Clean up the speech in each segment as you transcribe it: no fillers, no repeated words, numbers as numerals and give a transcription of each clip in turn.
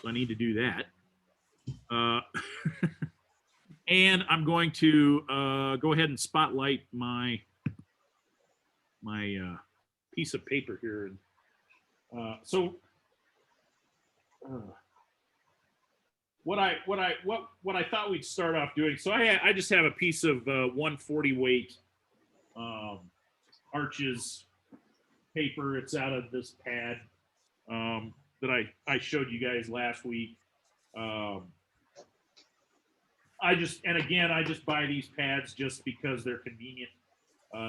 So I need to do that. And I'm going to go ahead and spotlight my piece of paper here. So what I thought we'd start off doing. So I just have a piece of 140 weight Arches paper. It's out of this pad that I showed you guys last week. I just buy these pads just because they're convenient.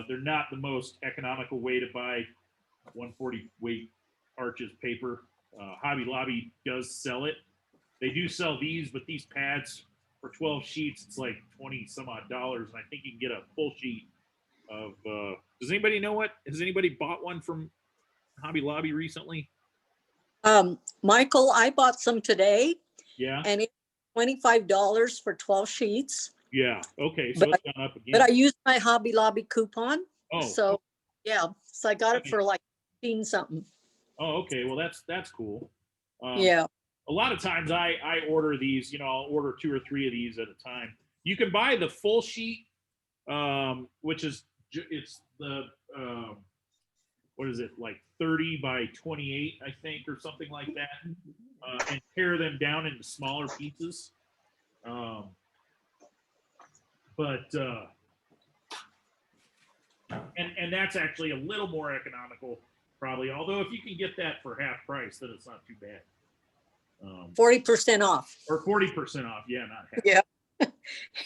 They're not the most economical way to buy 140 weight Arches paper. Hobby Lobby does sell it. They do sell these, but these pads for 12 sheets, it's like 20 some odd dollars. And I think you can get a full sheet of, does anybody know has anybody bought one from Hobby Lobby recently? Michael, I bought some today. Yeah. And it's $25 for 12 sheets. Yeah. Okay. So it's gone up again. But I used my Hobby Lobby coupon. Oh. So yeah. So I got it for like 15 something. Oh, okay. Well, that's cool. Yeah. A lot of times I order these, I'll order 2 or 3 of these at a time. You can buy the full sheet, which is, it's the, what is it, like 30 by 28, I think, or something like that, and tear them down into smaller pieces. And that's actually a little more economical, probably. Although if you can get that for half price, then it's not too bad. 40% off. Or 40% off. Yeah, not half. Yeah.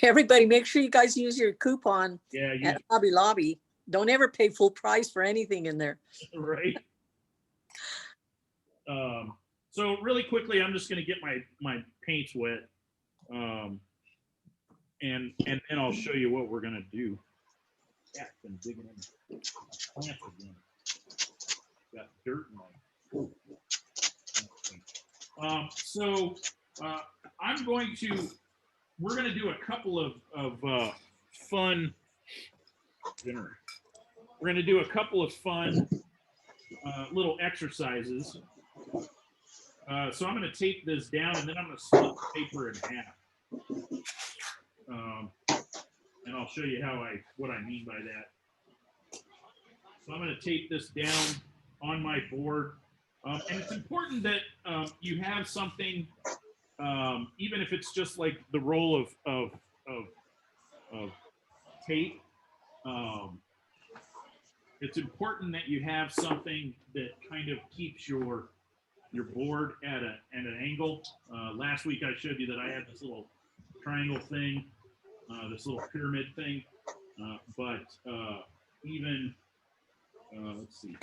Everybody, make sure you guys use your coupon at Hobby Lobby. Don't ever pay full price for anything in there. Right. So really quickly, I'm just going to get my paints wet, and I'll show you what we're going to do. Yeah, been digging in plants again. Got dirt in my. We're going to do a couple of fun dinner. We're going to do a couple of fun little exercises. So I'm going to tape this down, and then I'm going to split the paper in half. And I'll show you what I mean by that. So I'm going to tape this down on my board. And it's important that you have something, even if it's just like the roll of tape. It's important that you have something that kind of keeps your board at an angle. Last week I showed you that I had this little triangle thing, this little pyramid thing, but even let's see,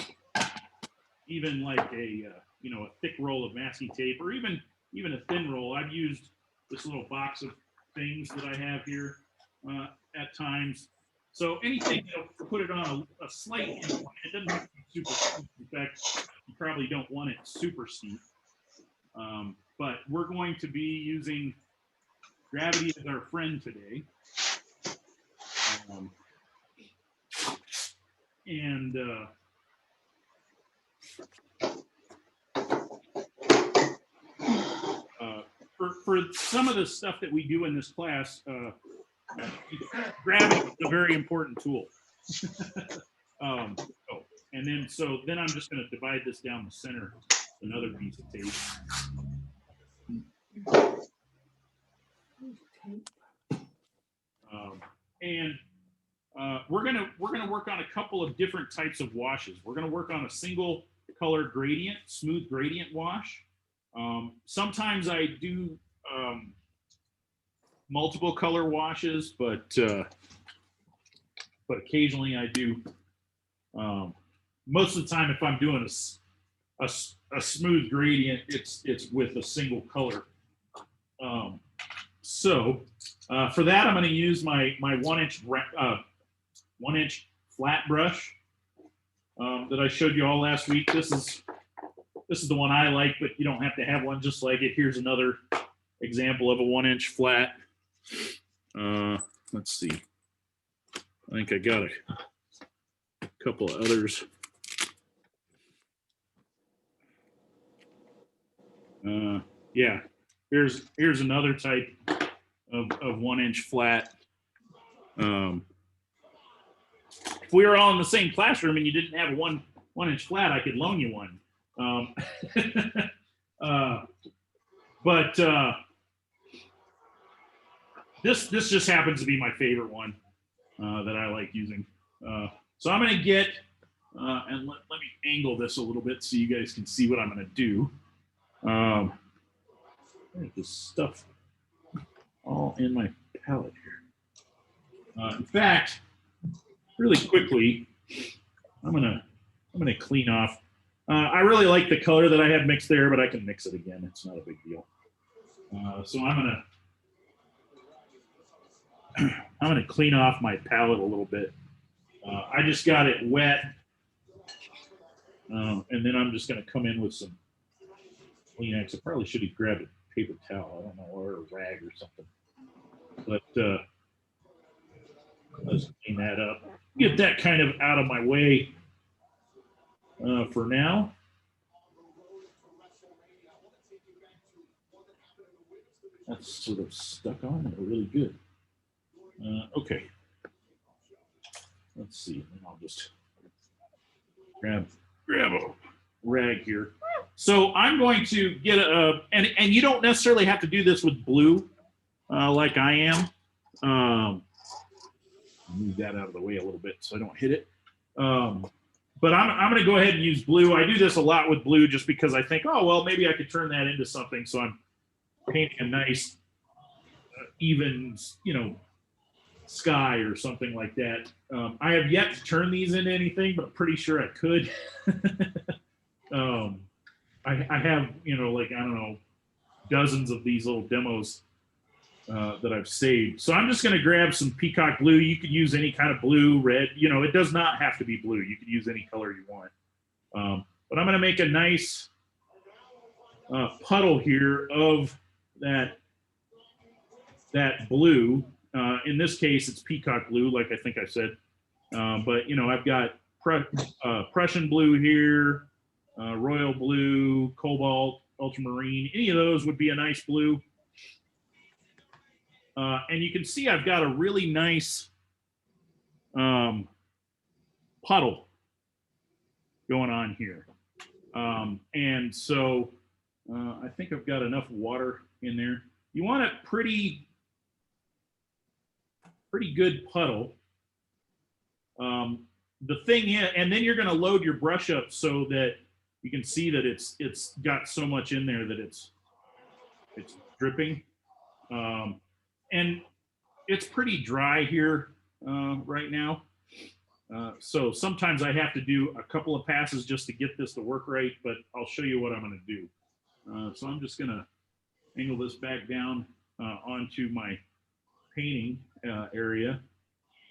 even like a thick roll of masking tape, or even a thin roll. I've used this little box of things that I have here at times. So anything to put it on a slight incline. It doesn't have to be super steep. In fact, you probably don't want it super steep. But we're going to be using gravity as our friend today. For some of the stuff that we do in this class, gravity is a very important tool. And then I'm just going to divide this down the center, another piece of tape. We're gonna work on a couple of different types of washes. We're gonna work on a single color gradient, smooth gradient wash. Sometimes I do multiple color washes, but occasionally I do. Most of the time, if I'm doing a smooth gradient, it's with a single color. So for that, I'm going to use my 1-inch flat brush that I showed you all last week. This is the one I like, but you don't have to have one just like it. Here's another example of a 1-inch flat. Let's see. I think I got a couple of others. Yeah, here's another type of 1-inch flat. If we were all in the same classroom and you didn't have a 1-inch flat, I could loan you one. But this just happens to be my favorite one that I like using. So I'm going to get, and let me angle this a little bit so you guys can see what I'm going to do. There's this stuff all in my palette here. In fact, really quickly, I'm gonna clean off. I really like the color that I had mixed there, but I can mix it again. It's not a big deal. So I'm gonna clean off my palette a little bit. I just got it wet, and then I'm just gonna come in with some Kleenex. I probably should have grabbed a paper towel. I don't know, or a rag or something. But let's clean that up. Get that kind of out of my way for now. That's sort of stuck on there really good. Okay. Let's see. I'll just grab a rag here. So I'm going to get and you don't necessarily have to do this with blue like I am. Move that out of the way a little bit so I don't hit it. But I'm going to go ahead and use blue. I do this a lot with blue just because I think, oh, well, maybe I could turn that into something. So I'm painting a nice, even, sky or something like that. I have yet to turn these into anything, but I'm pretty sure I could. I have, like, I don't know, dozens of these little demos that I've saved. So I'm just going to grab some peacock blue. You could use any kind of blue, red. It does not have to be blue. You could use any color you want. But I'm going to make a nice puddle here of that blue. In this case, it's peacock blue, like I think I said. But, I've got Prussian blue here, royal blue, cobalt, ultramarine. Any of those would be a nice blue. And you can see I've got a really nice puddle going on here. And so I think I've got enough water in there. You want a pretty good puddle. The thing is, and then you're going to load your brush up so that you can see that it's got so much in there that it's dripping. And it's pretty dry here right now. So sometimes I have to do a couple of passes just to get this to work right, but I'll show you what I'm going to do. So I'm just going to angle this back down onto my painting area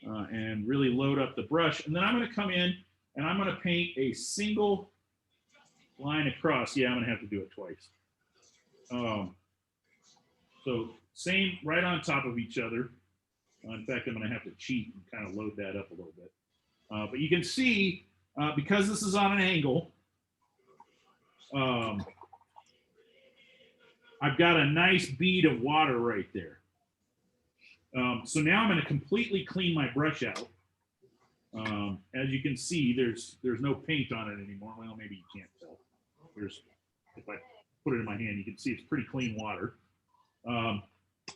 and really load up the brush. And then I'm going to come in and I'm going to paint a single line across. Yeah, I'm going to have to do it twice. So same right on top of each other. In fact, I'm going to have to cheat and kind of load that up a little bit. But you can see, because this is on an angle, I've got a nice bead of water right there. So now I'm going to completely clean my brush out. As you can see, there's no paint on it anymore. Well, maybe you can't tell. If I put it in my hand, you can see it's pretty clean water.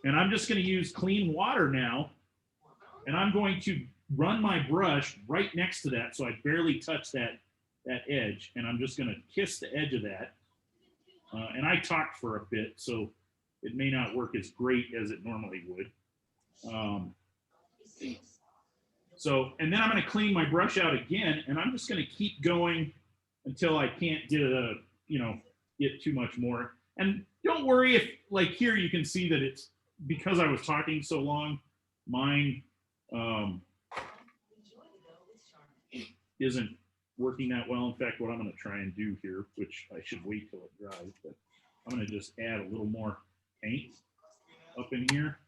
And I'm just going to use clean water now, and I'm going to run my brush right next to that so I barely touch that edge, and I'm just going to kiss the edge of that. And I talked for a bit, so it may not work as great as it normally would. And then I'm going to clean my brush out again, and I'm just going to keep going until I can't get too much more. And don't worry if, like here, you can see that it's because I was talking so long, mine isn't working that well. In fact, what I'm going to try and do here, which I should wait till it dries, but I'm going to just add a little more paint up in here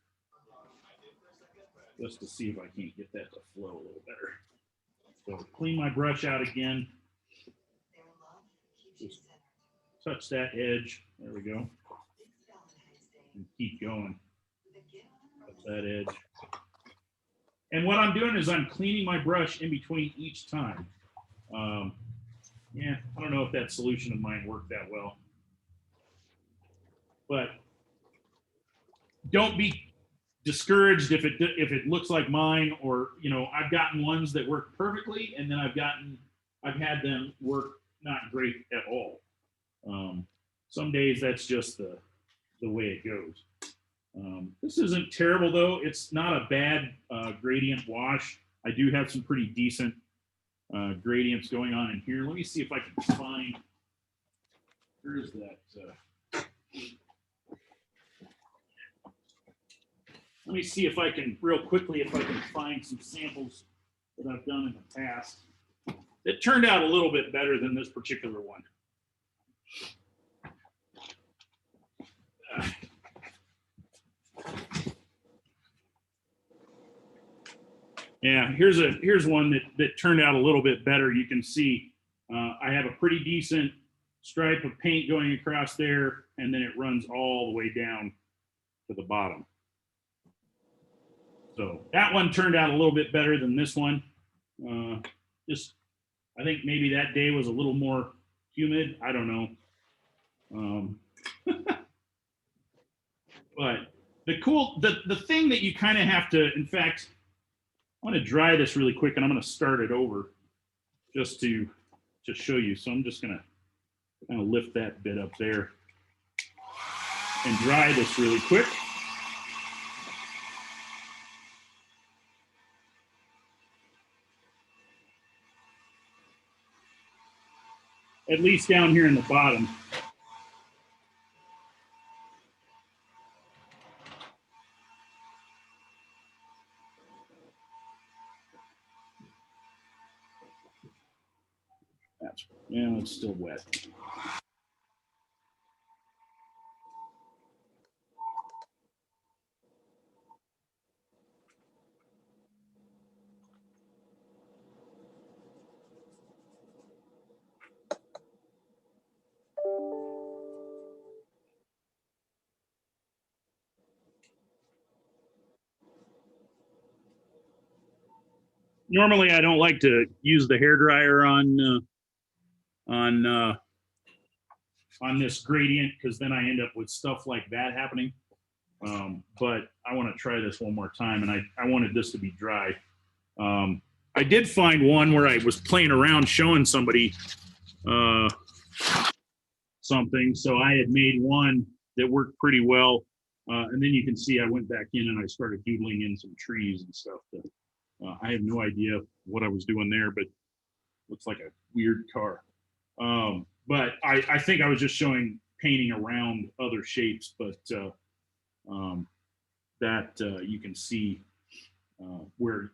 just to see if I can't get that to flow a little better. So clean my brush out again. Just touch that edge. There we go. and keep going. Up that edge. And what I'm doing is I'm cleaning my brush in between each time. Yeah, I don't know if that solution of mine worked that well. But don't be discouraged if it looks like mine, or you know, I've gotten ones that work perfectly, and then I've had them work not great at all. Some days that's just the way it goes. This isn't terrible though. It's not a bad gradient wash. I do have some pretty decent gradients going on in here. Let me see if I can find. Where's that? Let me see if I can, real quickly, if I can find some samples that I've done in the past. It turned out a little bit better than this particular one. Yeah, here's one that turned out a little bit better. You can see I have a pretty decent stripe of paint going across there, and then it runs all the way down to the bottom. So that one turned out a little bit better than this one. Just, I think maybe that day was a little more humid. I don't know. But the thing that you kind of have to, in fact, I'm going to dry this really quick, and I'm going to start it over just to show you. So I'm just going to kind of lift that bit up there and dry this really quick. At least down here in the bottom. Yeah, it's still wet. Normally, I don't like to use the hairdryer on this gradient, because then I end up with stuff like that happening. But I want to try this one more time, and I wanted this to be dry. I did find one where I was playing around showing somebody something. So I had made one that worked pretty well. And then you can see I went back in and I started doodling in some trees and stuff. I have no idea what I was doing there, but looks like a weird car. But I think I was just showing painting around other shapes, but you can see where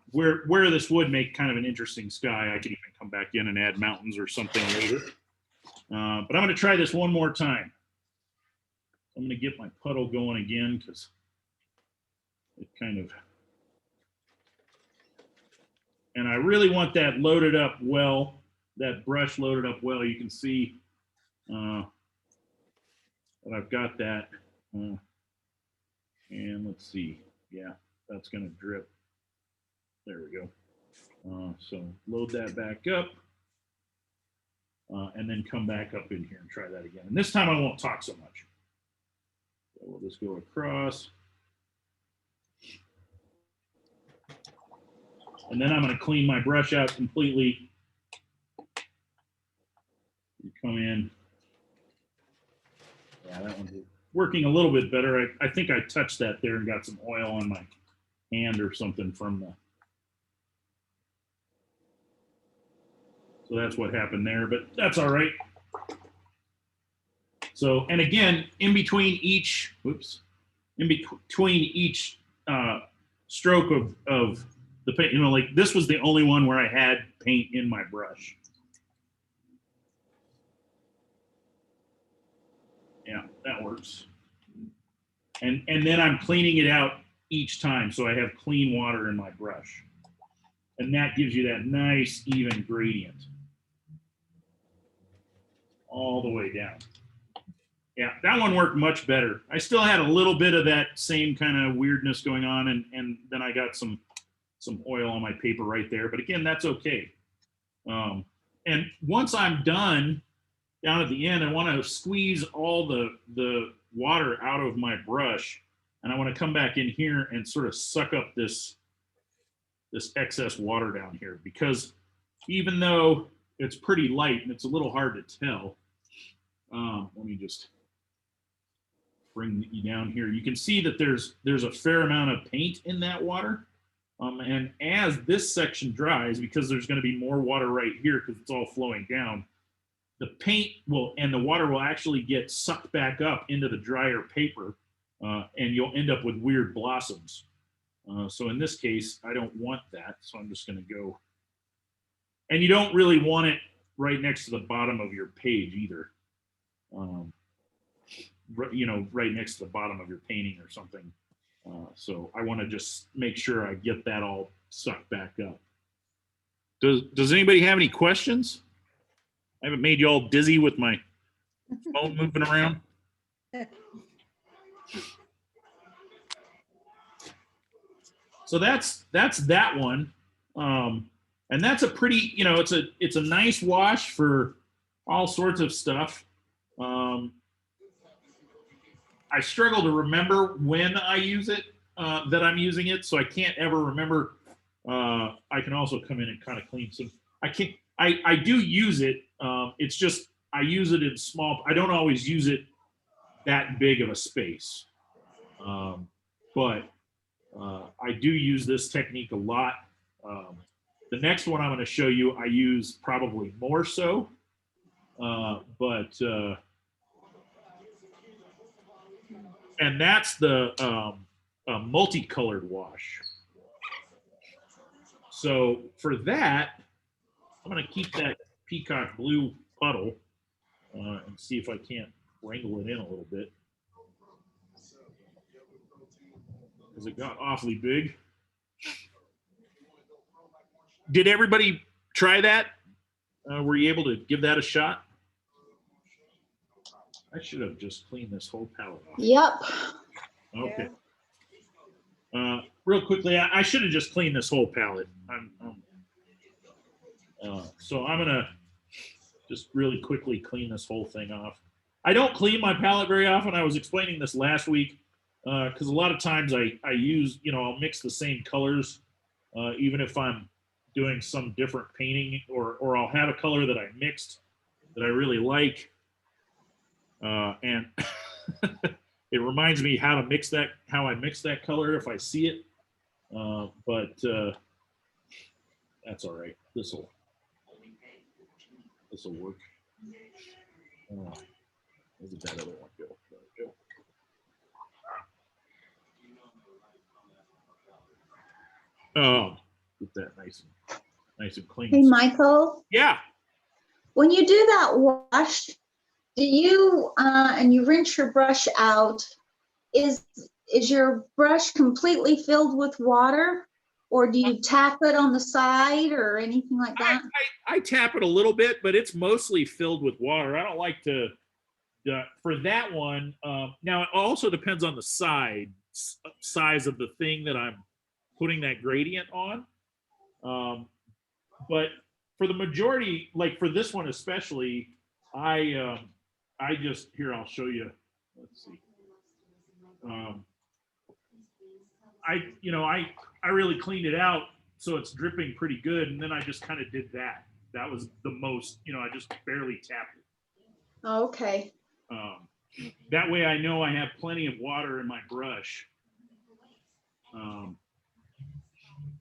this would make kind of an interesting sky. I could even come back in and add mountains or something later. But I'm going to try this one more time. I'm going to get my puddle going again, because it kind of, and I really want that loaded up well, that brush loaded up well. You can see that I've got that. And let's see. Yeah, that's going to drip. There we go. So load that back up. And then come back up in here and try that again. And this time I won't talk so much. So we'll just go across. And then I'm going to clean my brush out completely. You come in. Yeah, that one's working a little bit better. I think I touched that there and got some oil on my hand or something from the. So that's what happened there, but that's all right. So, and again, in between each stroke of the paint, like this was the only one where I had paint in my brush. Yeah, that works. And then I'm cleaning it out each time, so I have clean water in my brush. And that gives you that nice, even gradient all the way down. Yeah, that one worked much better. I still had a little bit of that same kind of weirdness going on, and then I got some oil on my paper right there. But again, that's okay. And once I'm done down at the end, I want to squeeze all the water out of my brush, and I want to come back in here and sort of suck up this excess water down here, because even though it's pretty light and it's a little hard to tell, let me just bring you down here. You can see that there's a fair amount of paint in that water. And as this section dries, because there's going to be more water right here because it's all flowing down, the paint will and the water will actually get sucked back up into the drier paper, and you'll end up with weird blossoms. So in this case, I don't want that, so I'm just going to go. And you don't really want it right next to the bottom of your page either. Right next to the bottom of your painting or something. So I want to just make sure I get that all sucked back up. Does anybody have any questions? I haven't made you all dizzy with my phone moving around. So that's that one. And that's a pretty, it's a nice wash for all sorts of stuff. I struggle to remember when I use it, that I'm using it, so I can't ever remember. I can also come in and kind of clean some. I do use it. It's just I use it in small. I don't always use it that big of a space, but I do use this technique a lot. The next one I'm going to show you, I use probably more so, and that's the multicolored wash. So for that, I'm going to keep that peacock blue puddle and see if I can't wrangle it in a little bit, because it got awfully big. Did everybody try that? Were you able to give that a shot? I should have just cleaned this whole palette off. Yep. Okay. Real quickly, I should have just cleaned this whole palette. So I'm gonna just really quickly clean this whole thing off. I don't clean my palette very often. I was explaining this last week because a lot of times I use, I'll mix the same colors, even if I'm doing some different painting, or I'll have a color that I mixed that I really like. And it reminds me how I mix that color if I see it. But that's all right. This will work. Where did that other one go? There we go. Oh, get that nice and clean. Hey, Michael. Yeah. When you do that wash, do you and you rinse your brush out? Is your brush completely filled with water, or do you tap it on the side or anything like that? I tap it a little bit, but it's mostly filled with water. I don't like to. For that one, now it also depends on the size of the thing that I'm putting that gradient on. But for the majority, like for this one especially, I just, here, I'll show you. Let's see. I really cleaned it out so it's dripping pretty good, and then I just kind of did that. That was the most, I just barely tapped it. Okay. That way I know I have plenty of water in my brush.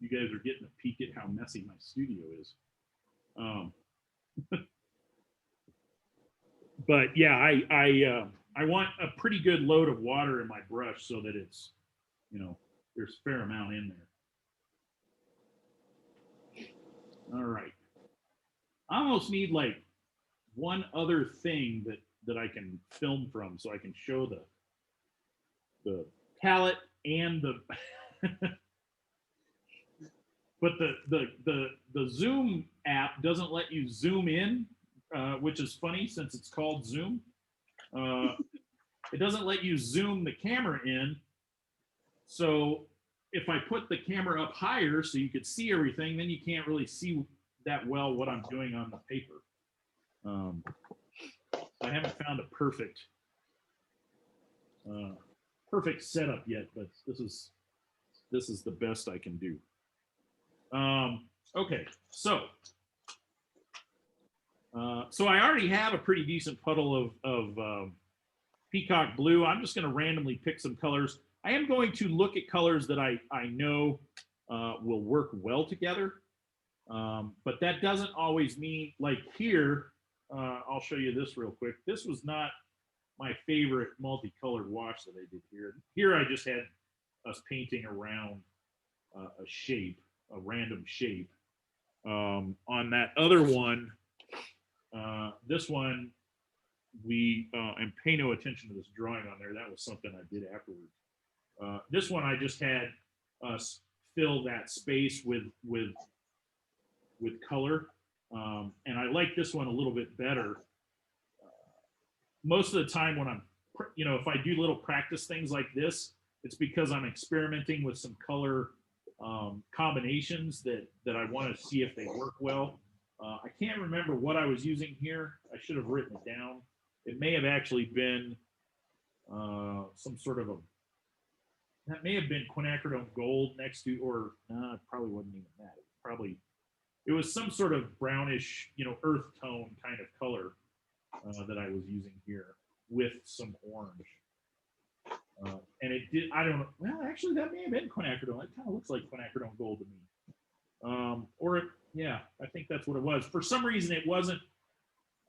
You guys are getting a peek at how messy my studio is. But yeah, I want a pretty good load of water in my brush so that it's, there's a fair amount in there. All right. I almost need like one other thing that I can film from so I can show the palette and the but the Zoom app doesn't let you zoom in, which is funny since it's called Zoom. it doesn't let you zoom the camera in. So if I put the camera up higher so you could see everything, then you can't really see that well what I'm doing on the paper. I haven't found a perfect perfect setup yet, but this is the best I can do. Okay, so I already have a pretty decent puddle of peacock blue. I'm just going to randomly pick some colors. I am going to look at colors that I know will work well together, but that doesn't always mean, like here, I'll show you this real quick. This was not my favorite multicolored wash that I did here. Here I just had us painting around a shape, a random shape. On that other one, this one, and pay no attention to this drawing on there. That was something I did afterwards. This one I just had us fill that space with color, and I like this one a little bit better. Most of the time when I'm, if I do little practice things like this, it's because I'm experimenting with some color combinations that I want to see if they work well. I can't remember what I was using here. I should have written it down. It may have actually been some sort of that may have been quinacridone gold next to, or it probably wasn't even that. It was some sort of brownish, earth tone kind of color that I was using here with some orange. And it did, I don't know, well, actually that may have been quinacridone. It kind of looks like quinacridone gold to me. Yeah, I think that's what it was. For some reason, it wasn't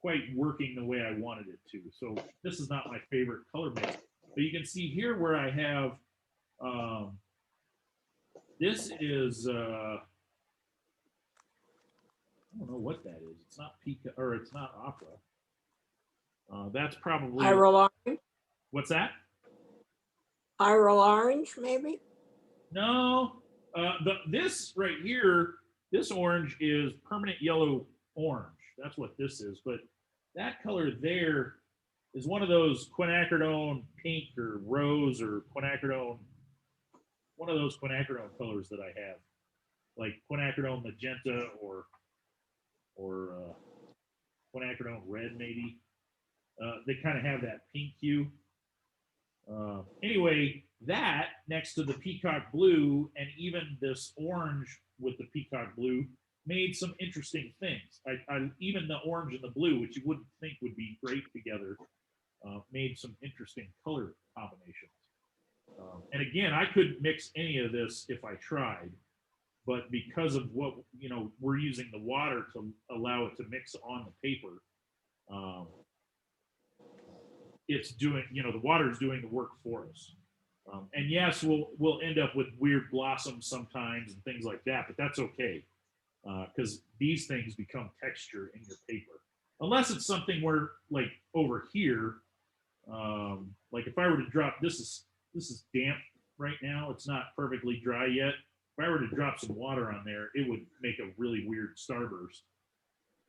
quite working the way I wanted it to. So this is not my favorite color mix. But you can see here where I have, this is, I don't know what that is. It's not Pika, or it's not Opera. That's probably. Iral orange? What's that? Iral orange, maybe? No. This right here, this orange is permanent yellow orange. That's what this is. But that color there is one of those quinacridone pink or rose or quinacridone, one of those quinacridone colors that I have, like quinacridone magenta or quinacridone red maybe. They kind of have that pink hue. Anyway, that next to the peacock blue and even this orange with the peacock blue made some interesting things. Even the orange and the blue, which you wouldn't think would be great together, made some interesting color combinations. And again, I couldn't mix any of this if I tried, but because of what, we're using the water to allow it to mix on the paper, it's doing, the water is doing the work for us. And yes, we'll end up with weird blossoms sometimes and things like that, but that's okay, because these things become texture in your paper. Unless it's something where, like over here, like if I were to drop, this is damp right now. It's not perfectly dry yet. If I were to drop some water on there, it would make a really weird starburst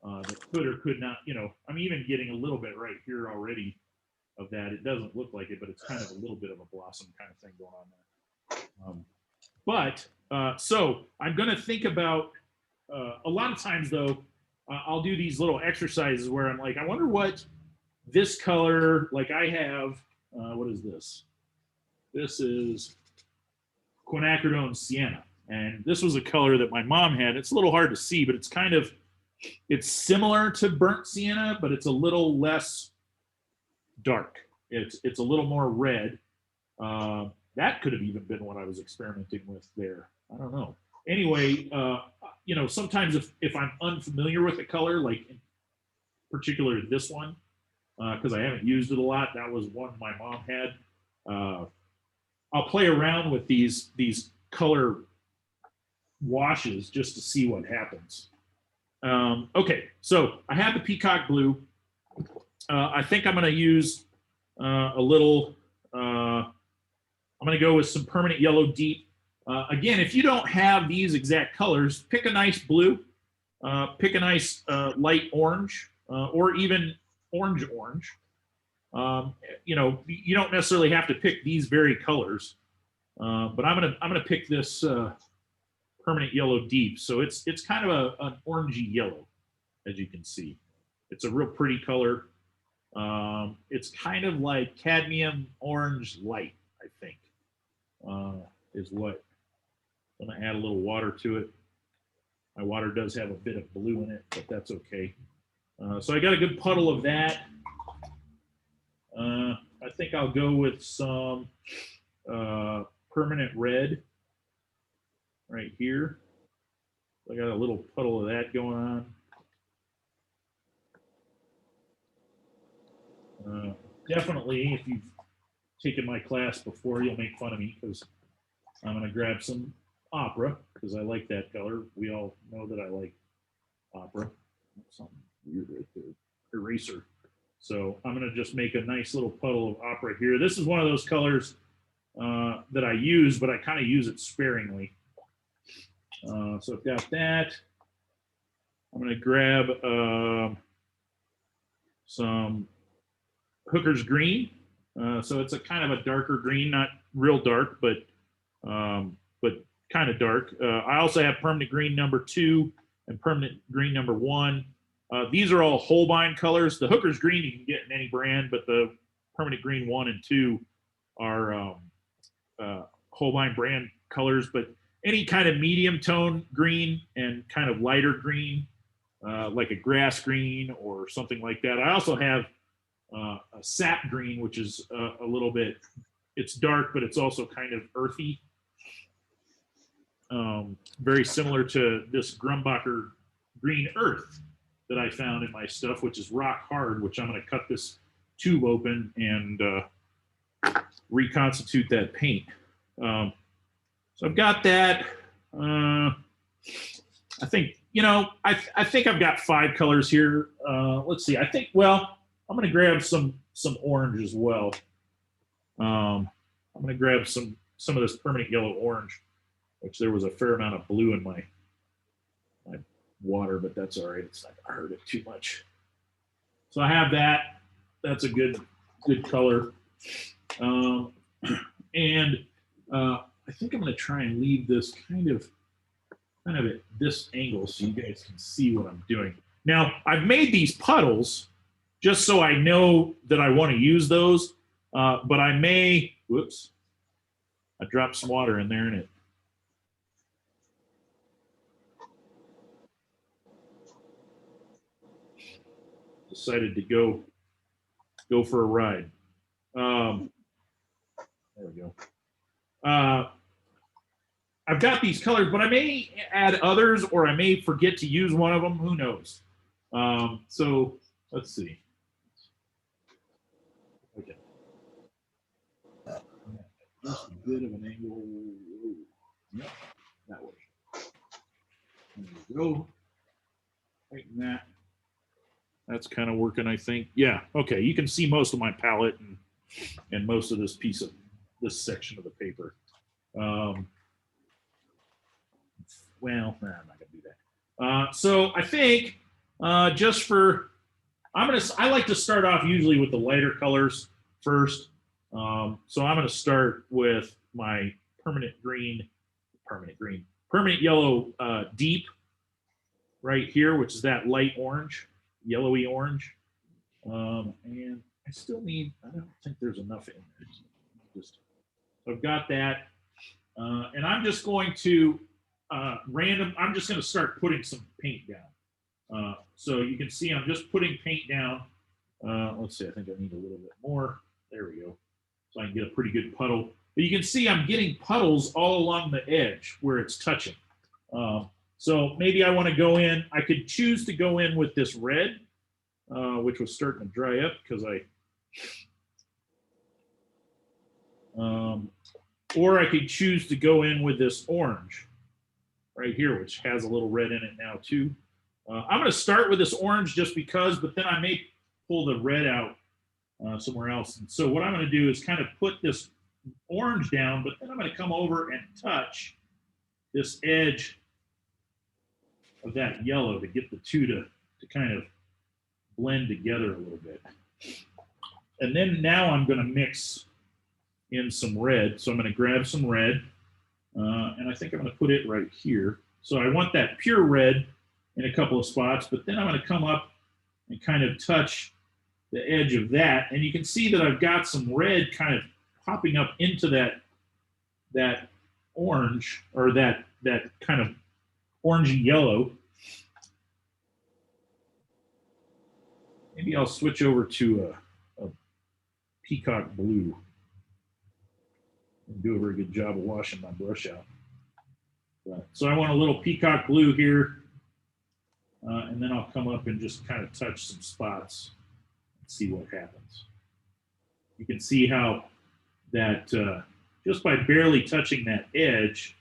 that could or could not, I'm even getting a little bit right here already of that. It doesn't look like it, but it's kind of a little bit of a blossom kind of thing going on there. So I'm going to think about, a lot of times though, I'll do these little exercises where I'm like, I wonder what this color, like I have, what is this? This is quinacridone sienna. And this was a color that my mom had. It's a little hard to see, but it's similar to burnt sienna, but it's a little less dark. It's a little more red. That could have even been what I was experimenting with there. I don't know. Anyway, sometimes if I'm unfamiliar with a color, like in particular this one, because I haven't used it a lot, that was one my mom had. I'll play around with these color washes just to see what happens. Okay, so I have the peacock blue. I think I'm going to use a little, I'm going to go with some permanent yellow deep. Again, if you don't have these exact colors, pick a nice blue, pick a nice light orange, or even orange. You know, you don't necessarily have to pick these very colors, but I'm gonna pick this permanent yellow deep. So it's kind of an orangey yellow, as you can see. It's a real pretty color. It's kind of like cadmium orange light, I think, is what. I'm gonna add a little water to it. My water does have a bit of blue in it, but that's okay. So I got a good puddle of that. I think I'll go with some permanent red right here. I got a little puddle of that going on. Definitely, if you've taken my class before, you'll make fun of me because I'm going to grab some opera because I like that color. We all know that I like opera. Something weird right there. Eraser. So I'm going to just make a nice little puddle of opera here. This is one of those colors that I use, but I kind of use it sparingly. So I've got that. I'm going to grab some Hooker's green. So it's a kind of a darker green, not real dark, but kind of dark. I also have permanent green number 2 and permanent green number 1. These are all Holbein colors. The Hooker's green you can get in any brand, but the permanent green 1 and 2 are Holbein brand colors. But any kind of medium tone green and kind of lighter green, like a grass green or something like that. I also have a sap green, which is a little bit, it's dark, but it's also kind of earthy. Very similar to this Grumbacher green earth that I found in my stuff, which is rock hard, which I'm going to cut this tube open and reconstitute that paint. So I've got that. I think, you know, I think I've got 5 colors here. Let's see. I think, well, I'm going to grab some orange as well. I'm going to grab some of this permanent yellow orange, which there was a fair amount of blue in my water, but that's all right. It's not going to hurt it too much. So I have that. That's a good color. And I think I'm going to try and leave this kind of at this angle so you guys can see what I'm doing. Now, I've made these puddles just so I know that I want to use those, but I may, whoops, I dropped some water in there and it decided to go for a ride. There we go. I've got these colors, but I may add others or I may forget to use one of them. Who knows? So let's see. Okay. Just a bit of an angle. Yep, that way. There we go. Tighten that. That's kind of working, I think. Yeah, okay. You can see most of my palette and most of this section of the paper. Well, nah, I'm not gonna do that. So I think just for, I like to start off usually with the lighter colors first. So I'm gonna start with my permanent yellow deep right here, which is that light orange, yellowy orange. And I still need, I don't think there's enough in there. So I've got that. And I'm just going to I'm just going to start putting some paint down. So you can see I'm just putting paint down. Let's see, I think I need a little bit more. There we go. So I can get a pretty good puddle. But you can see I'm getting puddles all along the edge where it's touching. So maybe I want to go in. I could choose to go in with this red, which was starting to dry up because or I could choose to go in with this orange right here, which has a little red in it now too. I'm going to start with this orange just because, but then I may pull the red out somewhere else. And so what I'm going to do is kind of put this orange down, but then I'm going to come over and touch this edge of that yellow to get the two to kind of blend together a little bit. And then now I'm going to mix in some red. So I'm going to grab some red, and I think I'm going to put it right here. So I want that pure red in a couple of spots, but then I'm going to come up and kind of touch the edge of that. And you can see that I've got some red kind of popping up into that orange, or that kind of orangey yellow. Maybe I'll switch over to a peacock blue and do a very good job of washing my brush out. So I want a little peacock blue here, and then I'll come up and just kind of touch some spots and see what happens. You can see how that just by barely touching that edge,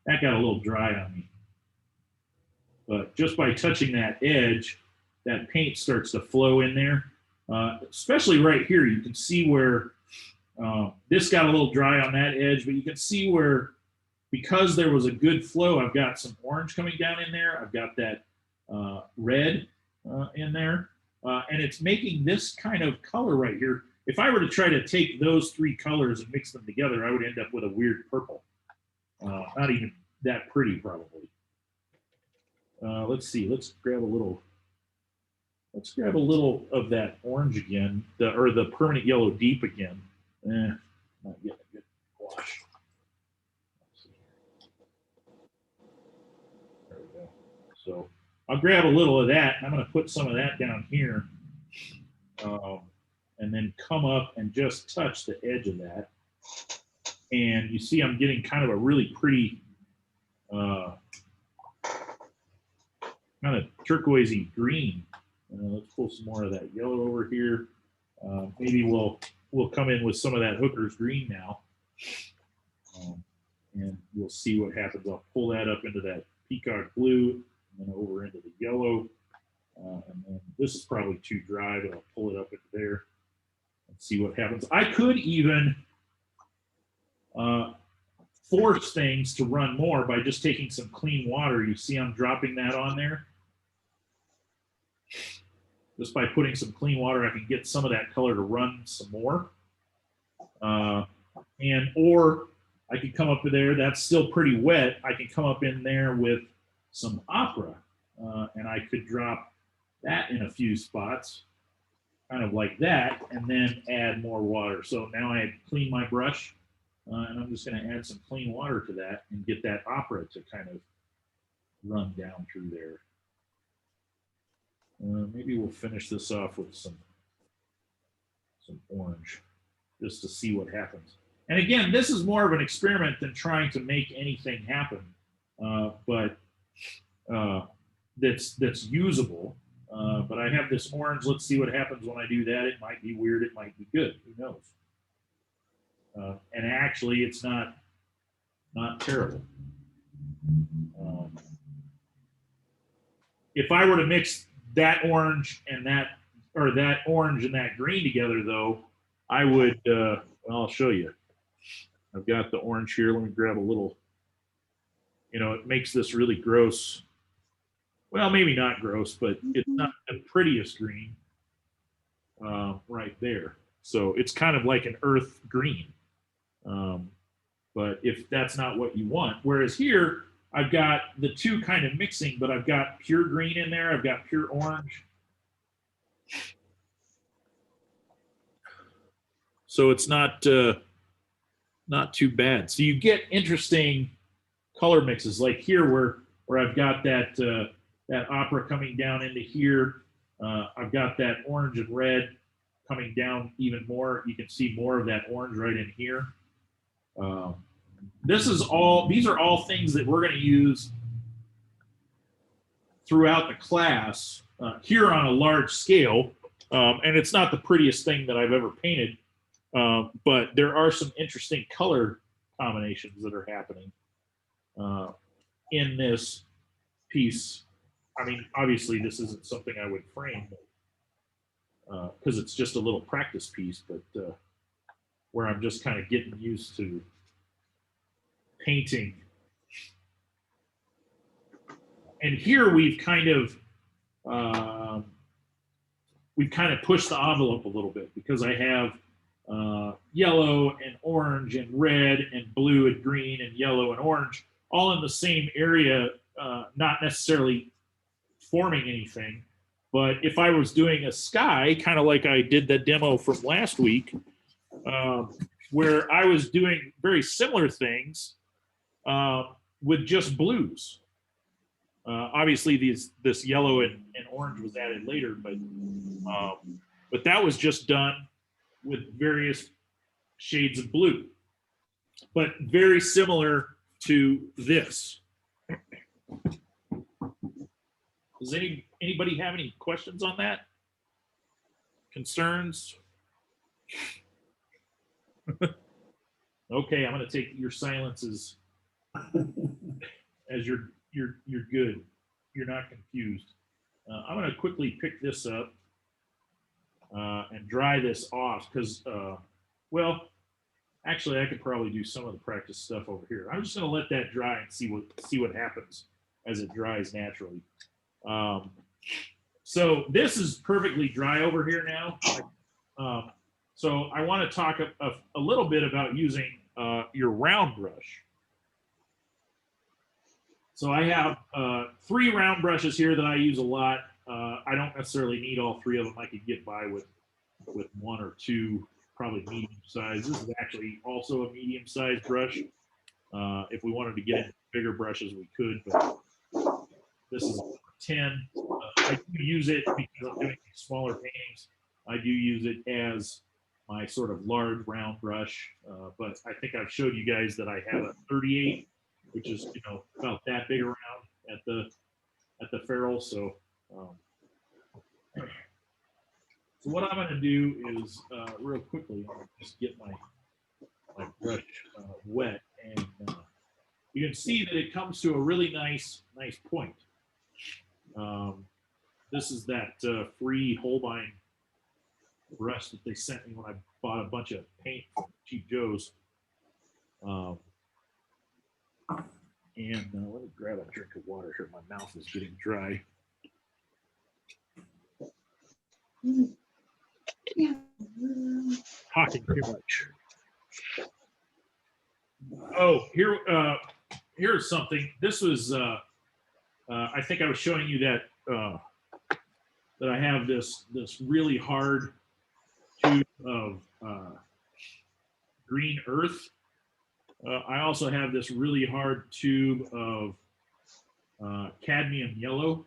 that got a little dry on me. But just by touching that edge, that paint starts to flow in there. Especially right here, you can see where this got a little dry on that edge, but you can see where, because there was a good flow, I've got some orange coming down in there. I've got that red in there. And it's making this kind of color right here. If I were to try to take those three colors and mix them together, I would end up with a weird purple. Not even that pretty, probably. Let's see. Let's grab a little of that orange again, or the permanent yellow deep again. Not getting a good wash. There we go. So I'll grab a little of that. I'm going to put some of that down here, and then come up and just touch the edge of that. And you see I'm getting kind of a really pretty kind of turquoisey green. Let's pull some more of that yellow over here. Maybe we'll come in with some of that hooker's green now, and we'll see what happens. I'll pull that up into that peacock blue, and then over into the yellow, and then this is probably too dry, but I'll pull it up into there and see what happens. I could even force things to run more by just taking some clean water. You see I'm dropping that on there. Just by putting some clean water, I can get some of that color to run some more. Or I could come up to there, that's still pretty wet. I can come up in there with some opera, and I could drop that in a few spots, kind of like that, and then add more water. So now I clean my brush, and I'm just going to add some clean water to that and get that opera to kind of run down through there. Maybe we'll finish this off with some orange, just to see what happens. And again, this is more of an experiment than trying to make anything happen, but that's usable. But I have this orange. Let's see what happens when I do that. It might be weird. It might be good. Who knows? And actually, it's not terrible. If I were to mix that orange and that orange and that green together, though, I would, well, I'll show you. I've got the orange here. Let me grab a little, it makes this really gross. Well, maybe not gross, but it's not the prettiest green right there. So it's kind of like an earth green. But if that's not what you want, whereas here, I've got the two kind of mixing, but I've got pure green in there. I've got pure orange. So it's not too bad. So you get interesting color mixes, like here where I've got that opera coming down into here. I've got that orange and red coming down even more. You can see more of that orange right in here. These are all things that we're going to use throughout the class here on a large scale. And it's not the prettiest thing that I've ever painted, but there are some interesting color combinations that are happening in this piece. I mean, obviously this isn't something I would frame because it's just a little practice piece, but where I'm just kind of getting used to painting. And here we've kind of we've kind of pushed the envelope a little bit because I have yellow and orange and red and blue and green and yellow and orange all in the same area, not necessarily forming anything. But if I was doing a sky, kind of like I did the demo from last week, where I was doing very similar things with just blues. Obviously, this yellow and orange was added later, but that was just done with various shades of blue, but very similar to this. Does anybody have any questions on that? Concerns? Okay, I'm going to take your silences as you're good. You're not confused. I'm going to quickly pick this up and dry this off because, well, actually, I could probably do some of the practice stuff over here. I'm just going to let that dry and see what happens as it dries naturally. So this is perfectly dry over here now. So I want to talk a little bit about using your round brush. So I have 3 round brushes here that I use a lot. I don't necessarily need all 3 of them. I could get by with 1 or 2, probably medium size. This is actually also a medium sized brush. If we wanted to get into bigger brushes, we could, but this is 10. I do use it because I'm doing these smaller paintings. I do use it as my sort of large round brush, but I think I've showed you guys that I have a 38, which is about that big around at the ferrule. So what I'm going to do is real quickly, I'm going to just get my brush wet, and you can see that it comes to a really nice point. This is that free Holbein brush that they sent me when I bought a bunch of paint from Cheap Joe's. And let me grab a drink of water here. My mouth is getting dry. Talking too much. Oh, here's something. This was I think I was showing you that that I have this really hard tube of green earth. I also have this really hard tube of cadmium yellow.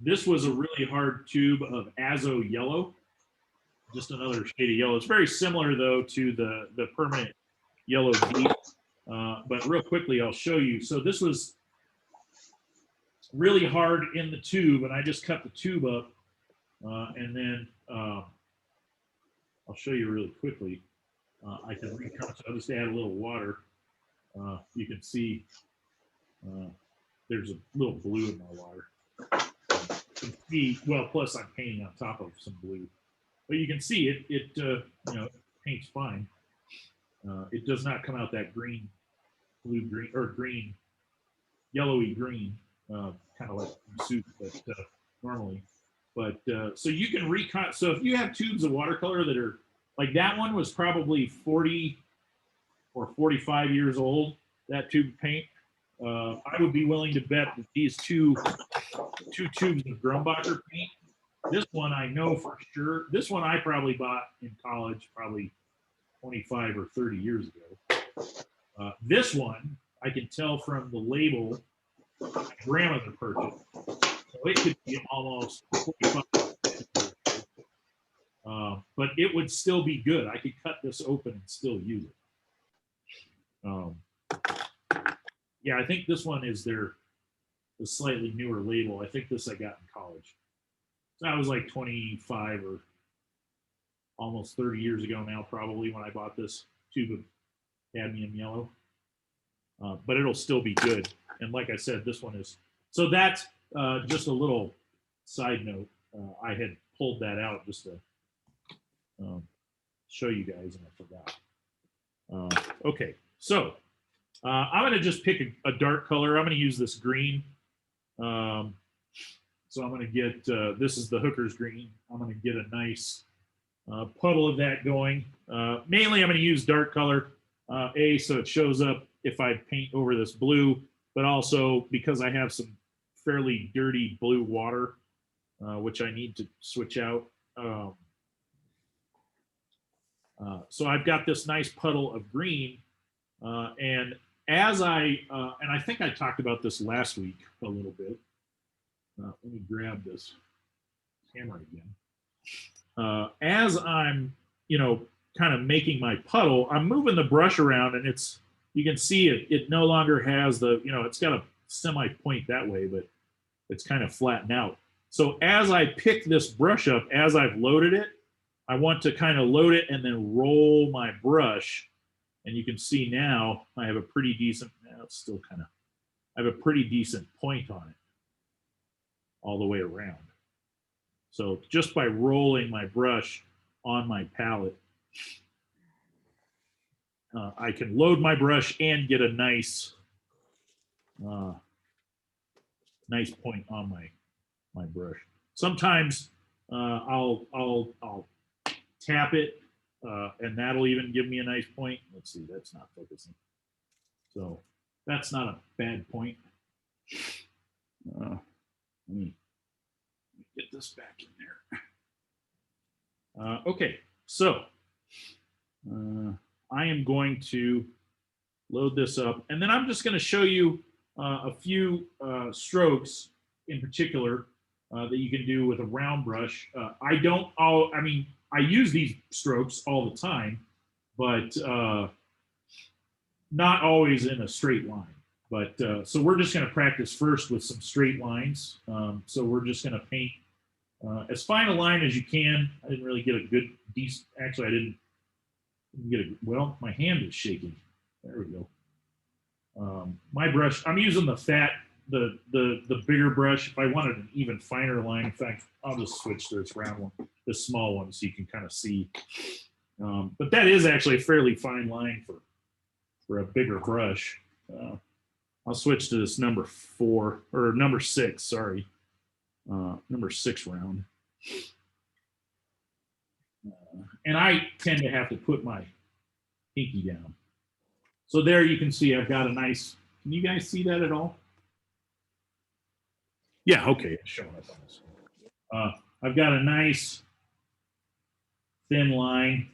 This was a really hard tube of azo yellow, just another shade of yellow. It's very similar though to the permanent yellow deep. But real quickly, I'll show you. So this was really hard in the tube, and I just cut the tube up, and then I'll show you really quickly. I can recut, so I'll just add a little water. You can see there's a little blue in my water. You can see, well, plus I'm painting on top of some blue, but you can see it paints fine. It does not come out that green, blue green, or green, yellowy green, kind of like soup, but normally. But so you can recut. So if you have tubes of watercolor that are like that one was probably 40 or 45 years old, that tube of paint. I would be willing to bet that these two tubes of Grumbacher paint, this one I know for sure. This one I probably bought in college, probably 25 or 30 years ago. This one, I can tell from the label, my grandmother purchased. So it could be almost 45 years old. But it would still be good. I could cut this open and still use it. Yeah, I think this one is the slightly newer label. I think this I got in college. So that was like 25 or almost 30 years ago now, probably, when I bought this tube of cadmium yellow. But it'll still be good. And like I said, this one is. So that's just a little side note. I had pulled that out just to show you guys, and I forgot. Okay, so I'm going to just pick a dark color. I'm going to use this green. So I'm going to get, this is the hooker's green. I'm going to get a nice puddle of that going. Mainly I'm going to use dark color, so it shows up if I paint over this blue, but also because I have some fairly dirty blue water, which I need to switch out. So I've got this nice puddle of green, and as and I think I talked about this last week a little bit. Let me grab this camera again. As I'm, kind of making my puddle, I'm moving the brush around, and you can see it no longer has the, it's got a semi point that way, but it's kind of flattened out. So as I pick this brush up, as I've loaded it, I want to kind of load it and then roll my brush. And you can see now I have a pretty decent, it's still kind of, I have a pretty decent point on it all the way around. So just by rolling my brush on my palette, I can load my brush and get a nice, nice point on my brush. Sometimes I'll tap it, and that'll even give me a nice point. Let's see, that's not focusing. So that's not a bad point. Let me get this back in there. Okay, so I am going to load this up, and then I'm just going to show you a few strokes in particular that you can do with a round brush. I use these strokes all the time, but not always in a straight line. But so we're just going to practice first with some straight lines. So we're just going to paint as fine a line as you can. I didn't really get a good, decent, actually I didn't get a, well, my hand is shaking. There we go. My brush, I'm using the fat, the bigger brush. If I wanted an even finer line, in fact, I'll just switch to this round one, this small one, so you can kind of see. But that is actually a fairly fine line for a bigger brush. I'll switch to this number 6, sorry. Number 6 round. And I tend to have to put my pinky down. So there you can see I've got a nice, can you guys see that at all? Yeah, okay, it's showing up on this. I've got a nice thin line.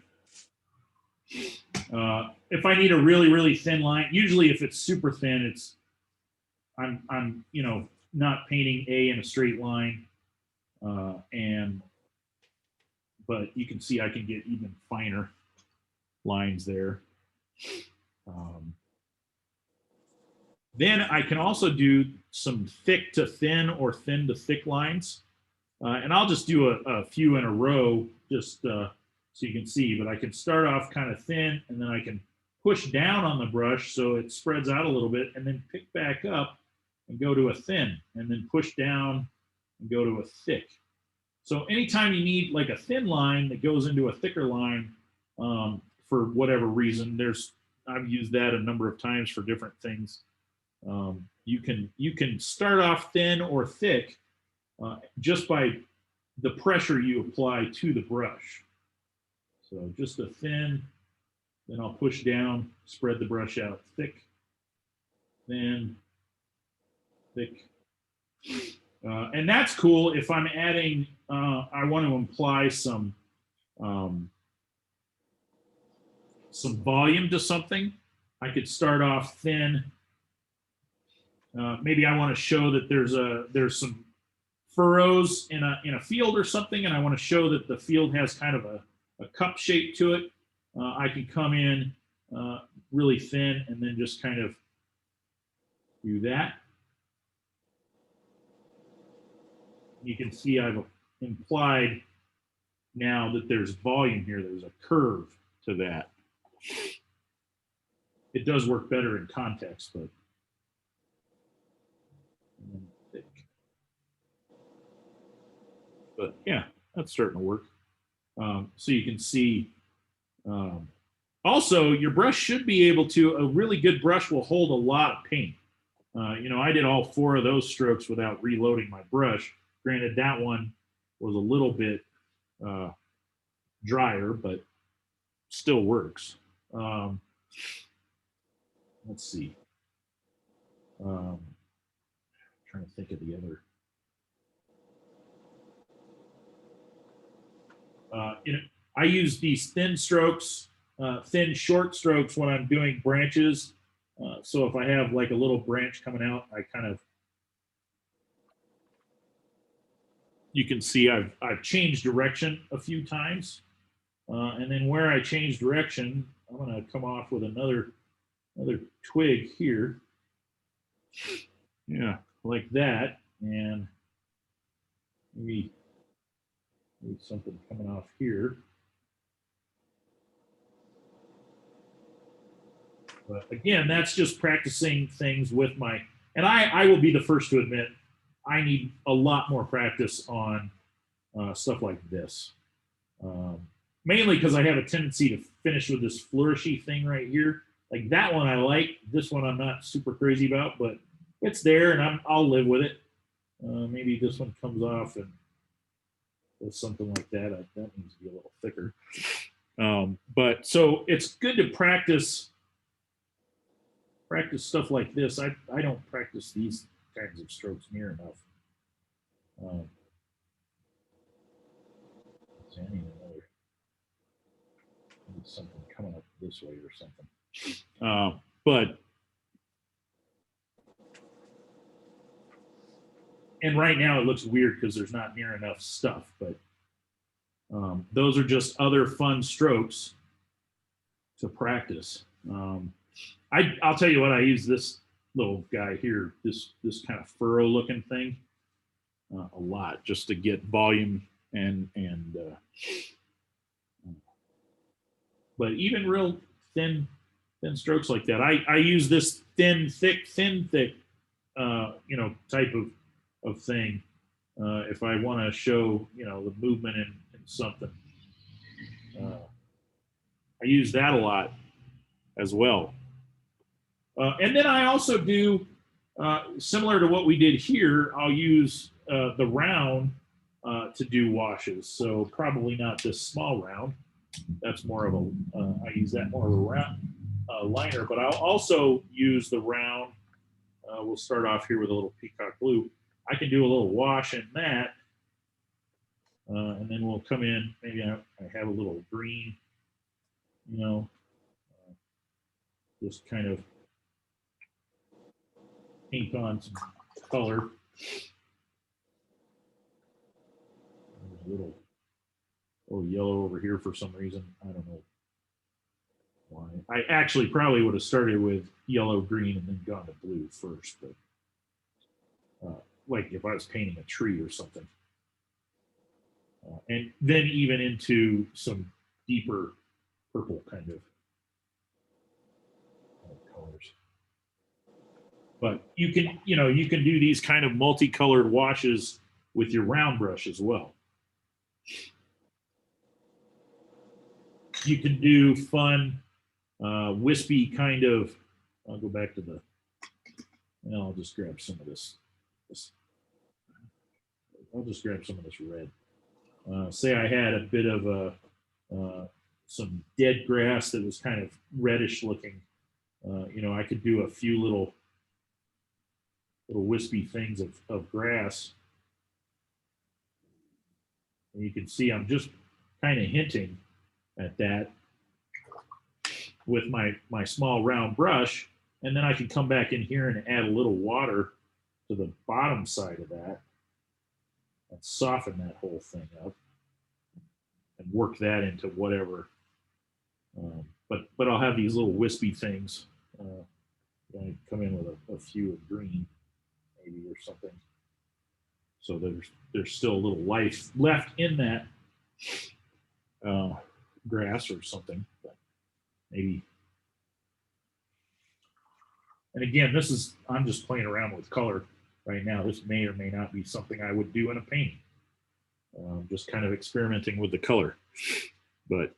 If I need a really, really thin line, usually if it's super thin, I'm not painting A in a straight line. But you can see I can get even finer lines there. Then I can also do some thick to thin or thin to thick lines. And I'll just do a few in a row just so you can see. But I can start off kind of thin, and then I can push down on the brush so it spreads out a little bit, and then pick back up and go to a thin, and then push down and go to a thick. So anytime you need like a thin line that goes into a thicker line, for whatever reason, I've used that a number of times for different things. You can start off thin or thick just by the pressure you apply to the brush. So just a thin, then I'll push down, spread the brush out, thick, thin, thick. And that's cool if I'm adding, I want to imply some volume to something. I could start off thin. Maybe I want to show that there's some furrows in a field or something, and I want to show that the field has kind of a cup shape to it. I can come in really thin and then just kind of do that. You can see I've implied now that there's volume here. There's a curve to that. It does work better in context, but thick. But yeah, that's starting to work. So you can see. Also, your brush should be able to. A really good brush will hold a lot of paint. I did all 4 of those strokes without reloading my brush. Granted, that one was a little bit drier, but still works. Let's see. Trying to think of the other. I use these thin strokes, thin short strokes when I'm doing branches. So if I have like a little branch coming out, I kind of, you can see I've changed direction a few times. And then where I change direction, I'm going to come off with another twig here. Yeah, like that. And maybe something coming off here. But again, that's just practicing things with my, and I will be the first to admit, I need a lot more practice on stuff like this. Mainly because I have a tendency to finish with this flourishy thing right here. Like that one I like, this one I'm not super crazy about, but it's there and I'll live with it. Maybe this one comes off and does something like that. That needs to be a little thicker. But so it's good to practice stuff like this. I don't practice these kinds of strokes near enough. Something coming up this way or something. But and right now it looks weird because there's not near enough stuff, but those are just other fun strokes to practice. I'll tell you what, I use this little guy here, this kind of furrow looking thing, a lot just to get volume and but even real thin strokes like that. I use this thin, thick, type of thing if I want to show, the movement in something. I use that a lot as well. And then I also do, similar to what we did here, I'll use the round to do washes. So probably not this small round. That's more of I use that more of a round liner, but I'll also use the round. We'll start off here with a little peacock blue. I can do a little wash in that. And then we'll come in, maybe I have a little green, just kind of paint on some color. There's a little yellow over here for some reason. I don't know why. I actually probably would have started with yellow, green, and then gone to blue first. But like if I was painting a tree or something. And then even into some deeper purple kind of colors. But you can do these kind of multicolored washes with your round brush as well. You can do fun, wispy kind of, I'll go back to I'll just grab some of this. I'll just grab some of this red. Say I had a bit of some dead grass that was kind of reddish looking. I could do a few little wispy things of grass. And you can see I'm just kind of hinting at that with my small round brush, and then I can come back in here and add a little water to the bottom side of that and soften that whole thing up and work that into whatever. But I'll have these little wispy things. I come in with a few of green, maybe, or something. So there's still a little life left in that grass or something, but maybe. And again, I'm just playing around with color right now. This may or may not be something I would do in a painting. Just kind of experimenting with the color. But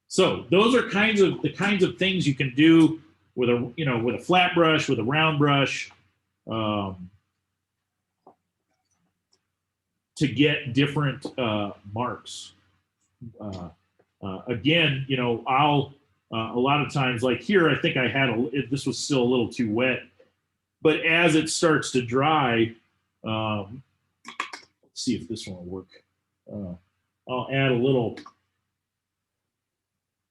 so those are the kinds of things you can do with a flat brush, with a round brush. to get different marks. Again, you know, I'll a lot of times, like here, I think I had this was still a little too wet, but as it starts to dry, let's see if this one will work. I'll add a little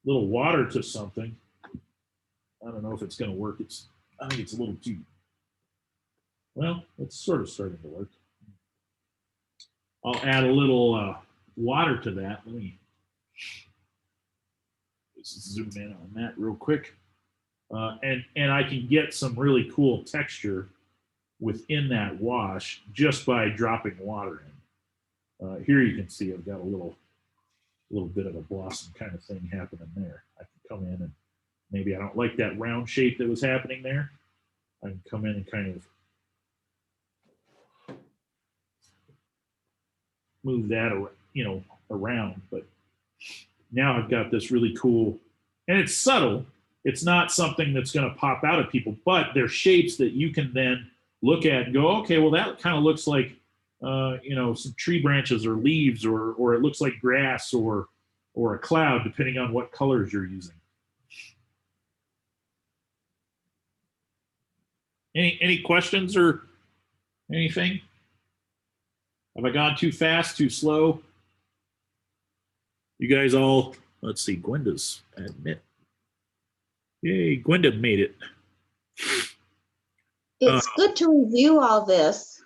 water to something. I don't know if it's going to work. I think it's a little too, well, it's sort of starting to work. I'll add a little water to that. Let me just zoom in on that real quick. And I can get some really cool texture within that wash just by dropping water in. Here you can see I've got a little bit of a blossom kind of thing happening there. I can come in and maybe I don't like that round shape that was happening there. I can come in and kind of move that, you know, around. But now I've got this really cool, and it's subtle. It's not something that's going to pop out at people, but they're shapes that you can then look at and go, okay, well, that kind of looks like, you know, some tree branches or leaves, or it looks like grass or a cloud, depending on what colors you're using. Any questions or anything? Have I gone too fast, too slow? You guys all, let's see, Gwenda's admit. Yay, Gwenda made it. It's good to review all this.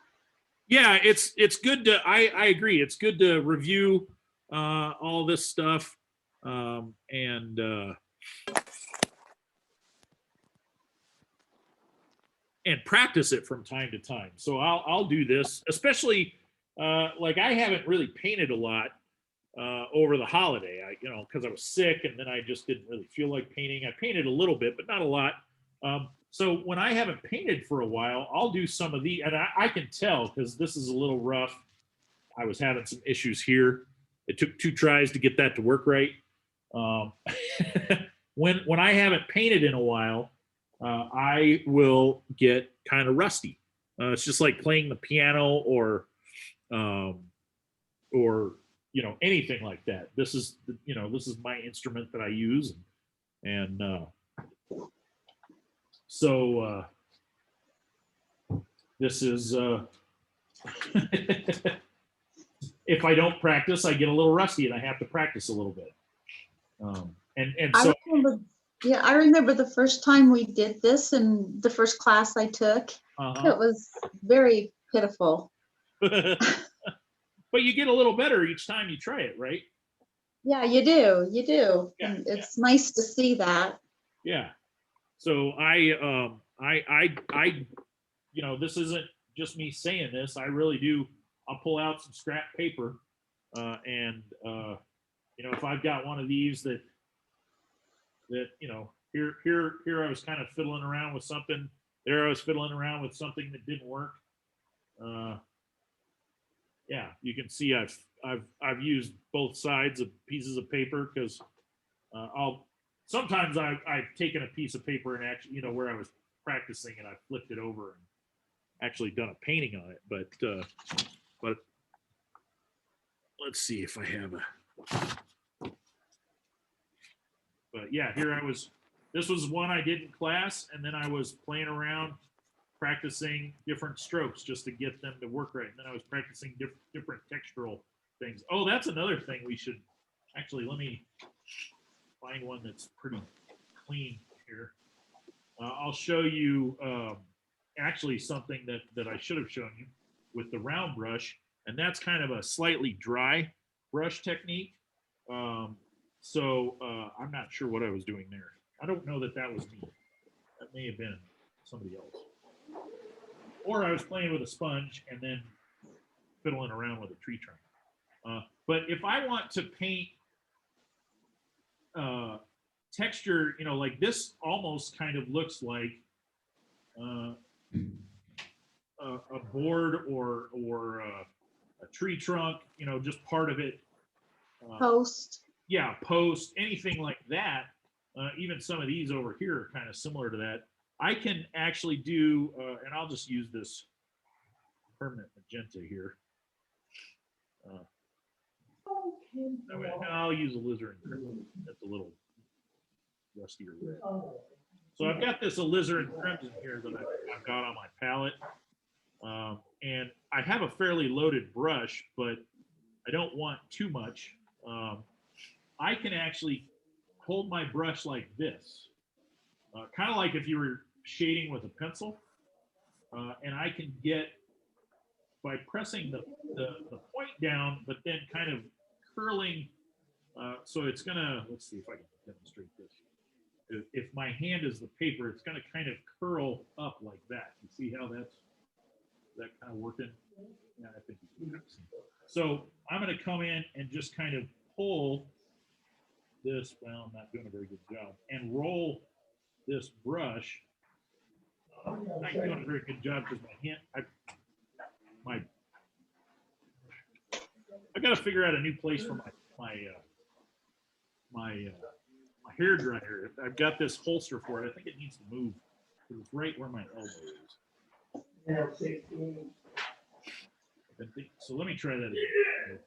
Yeah, it's good to, I agree. It's good to review all this stuff and practice it from time to time. So I'll do this, especially like I haven't really painted a lot over the holiday. You know, because I was sick and then I just didn't really feel like painting. I painted a little bit, but not a lot. So when I haven't painted for a while, I'll do some of the, and I can tell because this is a little rough. I was having some issues here. It took 2 tries to get that to work right. When I haven't painted in a while, I will get kind of rusty. It's just like playing the piano or you know, anything like that. This is, you know, this is my instrument that I use, and so this is if I don't practice, I get a little rusty, and I have to practice a little bit. And so I remember the first time we did this and the first class I took. It was very pitiful. But you get a little better each time you try it, right? Yeah, you do. You do. Yeah, and it's nice to see that. Yeah. So I, you know, this isn't just me saying this. I really do. I'll pull out some scrap paper, and you know, if I've got one of these that you know, here I was kind of fiddling around with something. There I was fiddling around with something that didn't work. Yeah, you can see I've used both sides of pieces of paper because sometimes I've taken a piece of paper and actually, you know, where I was practicing and I flipped it over and actually done a painting on it. But let's see if I have a. But yeah, here I was. This was one I did in class, and then I was playing around, practicing different strokes just to get them to work right. And then I was practicing different textural things. Oh, that's another thing we should actually, let me find one that's pretty clean here. I'll show you actually something that I should have shown you with the round brush, and that's kind of a slightly dry brush technique. So I'm not sure what I was doing there. I don't know that was me. That may have been somebody else. Or I was playing with a sponge and then fiddling around with a tree trunk. But if I want to paint texture, you know, like this almost kind of looks like a board or a tree trunk, you know, just part of it. Post. Yeah, post, anything like that. Even some of these over here are kind of similar to that. I can actually do, and I'll just use this permanent magenta here. I'll use alizarin crimson. That's a little rustier red. So I've got this alizarin crimson here that I've got on my palette. And I have a fairly loaded brush, but I don't want too much. I can actually hold my brush like this, kind of like if you were shading with a pencil. And I can get, by pressing the point down, but then kind of curling. So it's gonna, let's see if I can demonstrate this. If my hand is the paper, it's gonna kind of curl up like that. You see how that's kind of working? Yeah, I think you can see. So I'm gonna come in and just kind of pull this, well, I'm not doing a very good job, and roll this brush. I'm not doing a very good job because my hand, I got to figure out a new place for my hair dryer. I've got this holster for it. I think it needs to move because it's right where my elbow is. So let me try that again.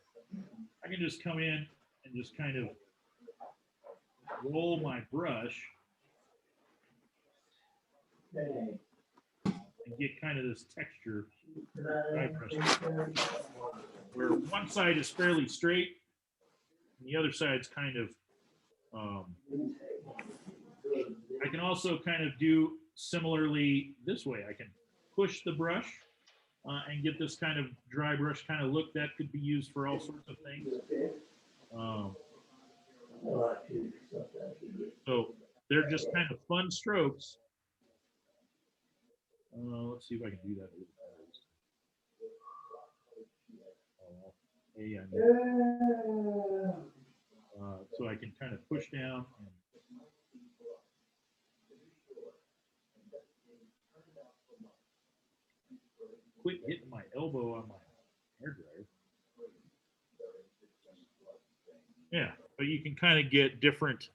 I can just come in and just kind of roll my brush and get kind of this texture where one side is fairly straight and the other side's kind of I can also kind of do similarly this way. I can push the brush and get this kind of dry brush kind of look that could be used for all sorts of things. So they're just kind of fun strokes. Let's see if I can do that a little better. So I can kind of push down and quit hitting my elbow on my hair dryer. Yeah, but you can kind of get different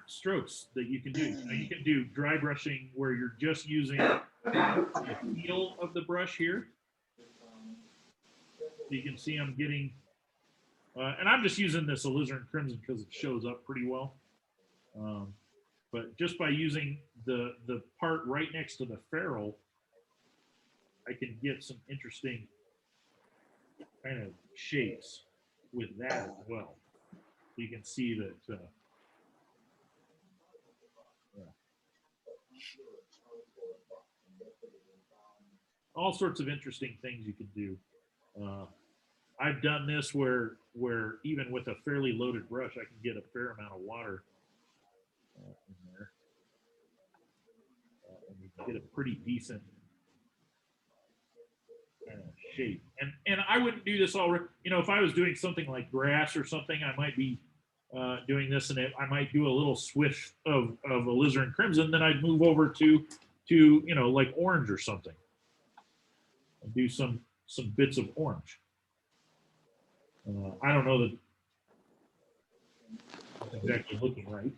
strokes that you can do. You can do dry brushing where you're just using the feel of the brush here. So you can see I'm getting, and I'm just using this alizarin crimson because it shows up pretty well. But just by using the part right next to the ferrule, I can get some interesting kind of shapes with that as well. You can see that all sorts of interesting things you can do. I've done this where even with a fairly loaded brush, I can get a fair amount of water in there. And you can get a pretty decent kind of shape. And I wouldn't do this all, if I was doing something like grass or something, I might be doing this, and I might do a little swish of alizarin crimson, then I'd move over to like orange or something. And do some bits of orange. I don't know that it's exactly looking right,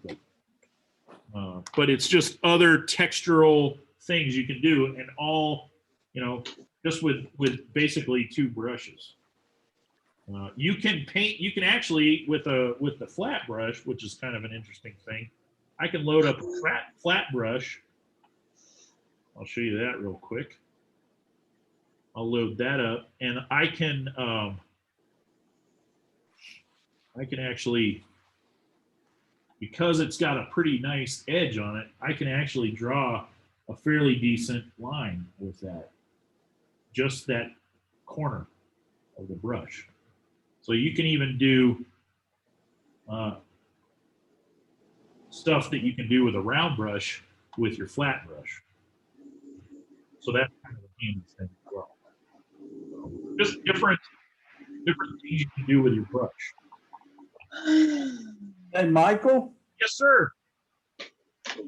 but it's just other textural things you can do, and all just with basically two brushes. You can paint. You can actually with the flat brush, which is kind of an interesting thing. I can load up a flat brush. I'll show you that real quick. I'll load that up, and I can actually, because it's got a pretty nice edge on it, I can actually draw a fairly decent line with that, just that corner of the brush. So you can even do stuff that you can do with a round brush with your flat brush. So that's kind of a handy thing as well. Just different things you can do with your brush. Hey, Michael? Yes, sir.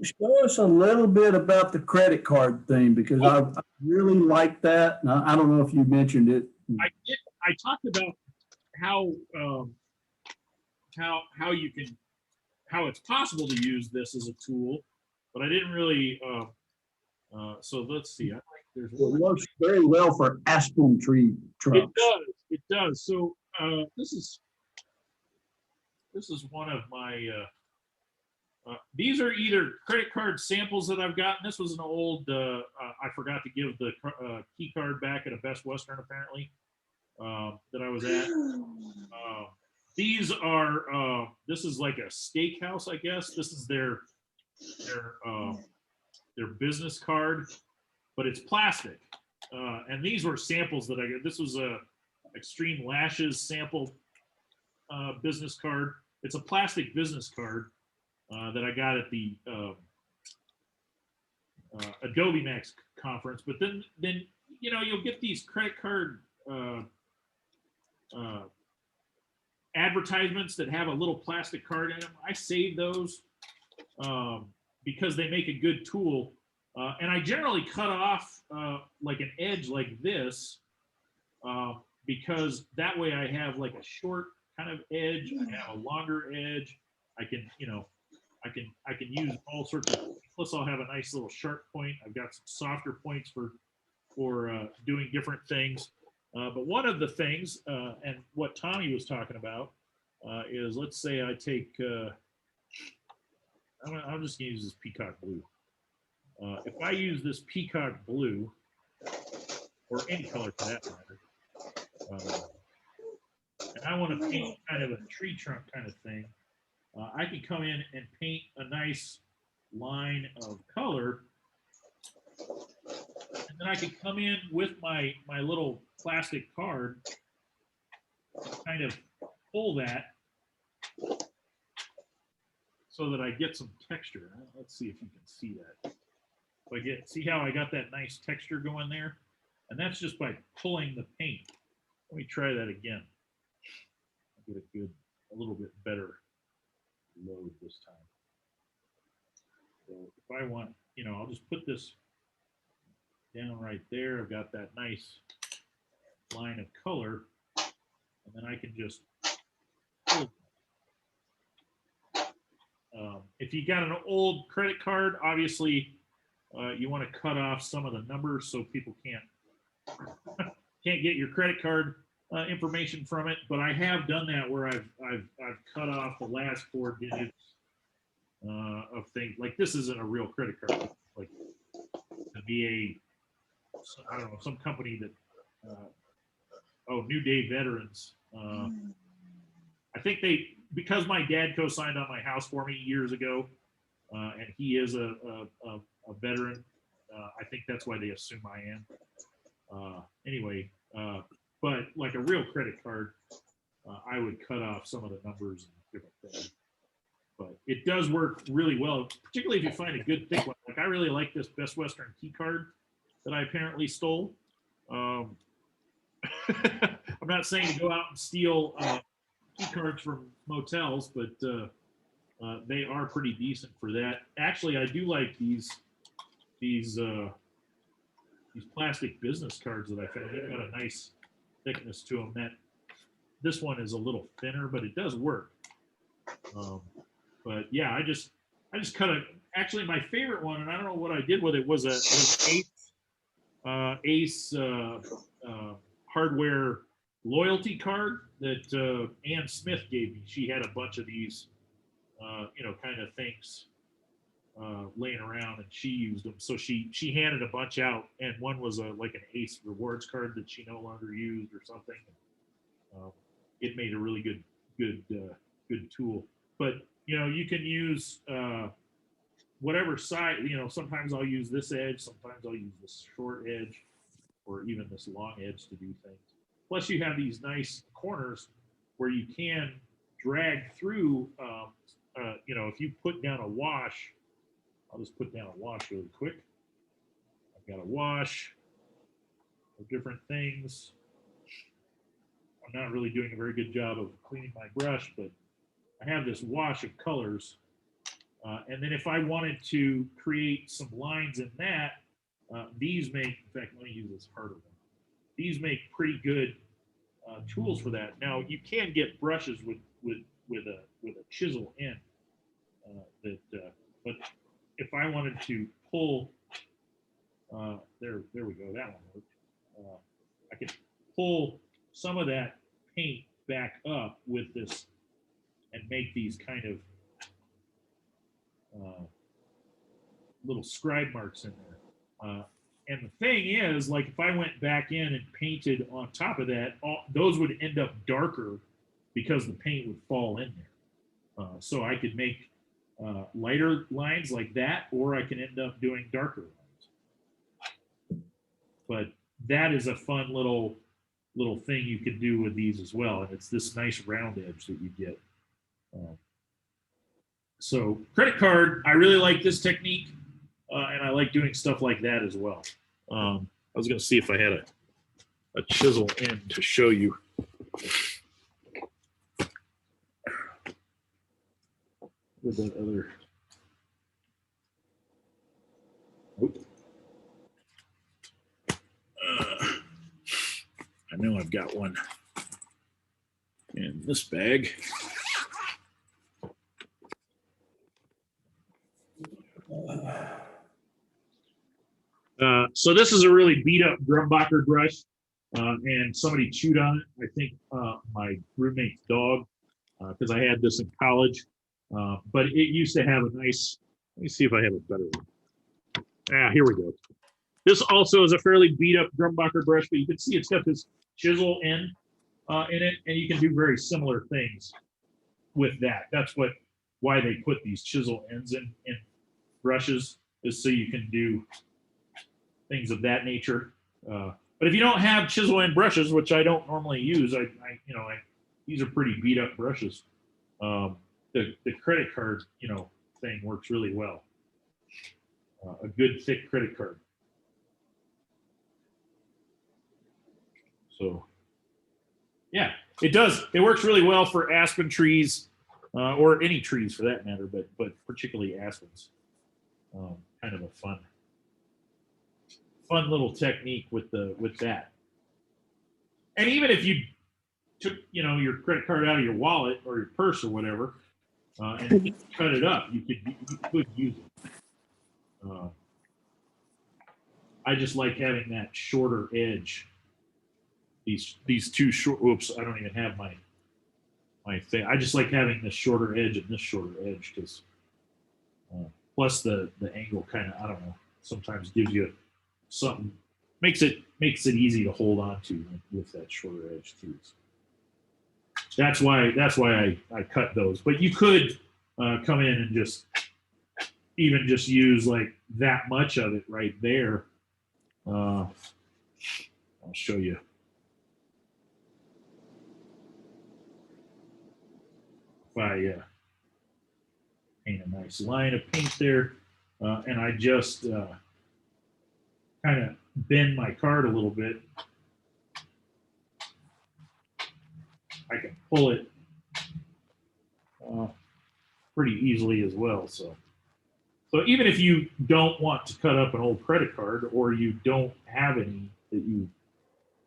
Show us a little bit about the credit card thing, because I really like that. And I don't know if you mentioned it. I did. I talked about how it's possible to use this as a tool, but I didn't really. So let's see. I think there's It works very well for aspen tree trunks. does. So this is one of my. These are either credit card samples that I've gotten. This was an old. I forgot to give the key card back at a Best Western apparently that I was at. These are. This is like a steakhouse, I guess. This is their business card, but it's plastic. And these were samples that I got. This was a Extreme Lashes sample business card. It's a plastic business card that I got at the Adobe Max conference. But then you'll get these credit card advertisements that have a little plastic card in them. I save those because they make a good tool. And I generally cut off like an edge like this because that way I have like a short kind of edge. I have a longer edge. I can use all sorts of. Plus, I'll have a nice little sharp point. I've got some softer points for doing different things. But one of the things, and what Tommy was talking about, is let's say I take. I'm just gonna use this peacock blue. If I use this peacock blue, or any color for that matter, and I want to paint kind of a tree trunk kind of thing, I can come in and paint a nice line of color, and then I can come in with my little plastic card, kind of pull that so that I get some texture. Let's see if you can see that. See how I got that nice texture going there? And that's just by pulling the paint. Let me try that again. I'll get a little bit better load this time. So if I want, I'll just put this down right there. I've got that nice line of color, and then I can just pull. If you got an old credit card, obviously you want to cut off some of the numbers so people can't get your credit card information from it. But I have done that where I've cut off the last 4 digits of things. Like this isn't a real credit card. Like the VA, I don't know, some company that New Day Veterans. I think because my dad co-signed on my house for me years ago, and he is a veteran. I think that's why they assume I am. Anyway, but like a real credit card, I would cut off some of the numbers and different things. But it does work really well, particularly if you find a good thick one. Like I really like this Best Western key card that I apparently stole. I'm not saying to go out and steal key cards from motels, but they are pretty decent for that. Actually, I do like these plastic business cards that I found. They've got a nice thickness to them. This one is a little thinner, but it does work. But yeah, I just cut it. Actually, my favorite one, and I don't know what I did with it, was an Ace hardware loyalty card that Ann Smith gave me. She had a bunch of these, kind of things laying around, and she used them. So she handed a bunch out, and one was like an Ace rewards card that she no longer used or something. It made a really good tool. But you can use whatever side. Sometimes I'll use this edge, sometimes I'll use this short edge, or even this long edge to do things. Plus, you have these nice corners where you can drag through. If you put down a wash, I'll just put down a wash really quick. I've got a wash of different things. I'm not really doing a very good job of cleaning my brush, but I have this wash of colors. And then if I wanted to create some lines in that, these make, in fact, let me use this harder one. These make pretty good tools for that. Now you can get brushes with a chisel end. But if I wanted to pull, there we go. That one worked. I could pull some of that paint back up with this and make these kind of little scribe marks in there. And the thing is, like if I went back in and painted on top of that, those would end up darker because the paint would fall in there. So I could make lighter lines like that, or I can end up doing darker lines. But that is a fun little thing you could do with these as well. And it's this nice round edge that you get. So credit card, I really like this technique. And I like doing stuff like that as well. I was going to see if I had a chisel end to show you. With that other. I know I've got one in this bag. So this is a really beat up Grumbacher brush, and somebody chewed on it. I think my roommate's dog, because I had this in college. But it used to have a nice, let me see if I have a better one. Here we go. This also is a fairly beat up Grumbacher brush, but you can see it's got this chisel end in it, and you can do very similar things with that. That's why they put these chisel ends in brushes, is so you can do things of that nature. But if you don't have chisel end brushes, which I don't normally use, these are pretty beat up brushes. The credit card, thing works really well. A good thick credit card. So, yeah, it does. It works really well for aspen trees, or any trees for that matter, but particularly aspens. Kind of a fun little technique with that. And even if you took, your credit card out of your wallet or your purse or whatever, and cut it up, you could use it. I just like having that shorter edge. These two short. Oops, I don't even have my thing. I just like having this shorter edge and this shorter edge because plus the angle kind of, I don't know, sometimes gives you something, makes it easy to hold on to with that shorter edge too. That's why I cut those. But you could come in and just use like that much of it right there. I'll show you. If I paint a nice line of paint there, and I just kind of bend my card a little bit, I can pull it pretty easily as well. So even if you don't want to cut up an old credit card, or you don't have any that you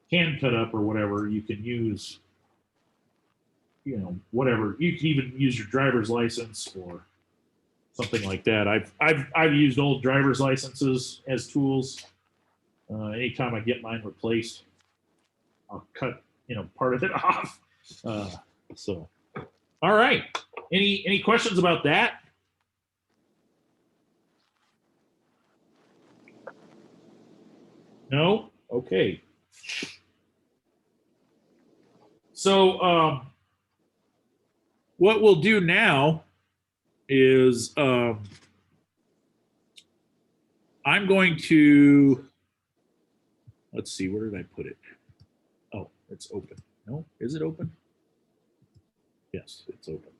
can cut up or whatever, you can use, whatever. You can even use your driver's license or something like that. I've used old driver's licenses as tools. Anytime I get mine replaced, I'll cut part of it off. So, all right. Any questions about that? No? Okay. So what we'll do now is I'm going to, let's see, where did I put it? Oh, it's open. No, is it open? Yes, it's open.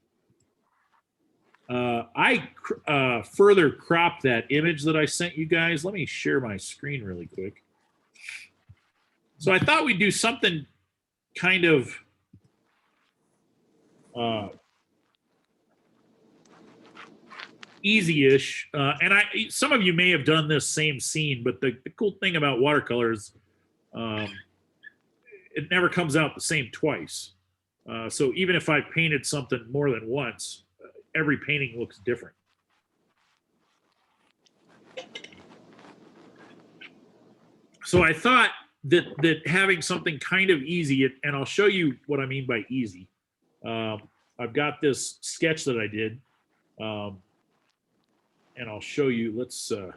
I further cropped that image that I sent you guys. Let me share my screen really quick. So I thought we'd do something kind of easy-ish. And some of you may have done this same scene, but the cool thing about watercolor is it never comes out the same twice. So even if I painted something more than once, every painting looks different. So I thought that having something kind of easy, and I'll show you what I mean by easy. I've got this sketch that I did, and I'll show you. Let's. What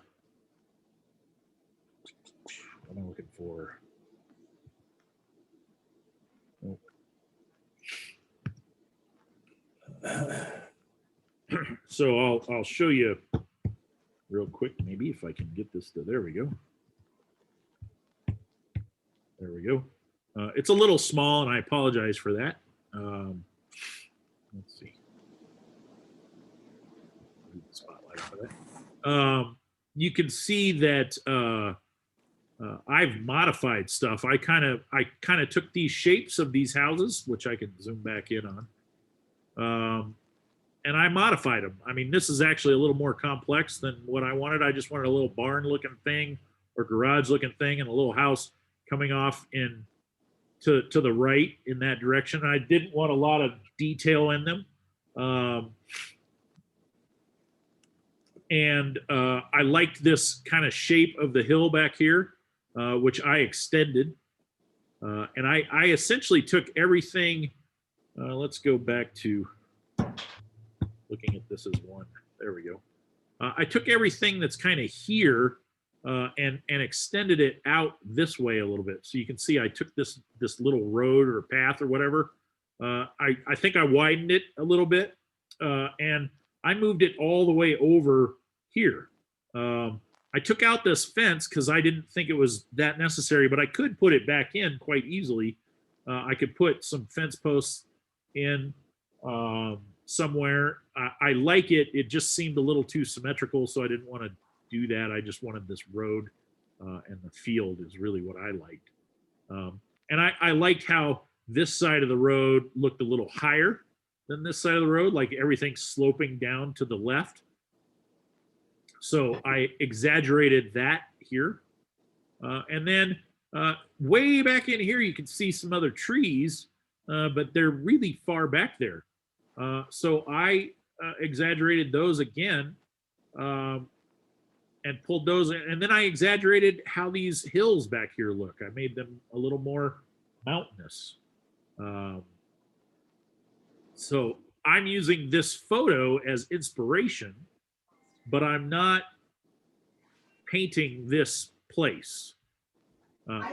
am I looking for? So I'll show you real quick, maybe if I can get this to. There we go. There we go. It's a little small, and I apologize for that. Let's see. Spotlight for that. You can see that I've modified stuff. I kind of took these shapes of these houses, which I can zoom back in on, and I modified them. I mean, this is actually a little more complex than what I wanted. I just wanted a little barn-looking thing or garage-looking thing and a little house coming off in to the right in that direction. I didn't want a lot of detail in them. And I liked this kind of shape of the hill back here, which I extended. And I essentially took everything. Let's go back to looking at this as one. There we go. I took everything that's kind of here and extended it out this way a little bit. So you can see I took this little road or path or whatever. I think I widened it a little bit, and I moved it all the way over here. I took out this fence because I didn't think it was that necessary, but I could put it back in quite easily. I could put some fence posts in somewhere. I like it. It just seemed a little too symmetrical, so I didn't want to do that. I just wanted this road and the field is really what I liked. And I liked how this side of the road looked a little higher than this side of the road, like everything's sloping down to the left. So I exaggerated that here. And then way back in here, you can see some other trees, but they're really far back there. So I exaggerated those again and pulled those in. And then I exaggerated how these hills back here look. I made them a little more mountainous. So I'm using this photo as inspiration, but I'm not painting this place.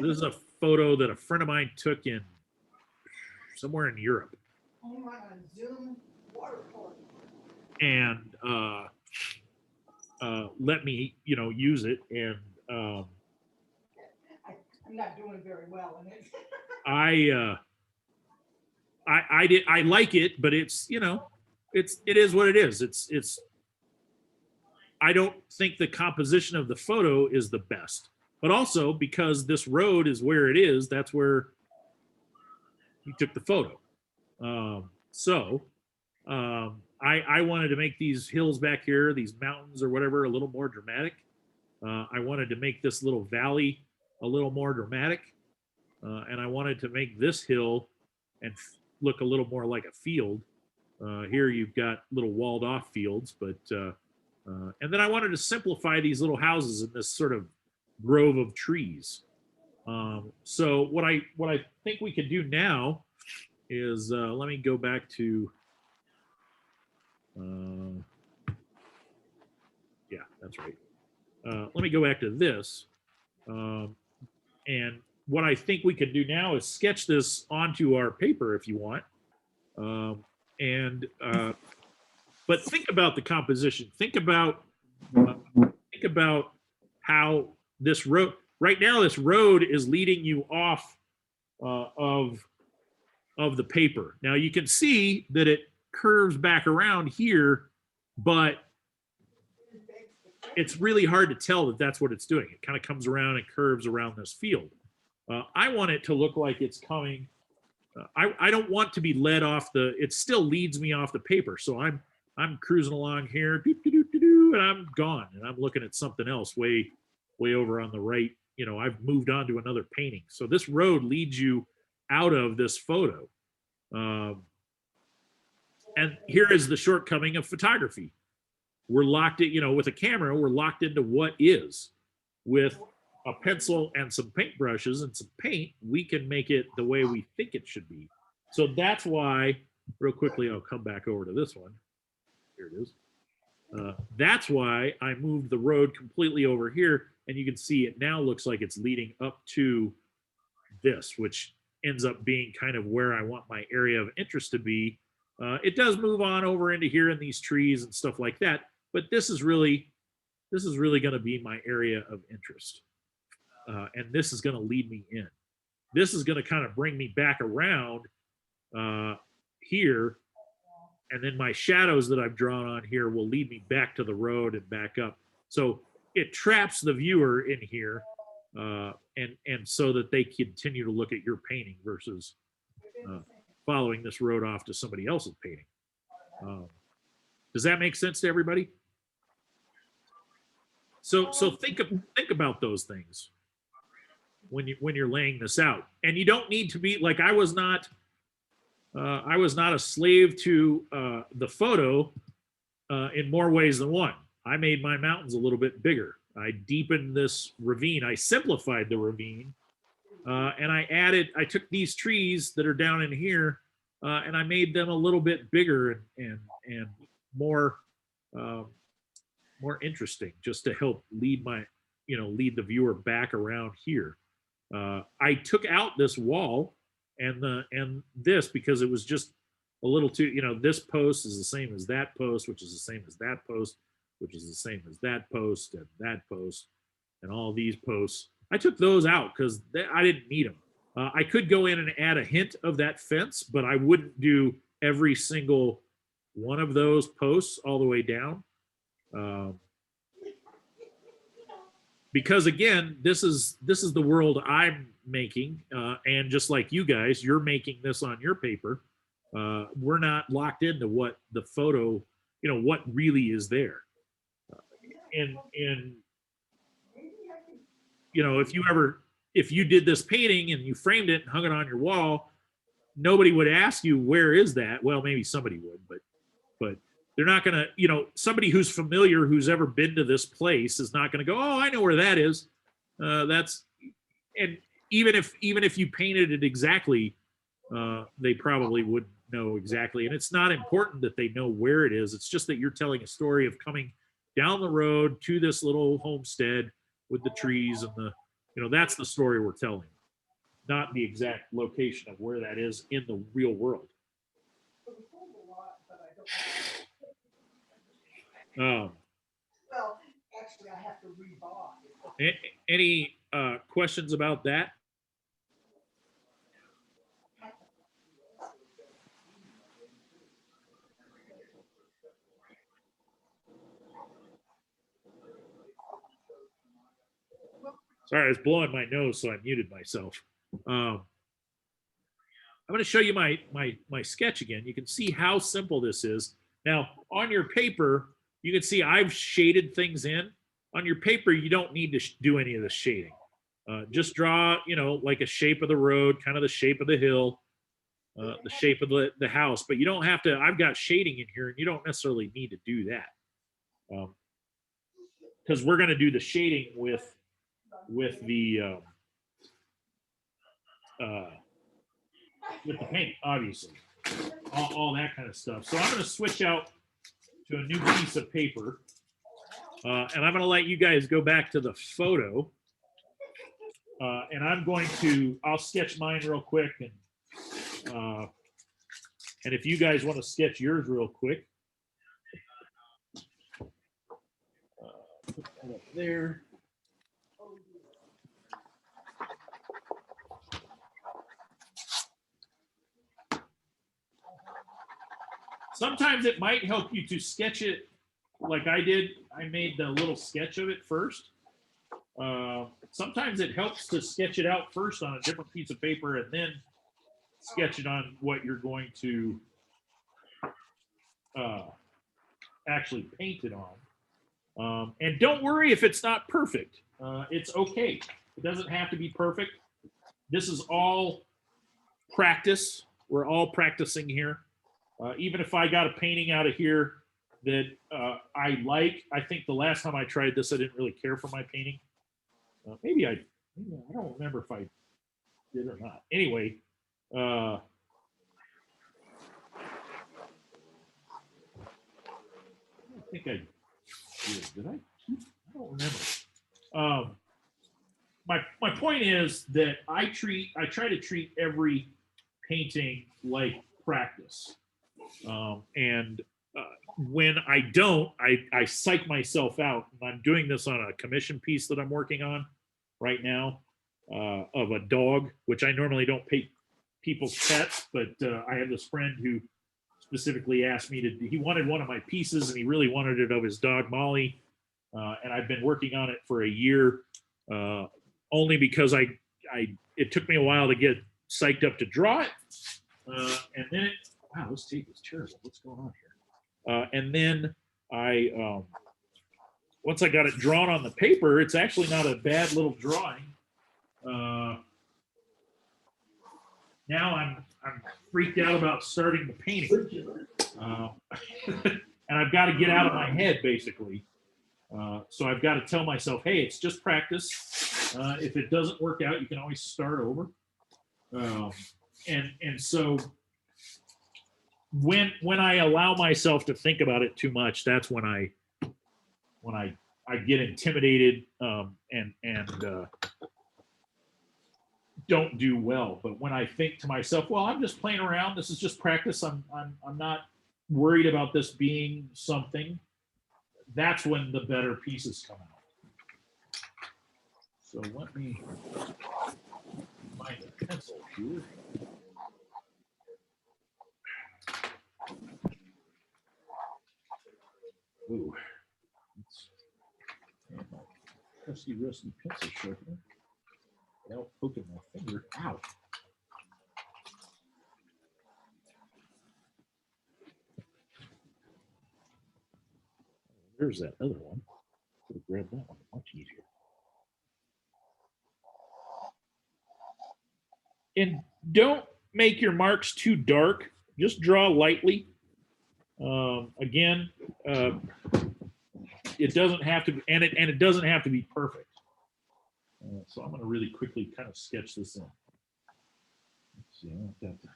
This is a photo that a friend of mine took in somewhere in Europe. Zoom Watercolor. And let me, use it. And I'm not doing very well in it. I like it, but it's, it is what it is. It's I don't think the composition of the photo is the best, but also because this road is where it is, that's where he took the photo. I wanted to make these hills back here, these mountains or whatever, a little more dramatic. I wanted to make this little valley a little more dramatic. And I wanted to make this hill and look a little more like a field. Here you've got little walled off fields, but and then I wanted to simplify these little houses in this sort of grove of trees. So what I think we could do now is let me go back to yeah, that's right. Let me go back to this. And what I think we could do now is sketch this onto our paper if you want. But think about the composition. Think about how this road, right now this road is leading you off of the paper. Now you can see that it curves back around here, but it's really hard to tell that that's what it's doing. It kind of comes around and curves around this field. I want it to look like it's coming. I don't want to be led off it still leads me off the paper. So I'm cruising along here, and I'm gone, and I'm looking at something else way over on the right. I've moved on to another painting. So this road leads you out of this photo. And here is the shortcoming of photography. We're locked in, with a camera, we're locked into what is. With a pencil and some paintbrushes and some paint, we can make it the way we think it should be. So that's why, real quickly, I'll come back over to this one. Here it is. That's why I moved the road completely over here, and you can see it now looks like it's leading up to this, which ends up being kind of where I want my area of interest to be. It does move on over into here in these trees and stuff like that, but this is really going to be my area of interest. And this is going to lead me in. This is going to kind of bring me back around here. And then my shadows that I've drawn on here will lead me back to the road and back up. So it traps the viewer in here, and so that they continue to look at your painting versus following this road off to somebody else's painting. Does that make sense to everybody? So think about those things when you're laying this out. And you don't need to be like, I was not a slave to the photo in more ways than one. I made my mountains a little bit bigger. I deepened this ravine. I simplified the ravine, and I took these trees that are down in here, and I made them a little bit bigger and more interesting, just to help lead the viewer back around here. I took out this wall and this because it was just a little too, this post is the same as that post, which is the same as that post, which is the same as that post and all these posts. I took those out because I didn't need them. I could go in and add a hint of that fence, but I wouldn't do every single one of those posts all the way down. Because again, this is the world I'm making, and just like you guys, you're making this on your paper. We're not locked into what the photo, what really is there. And if you did this painting and you framed it and hung it on your wall, nobody would ask you, where is that? Well, maybe somebody would, but they're not gonna, somebody who's familiar, who's ever been to this place is not gonna go, oh, I know where that is. And even if you painted it exactly, they probably wouldn't know exactly. And it's not important that they know where it is. It's just that you're telling a story of coming down the road to this little homestead with the trees and that's the story we're telling, not the exact location of where that is in the real world. Well, actually, I have to rebuy. Any questions about that? Sorry, I was blowing my nose, so I muted myself. I'm going to show you my sketch again. You can see how simple this is. Now, on your paper, you can see I've shaded things in. On your paper, you don't need to do any of the shading. Just draw, like a shape of the road, kind of the shape of the hill, the shape of the house. But you don't have to. I've got shading in here, and you don't necessarily need to do that. Because we're going to do the shading with the paint, obviously, all that kind of stuff. So I'm going to switch out to a new piece of paper, and I'm going to let you guys go back to the photo, and I'll sketch mine real quick, and if you guys want to sketch yours real quick, put that up there. Sometimes it might help you to sketch it like I did. I made the little sketch of it first. Sometimes it helps to sketch it out first on a different piece of paper and then sketch it on what you're going to actually paint it on. And don't worry if it's not perfect. It's okay. It doesn't have to be perfect. This is all practice. We're all practicing here. Even if I got a painting out of here that I think the last time I tried this, I didn't really care for my painting. Maybe I don't remember if I did or not. Anyway, I don't think I did. Did I? I don't remember. My point is that I try to treat every painting like practice, and when I don't, I psych myself out. And I'm doing this on a commission piece that I'm working on right now, of a dog, which I normally don't paint people's pets, but I have this friend who specifically asked me to. He wanted one of my pieces, and he really wanted it of his dog Molly, and I've been working on it for a year. Only because it took me a while to get psyched up to draw it. And then wow, this tape is terrible. What's going on here? And then once I got it drawn on the paper, it's actually not a bad little drawing. Now I'm freaked out about starting the painting. And I've got to get out of my head, basically. So I've got to tell myself, hey, it's just practice. If it doesn't work out, you can always start over. And so when I allow myself to think about it too much, that's when I get intimidated and don't do well. But when I think to myself, well, I'm just playing around. This is just practice. I'm not worried about this being something. That's when the better pieces come out. So let me find a pencil here. Ooh, and my trusty rusty pencil sharpener without poking my finger out. There's that other one. Could have grabbed that one much easier. And don't make your marks too dark. Just draw lightly. Again, it doesn't have to, and it doesn't have to be perfect. So I'm going to really quickly kind of sketch this in. Let's see. I want that to...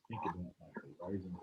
Think about my horizon.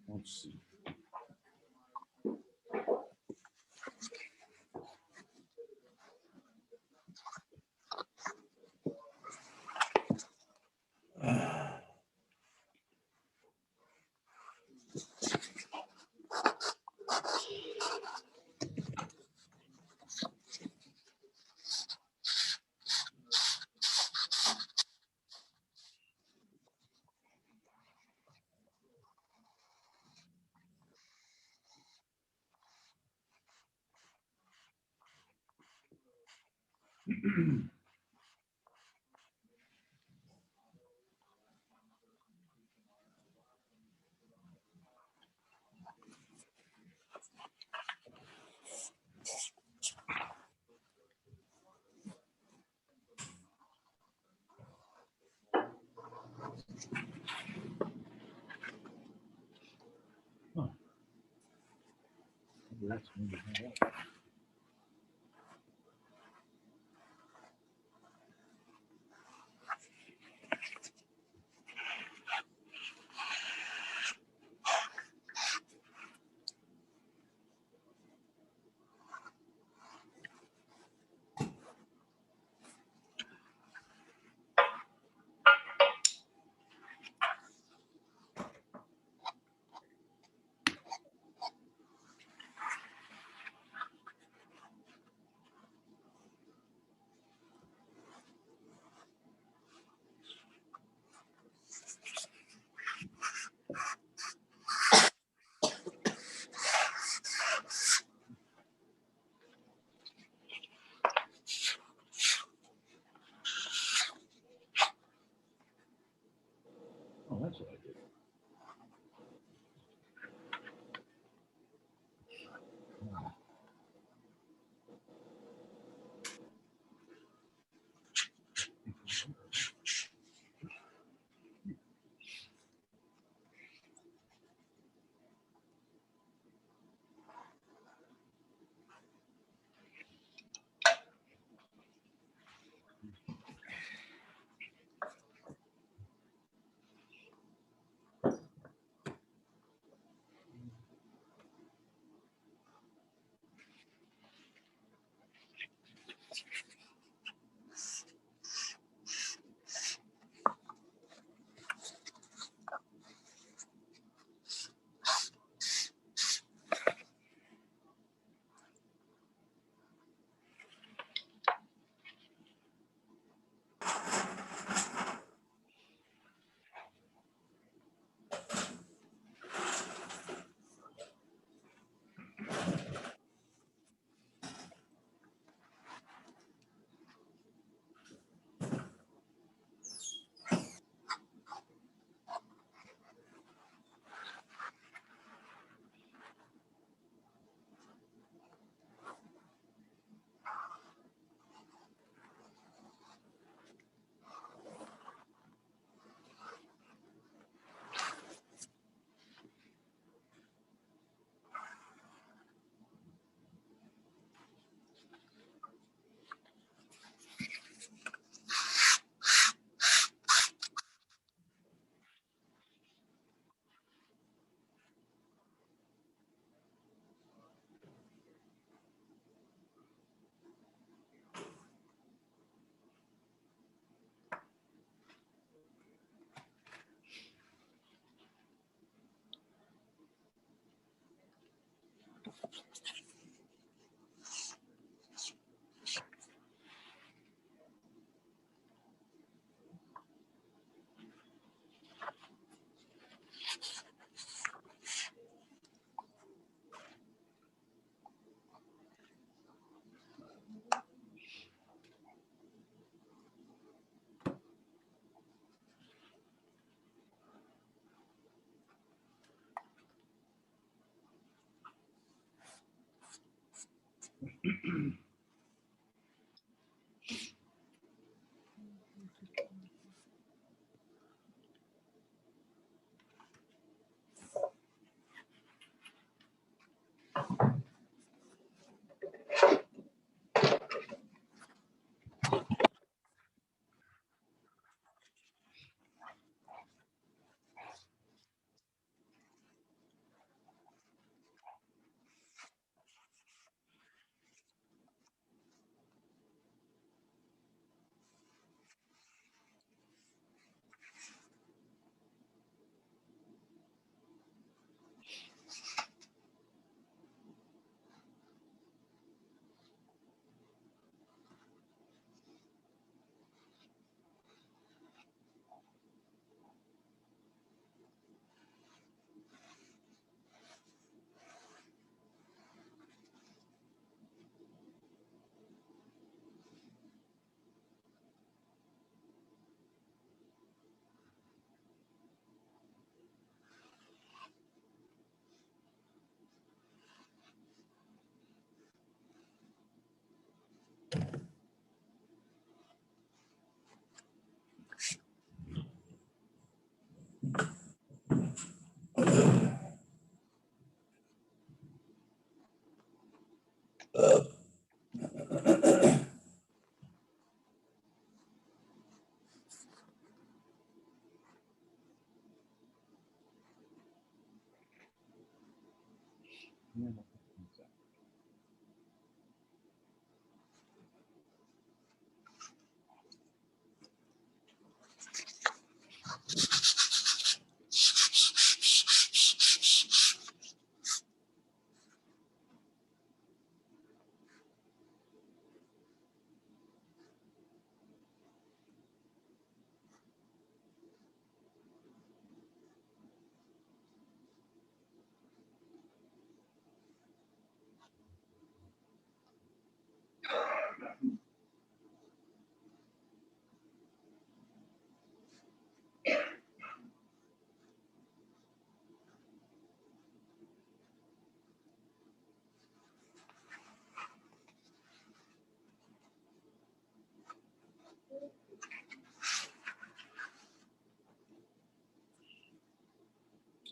Let's see. Huh. That's maybe not it. Oh, that's what I did.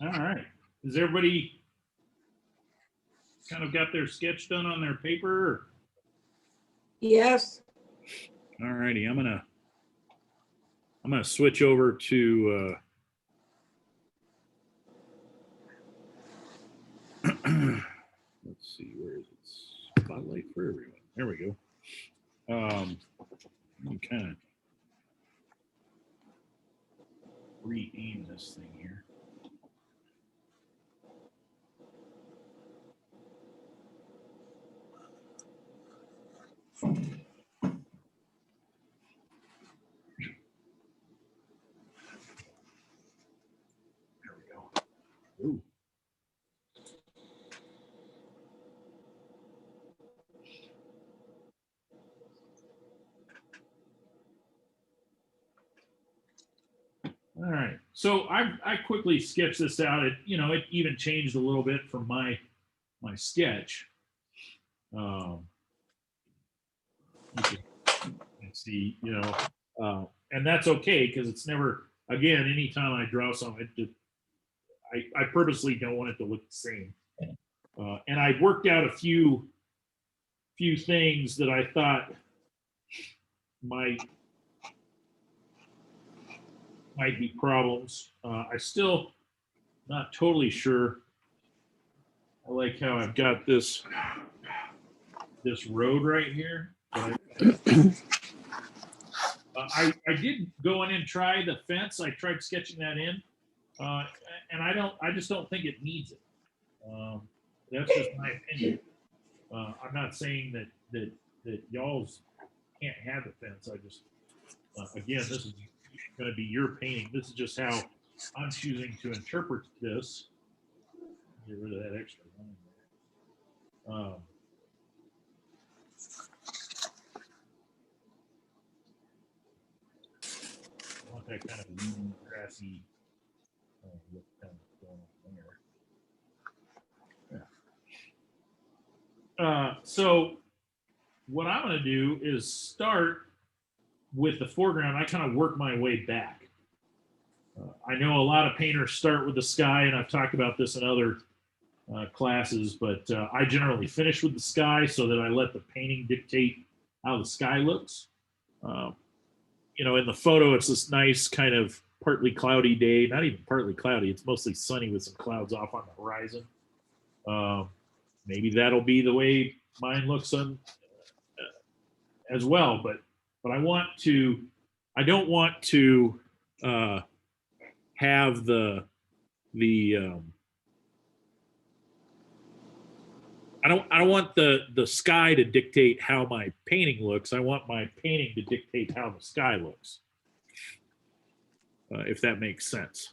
All right. Is everybody kind of got their sketch done on their paper? Or? Yes. All righty. I'm gonna switch over to let's see, where is it? Spotlight for everyone. There we go. You kind of re-aim this thing here. There we go. Ooh. All right, so I quickly sketched this out. It it even changed a little bit from my sketch. You can see, and that's okay because it's never, again, anytime I draw something, I purposely don't want it to look the same. And I worked out a few things that I thought might be problems. I still not totally sure. I like how I've got this road right here. I did go in and try the fence. I tried sketching that in, and I just don't think it needs it. That's just my opinion. I'm not saying that y'all's can't have the fence. I just again, this is going to be your painting. This is just how I'm choosing to interpret this. Get rid of that extra line there. I want that kind of lean, grassy look kind of going on there. So what I'm going to do is start with the foreground. I kind of work my way back. I know a lot of painters start with the sky, and I've talked about this in other classes, but I generally finish with the sky so that I let the painting dictate how the sky looks. In the photo, it's this nice kind of partly cloudy day, not even partly cloudy, it's mostly sunny with some clouds off on the horizon. Maybe that'll be the way mine looks on as well, but I don't want to have the I don't want the sky to dictate how my painting looks. I want my painting to dictate how the sky looks, if that makes sense.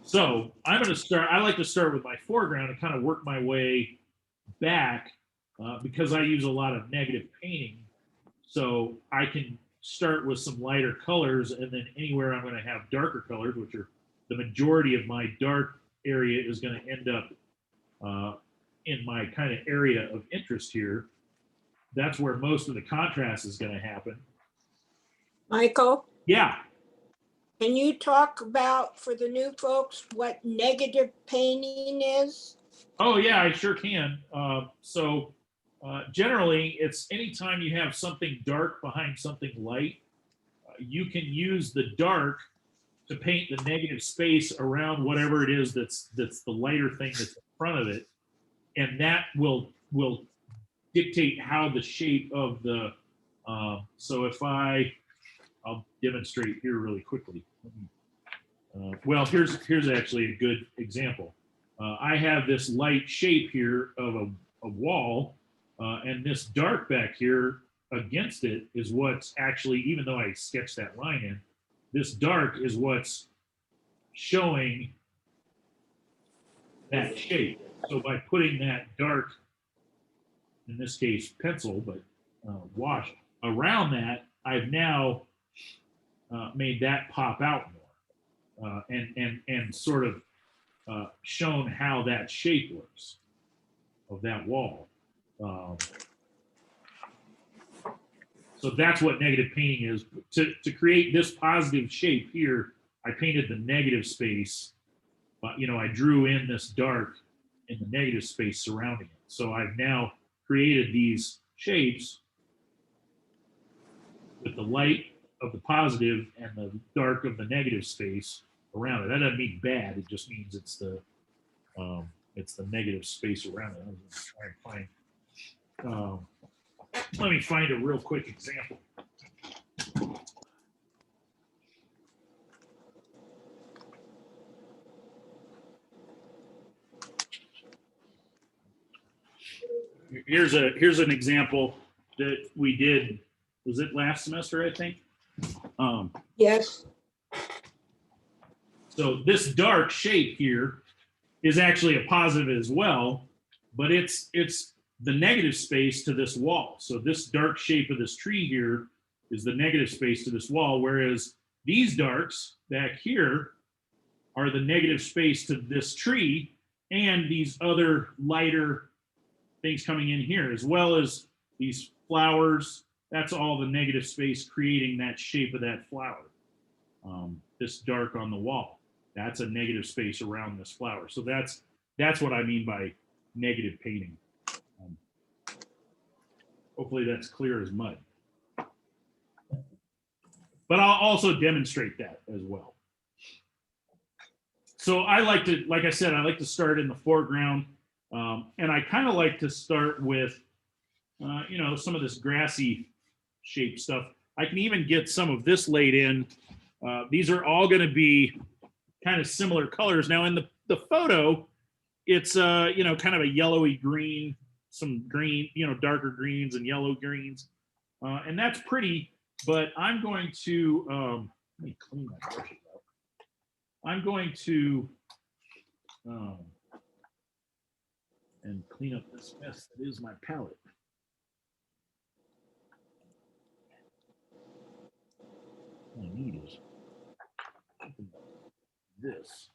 So I'm going to start. I like to start with my foreground and kind of work my way back because I use a lot of negative painting. So I can start with some lighter colors, and then anywhere I'm going to have darker colors, which are the majority of my dark area, is going to end up in my kind of area of interest here. That's where most of the contrast is going to happen. Michael? Yeah. Can you talk about, for the new folks, what negative painting is? Oh, yeah, I sure can. Generally, it's anytime you have something dark behind something light, you can use the dark to paint the negative space around whatever it is that's the lighter thing that's in front of it, and that will dictate how the shape of the. So if I'll demonstrate here really quickly. Well, here's actually a good example. I have this light shape here of a wall, and this dark back here against it is what's actually, even though I sketched that line in, this dark is what's showing that shape. So by putting that dark, in this case pencil, but wash around that, I've now made that pop out more, and sort of shown how that shape works of that wall. So that's what negative painting is. To create this positive shape here, I painted the negative space, but I drew in this dark in the negative space surrounding it. So I've now created these shapes with the light of the positive and the dark of the negative space around it. That doesn't mean bad. It just means it's the negative space around it. I'm going to try and find. Let me find a real quick example. Here's an example that we did. Was it last semester, I think? Yes. So this dark shape here is actually a positive as well, but it's the negative space to this wall. So this dark shape of this tree here is the negative space to this wall, whereas these darks back here are the negative space to this tree and these other lighter things coming in here, as well as these flowers. That's all the negative space creating that shape of that flower. This dark on the wall, that's a negative space around this flower. So that's what I mean by negative painting. Hopefully that's clear as mud. But I'll also demonstrate that as well. So I like to, like I said, I like to start in the foreground. And I kind of like to start with, some of this grassy shape stuff. I can even get some of this laid in. These are all going to be kind of similar colors. Now in the photo, it's, kind of a yellowy green, some green, darker greens and yellow greens. And that's pretty, but I'm going to, let me clean my brushes up. I'm going to, and clean up this mess that is my palette. What I need is this.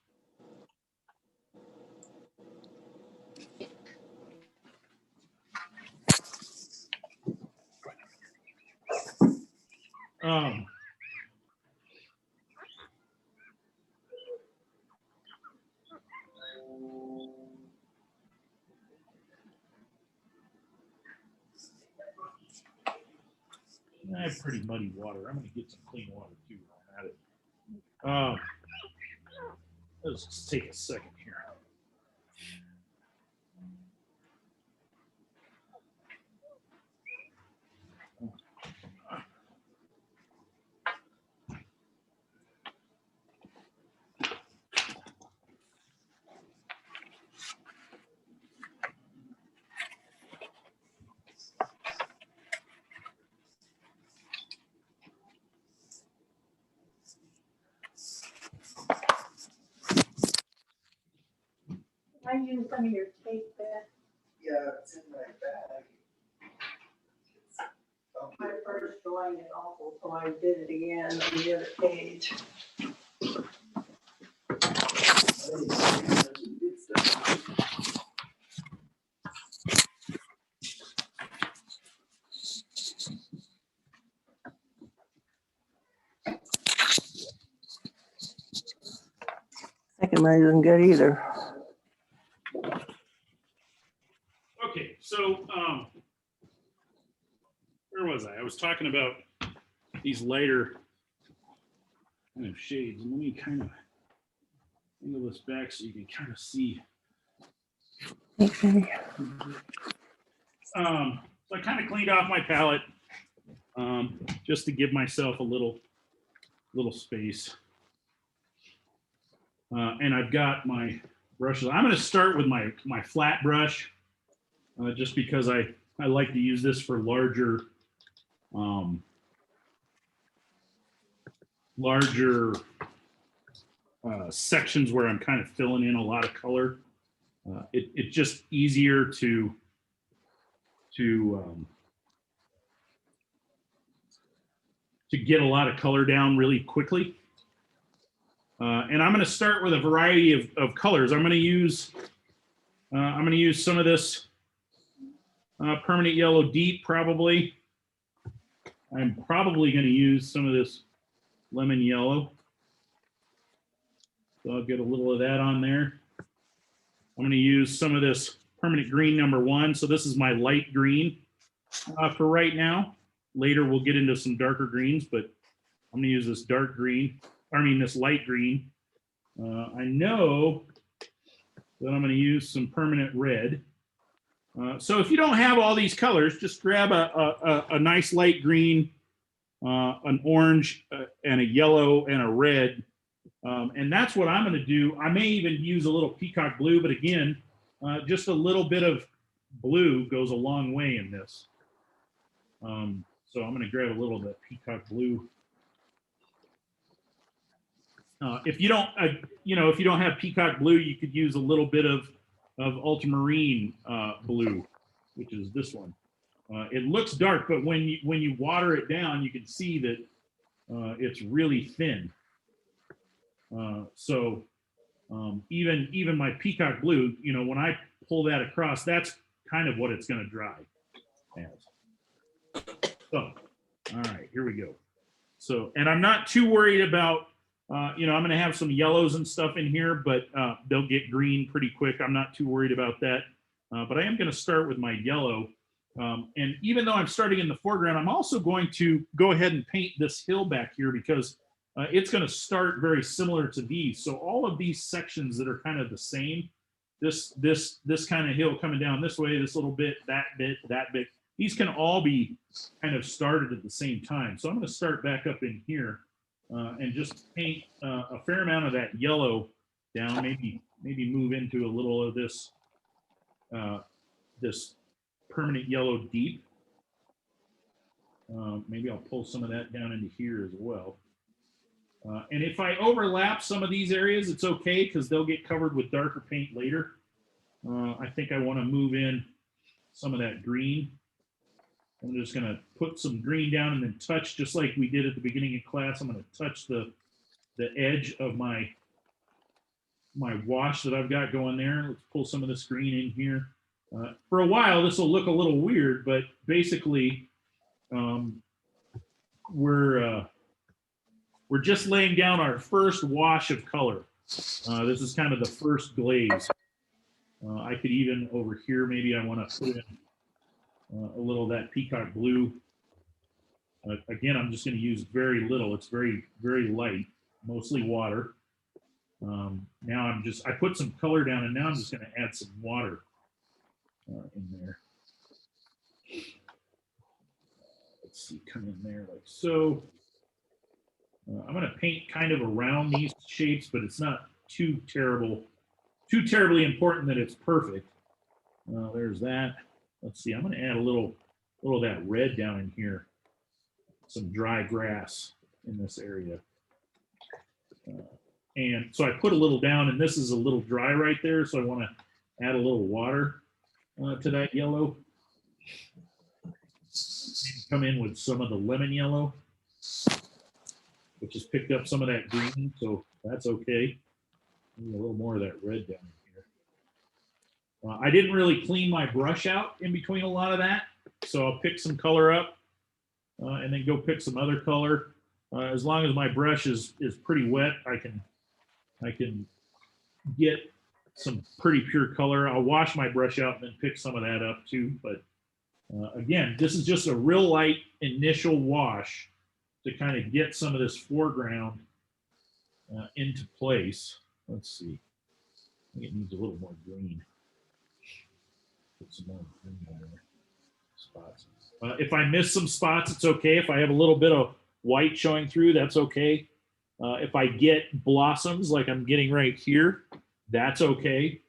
I have pretty muddy water. I'm going to get some clean water too while I'm at it. Let's just take a second here. I use some of your tape there. Yeah, it's in my bag. My first drawing is awful, so I did it again on the other page. Second one isn't good either. Okay, so where was I? I was talking about these lighter kind of shades. And let me kind of angle this back so you can kind of see. So I kind of cleaned off my palette just to give myself a little space. And I've got my brushes. I'm going to start with my flat brush just because I like to use this for larger sections where I'm kind of filling in a lot of color. It's just easier to get a lot of color down really quickly. And I'm going to start with a variety of colors. I'm going to use some of this permanent yellow deep, probably. I'm probably going to use some of this lemon yellow. So I'll get a little of that on there. I'm going to use some of this permanent green #1. So this is my light green for right now. Later we'll get into some darker greens, but I'm going to use this dark green. This light green. I know that I'm going to use some permanent red. So if you don't have all these colors, just grab a nice light green, an orange, and a yellow, and a red. And that's what I'm going to do. I may even use a little peacock blue, but again, just a little bit of blue goes a long way in this. So I'm going to grab a little of that peacock blue. If you don't, if you don't have peacock blue, you could use a little bit of ultramarine blue, which is this one. It looks dark, but when you water it down, you can see that it's really thin. So even my peacock blue, when I pull that across, that's kind of what it's going to dry as. So, all right, here we go. So, and I'm not too worried about, I'm going to have some yellows and stuff in here, but they'll get green pretty quick. I'm not too worried about that. But I am going to start with my yellow. And even though I'm starting in the foreground, I'm also going to go ahead and paint this hill back here because it's going to start very similar to these. So all of these sections that are kind of the same, this kind of hill coming down this way, this little bit, that bit, these can all be kind of started at the same time. So I'm going to start back up in here. And just paint a fair amount of that yellow down. Maybe move into a little of this this permanent yellow deep. Maybe I'll pull some of that down into here as well. And if I overlap some of these areas, it's okay because they'll get covered with darker paint later. I think I want to move in some of that green. I'm just going to put some green down and then touch, just like we did at the beginning of class. I'm going to touch the edge of my wash that I've got going there. Let's pull some of this green in here. For a while, this will look a little weird, but basically, we're just laying down our first wash of color. This is kind of the first glaze. I could even over here, maybe I want to put in a little of that peacock blue. Again, I'm just going to use very little. It's very, very light, mostly water. Now I put some color down and now I'm just going to add some water in there. Let's see, come in there like so. I'm going to paint kind of around these shapes, but it's not too terribly important that it's perfect. There's that. Let's see, I'm going to add a little of that red down in here. Some dry grass in this area. And so I put a little down, and this is a little dry right there, so I want to add a little water to that yellow. Maybe come in with some of the lemon yellow, which has picked up some of that green, so that's okay. Maybe a little more of that red down here. I didn't really clean my brush out in between a lot of that, so I'll pick some color up and then go pick some other color. As long as my brush is pretty wet, I can get some pretty pure color. I'll wash my brush out and then pick some of that up too. But again, this is just a real light initial wash to kind of get some of this foreground into place. Let's see. I think it needs a little more green. Put some more green in there. Spots. If I miss some spots, it's okay. If I have a little bit of white showing through, that's okay. If I get blossoms like I'm getting right here, that's okay.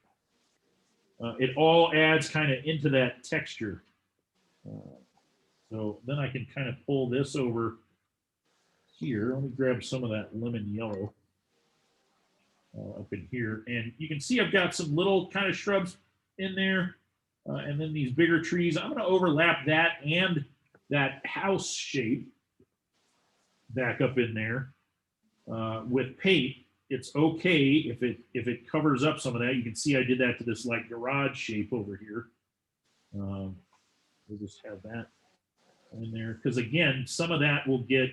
It all adds kind of into that texture. So then I can kind of pull this over here. Let me grab some of that lemon yellow up in here. And you can see I've got some little kind of shrubs in there. And then these bigger trees. I'm going to overlap that and that house shape back up in there. With paint, it's okay if it covers up some of that. You can see I did that to this like garage shape over here. We'll just have that in there because again, some of that will get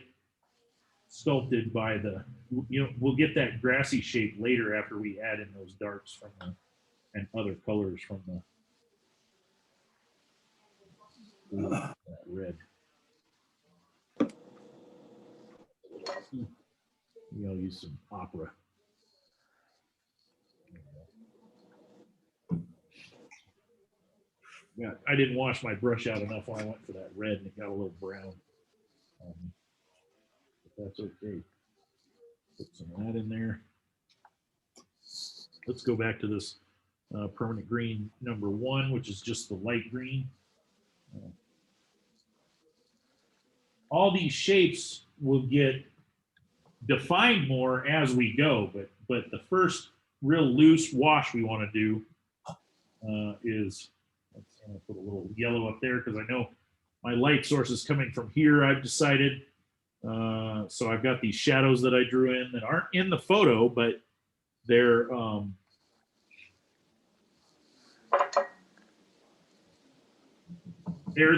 sculpted by the, we'll get that grassy shape later after we add in those darks from the and other colors from the that red. Maybe I'll use some opera. Yeah, I didn't wash my brush out enough when I went for that red and it got a little brown. But that's okay. Put some of that in there. Let's go back to this permanent green number 1, which is just the light green. All these shapes will get defined more as we go, but the first real loose wash we want to do is, I'm going to put a little yellow up there because I know my light source is coming from here, I've decided. So I've got these shadows that I drew in that aren't in the photo, but they're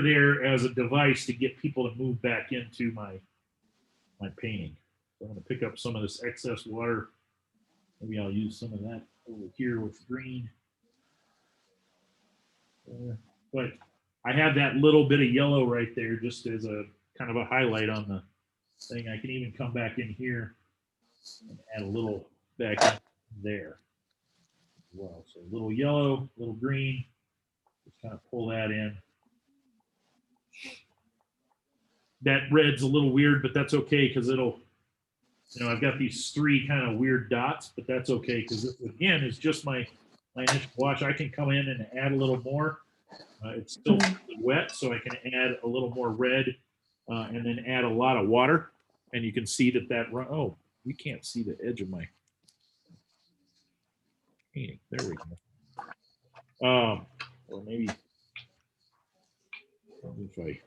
there as a device to get people to move back into my painting. So I'm going to pick up some of this excess water. Maybe I'll use some of that over here with green. But I have that little bit of yellow right there just as a kind of a highlight on the thing. I can even come back in here and add a little back in there as well. So a little yellow, a little green. Just kind of pull that in. That red's a little weird, but that's okay because it'll, I've got these 3 kind of weird dots, but that's okay because this again is just my initial wash. I can come in and add a little more. It's still wet, so I can add a little more red and then add a lot of water. And you can see that oh, you can't see the edge of my painting. There we go. Or maybe if I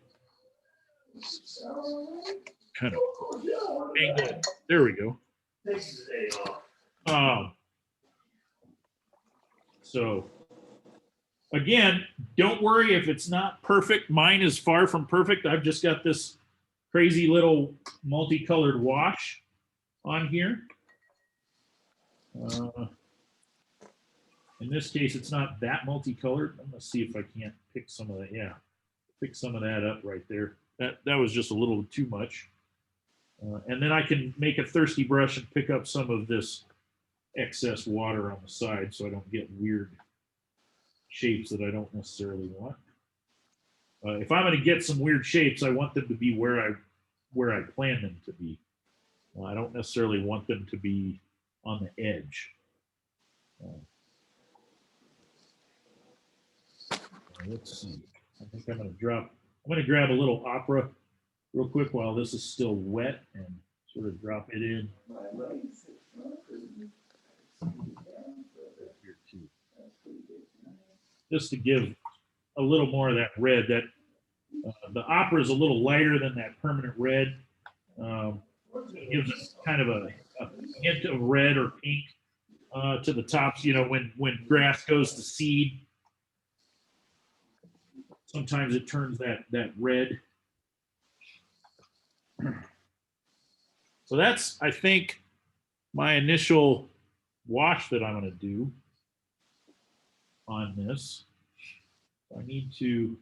kind of angle it. There we go. So again, don't worry if it's not perfect. Mine is far from perfect. I've just got this crazy little multicolored wash on here. In this case, it's not that multicolored. I'm gonna see if I can't pick some of that. Yeah, pick some of that up right there. That was just a little too much. And then I can make a thirsty brush and pick up some of this excess water on the side so I don't get weird shapes that I don't necessarily want. If I'm going to get some weird shapes, I want them to be where I plan them to be. I don't necessarily want them to be on the edge. Let's see. I think I'm going to grab a little opera real quick while this is still wet and sort of drop it in. Just to give a little more of that red. That the opera is a little lighter than that permanent red. It gives it kind of a hint of red or pink to the tops. When grass goes to seed, sometimes it turns that red. So that's, I think, my initial wash that I'm going to do on this. I need to,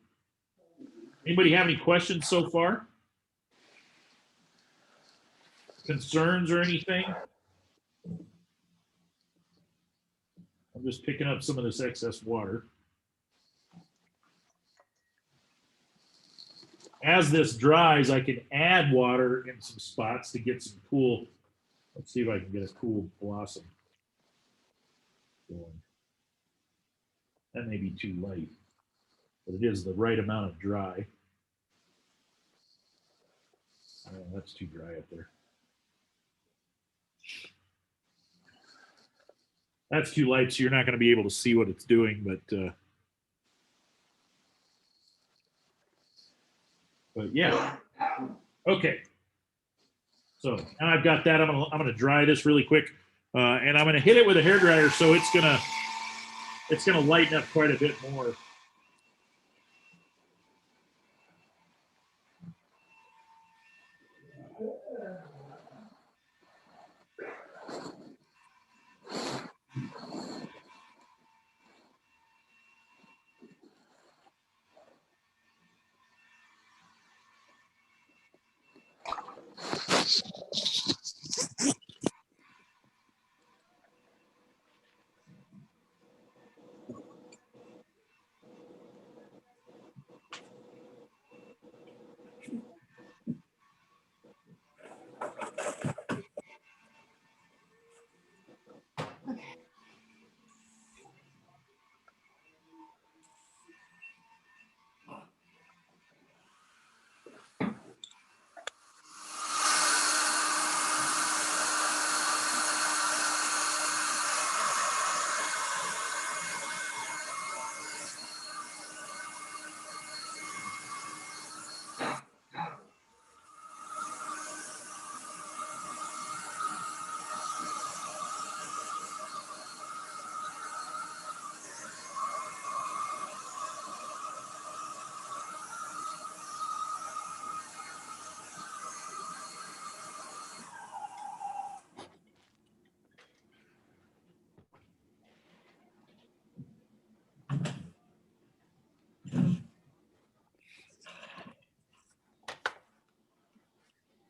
anybody have any questions so far? Concerns or anything? I'm just picking up some of this excess water. As this dries, I can add water in some spots to get some cool. Let's see if I can get a cool blossom going. That may be too light, but it is the right amount of dry. Oh, that's too dry up there. That's too light, so you're not going to be able to see what it's doing, but yeah. Okay. So, and I've got that. I'm gonna dry this really quick, and I'm gonna hit it with a hairdryer, so it's gonna lighten up quite a bit more.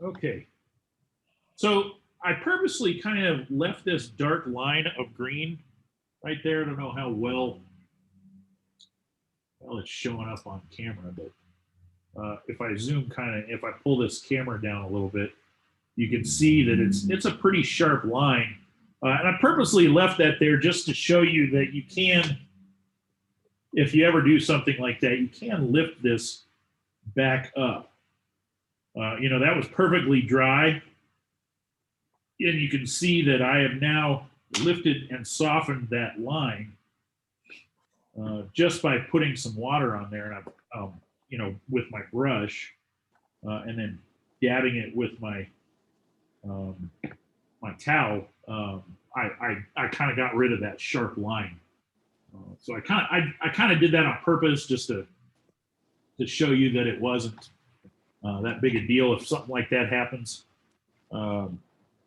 Okay. So I purposely kind of left this dark line of green right there. I don't know how well it's showing up on camera, but if I zoom if I pull this camera down a little bit, you can see that it's a pretty sharp line. And I purposely left that there just to show you that you can, if you ever do something like that, you can lift this back up. That was perfectly dry. And you can see that I have now lifted and softened that line just by putting some water on there, and with my brush, and then dabbing it with my my towel. I kind of got rid of that sharp line. So I kind of did that on purpose just to show you that it wasn't that big a deal if something like that happens.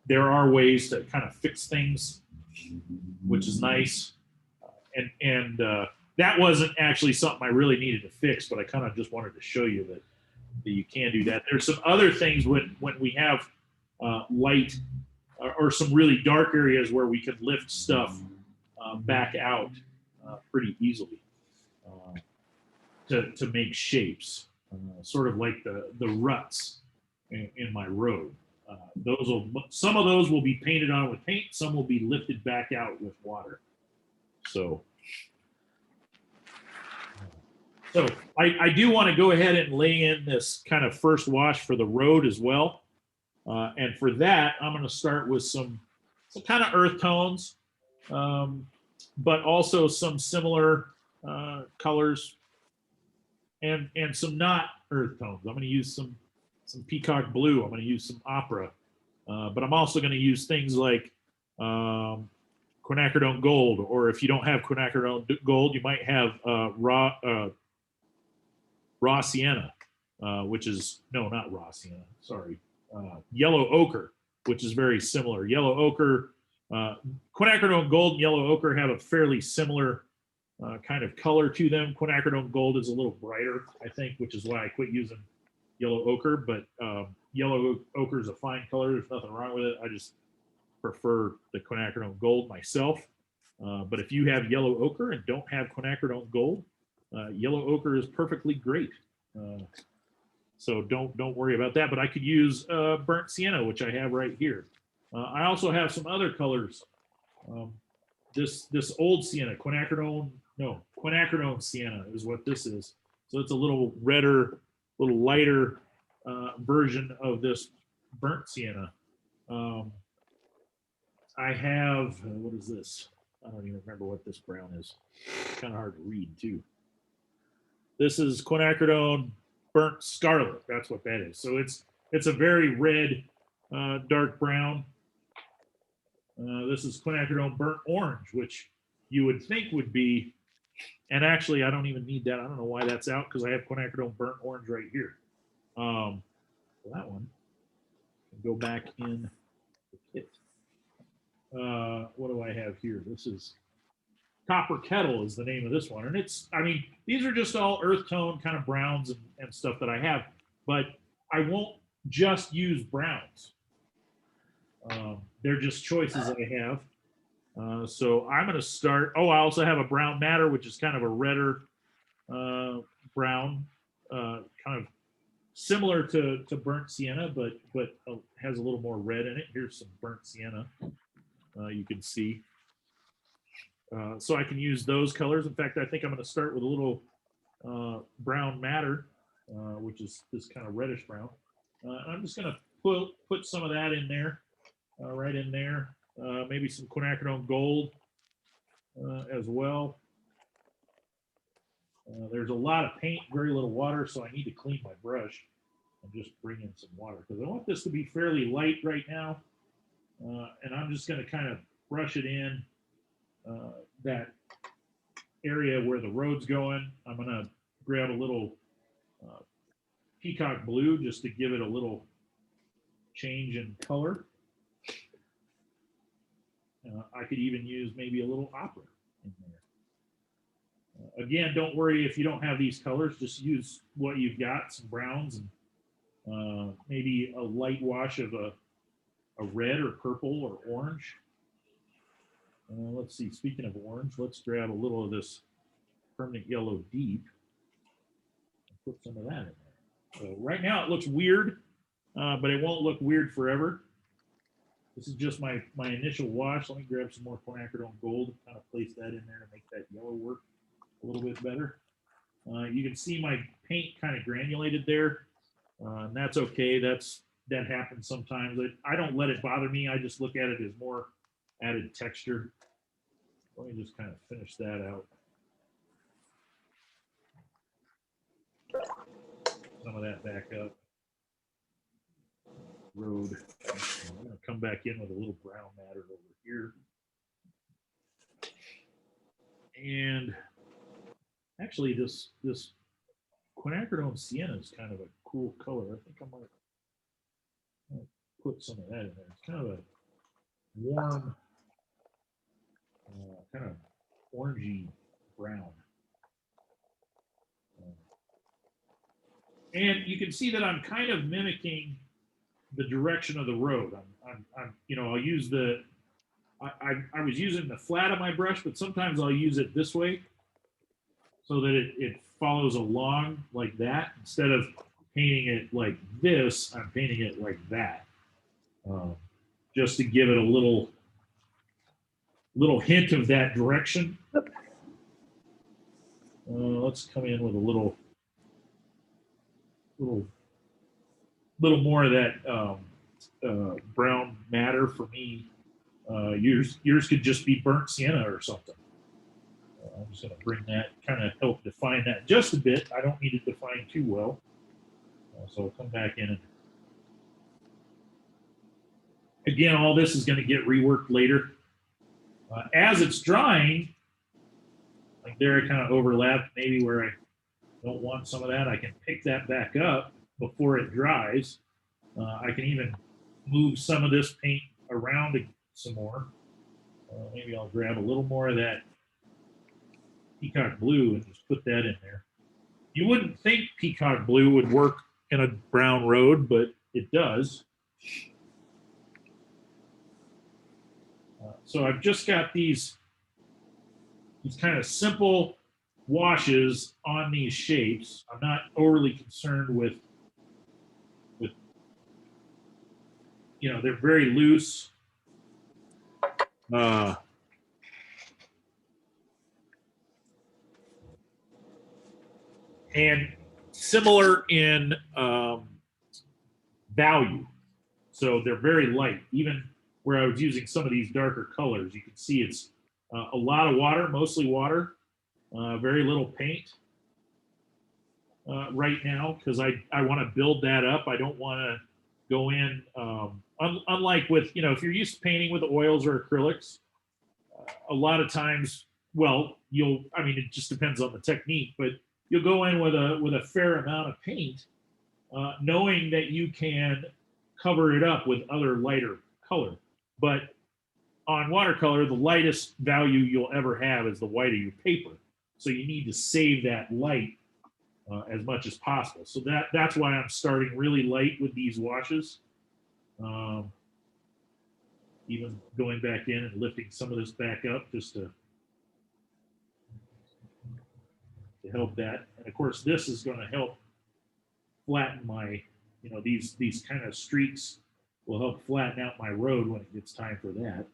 There are ways to kind of fix things, which is nice. And that wasn't actually something I really needed to fix, but I kind of just wanted to show you that you can do that. There's some other things when we have light or some really dark areas where we can lift stuff back out pretty easily to make shapes, sort of like the ruts in my road. Some of those will be painted on with paint, some will be lifted back out with water. So I do want to go ahead and lay in this kind of first wash for the road as well. And for that, I'm going to start with some kind of earth tones, but also some similar colors and some not earth tones. I'm going to use some peacock blue. I'm going to use some opera, but I'm also going to use things like quinacridone gold, or if you don't have quinacridone gold, you might have raw sienna, which is not raw sienna. Sorry, yellow ochre, which is very similar. Yellow ochre, quinacridone gold and yellow ochre have a fairly similar kind of color to them. Quinacridone gold is a little brighter, I think, which is why I quit using yellow ochre. But yellow ochre is a fine color. There's nothing wrong with it. I just prefer the quinacridone gold myself. But if you have yellow ochre and don't have quinacridone gold, yellow ochre is perfectly great. So don't worry about that. But I could use burnt sienna, which I have right here. I also have some other colors. This old sienna, quinacridone sienna is what this is. So it's a little redder, little lighter version of this burnt sienna. I have, what is this? I don't even remember what this brown is. It's kind of hard to read too. This is quinacridone burnt scarlet. That's what that is. So it's a very red, dark brown. This is quinacridone burnt orange, which you would think would be, and actually I don't even need that. I don't know why that's out because I have quinacridone burnt orange right here. So that one can go back in the kit. What do I have here? This is Copper Kettle is the name of this one. And it's, I mean, these are just all earth tone kind of browns and stuff that I have, but I won't just use browns. They're just choices I have. So I'm going to start. Oh, I also have a brown madder, which is kind of a redder brown, kind of similar to burnt sienna, but has a little more red in it. Here's some burnt sienna. You can see. So I can use those colors. In fact, I think I'm going to start with a little brown madder, which is this kind of reddish brown. And I'm just going to put some of that in there, right in there. Maybe some quinacridone gold as well. There's a lot of paint, very little water, so I need to clean my brush and just bring in some water because I want this to be fairly light right now. And I'm just going to kind of brush it in that area where the road's going. I'm going to grab a little peacock blue just to give it a little change in color. I could even use maybe a little opera in there. Again, don't worry if you don't have these colors, just use what you've got, some browns and maybe a light wash of a red or purple or orange. Let's see, speaking of orange, let's grab a little of this permanent yellow deep and put some of that in there. So right now it looks weird, but it won't look weird forever. This is just my initial wash. Let me grab some more quinacridone gold and kind of place that in there to make that yellow work a little bit better. You can see my paint kind of granulated there, and that's okay. That happens sometimes. I don't let it bother me. I just look at it as more added texture. Let me just kind of finish that out. Some of that back up. Road. I'm going to come back in with a little brown matter over here. And actually this quinacridone sienna is kind of a cool color. I think I might put some of that in there. It's kind of a warm, kind of orangey brown. And you can see that I'm kind of mimicking the direction of the road. I'm you know, I'll use I was using the flat of my brush, but sometimes I'll use it this way so that it follows along like that. Instead of painting it like this, I'm painting it like that. Just to give it a little hint of that direction. Let's come in with a little more of that brown matter for me. Yours could just be burnt sienna or something. I'm just going to bring that, kind of help define that just a bit. I don't need it defined too well. So I'll come back in and again, all this is going to get reworked later. As it's drying, like there I kind of overlapped maybe where I don't want some of that. I can pick that back up before it dries. I can even move some of this paint around some more. Maybe I'll grab a little more of that peacock blue and just put that in there. You wouldn't think peacock blue would work in a brown road, but it does. So I've just got these these kind of simple washes on these shapes. I'm not overly concerned with you know, they're very loose. And similar in value. So they're very light. Even where I was using some of these darker colors, you can see it's a lot of water, mostly water, very little paint right now, because I want to build that up. I don't want to go in, unlike with, you know, if you're used to painting with oils or acrylics, a lot of times, well, I mean, it just depends on the technique, but you'll go in with a fair amount of paint, knowing that you can cover it up with other lighter color. But on watercolor, the lightest value you'll ever have is the white of your paper. So you need to save that light as much as possible. So that's why I'm starting really light with these washes. Even going back in and lifting some of this back up just to help that. And of course, this is going to help flatten my, you know, these kind of streaks will help flatten out my road when it gets time for that.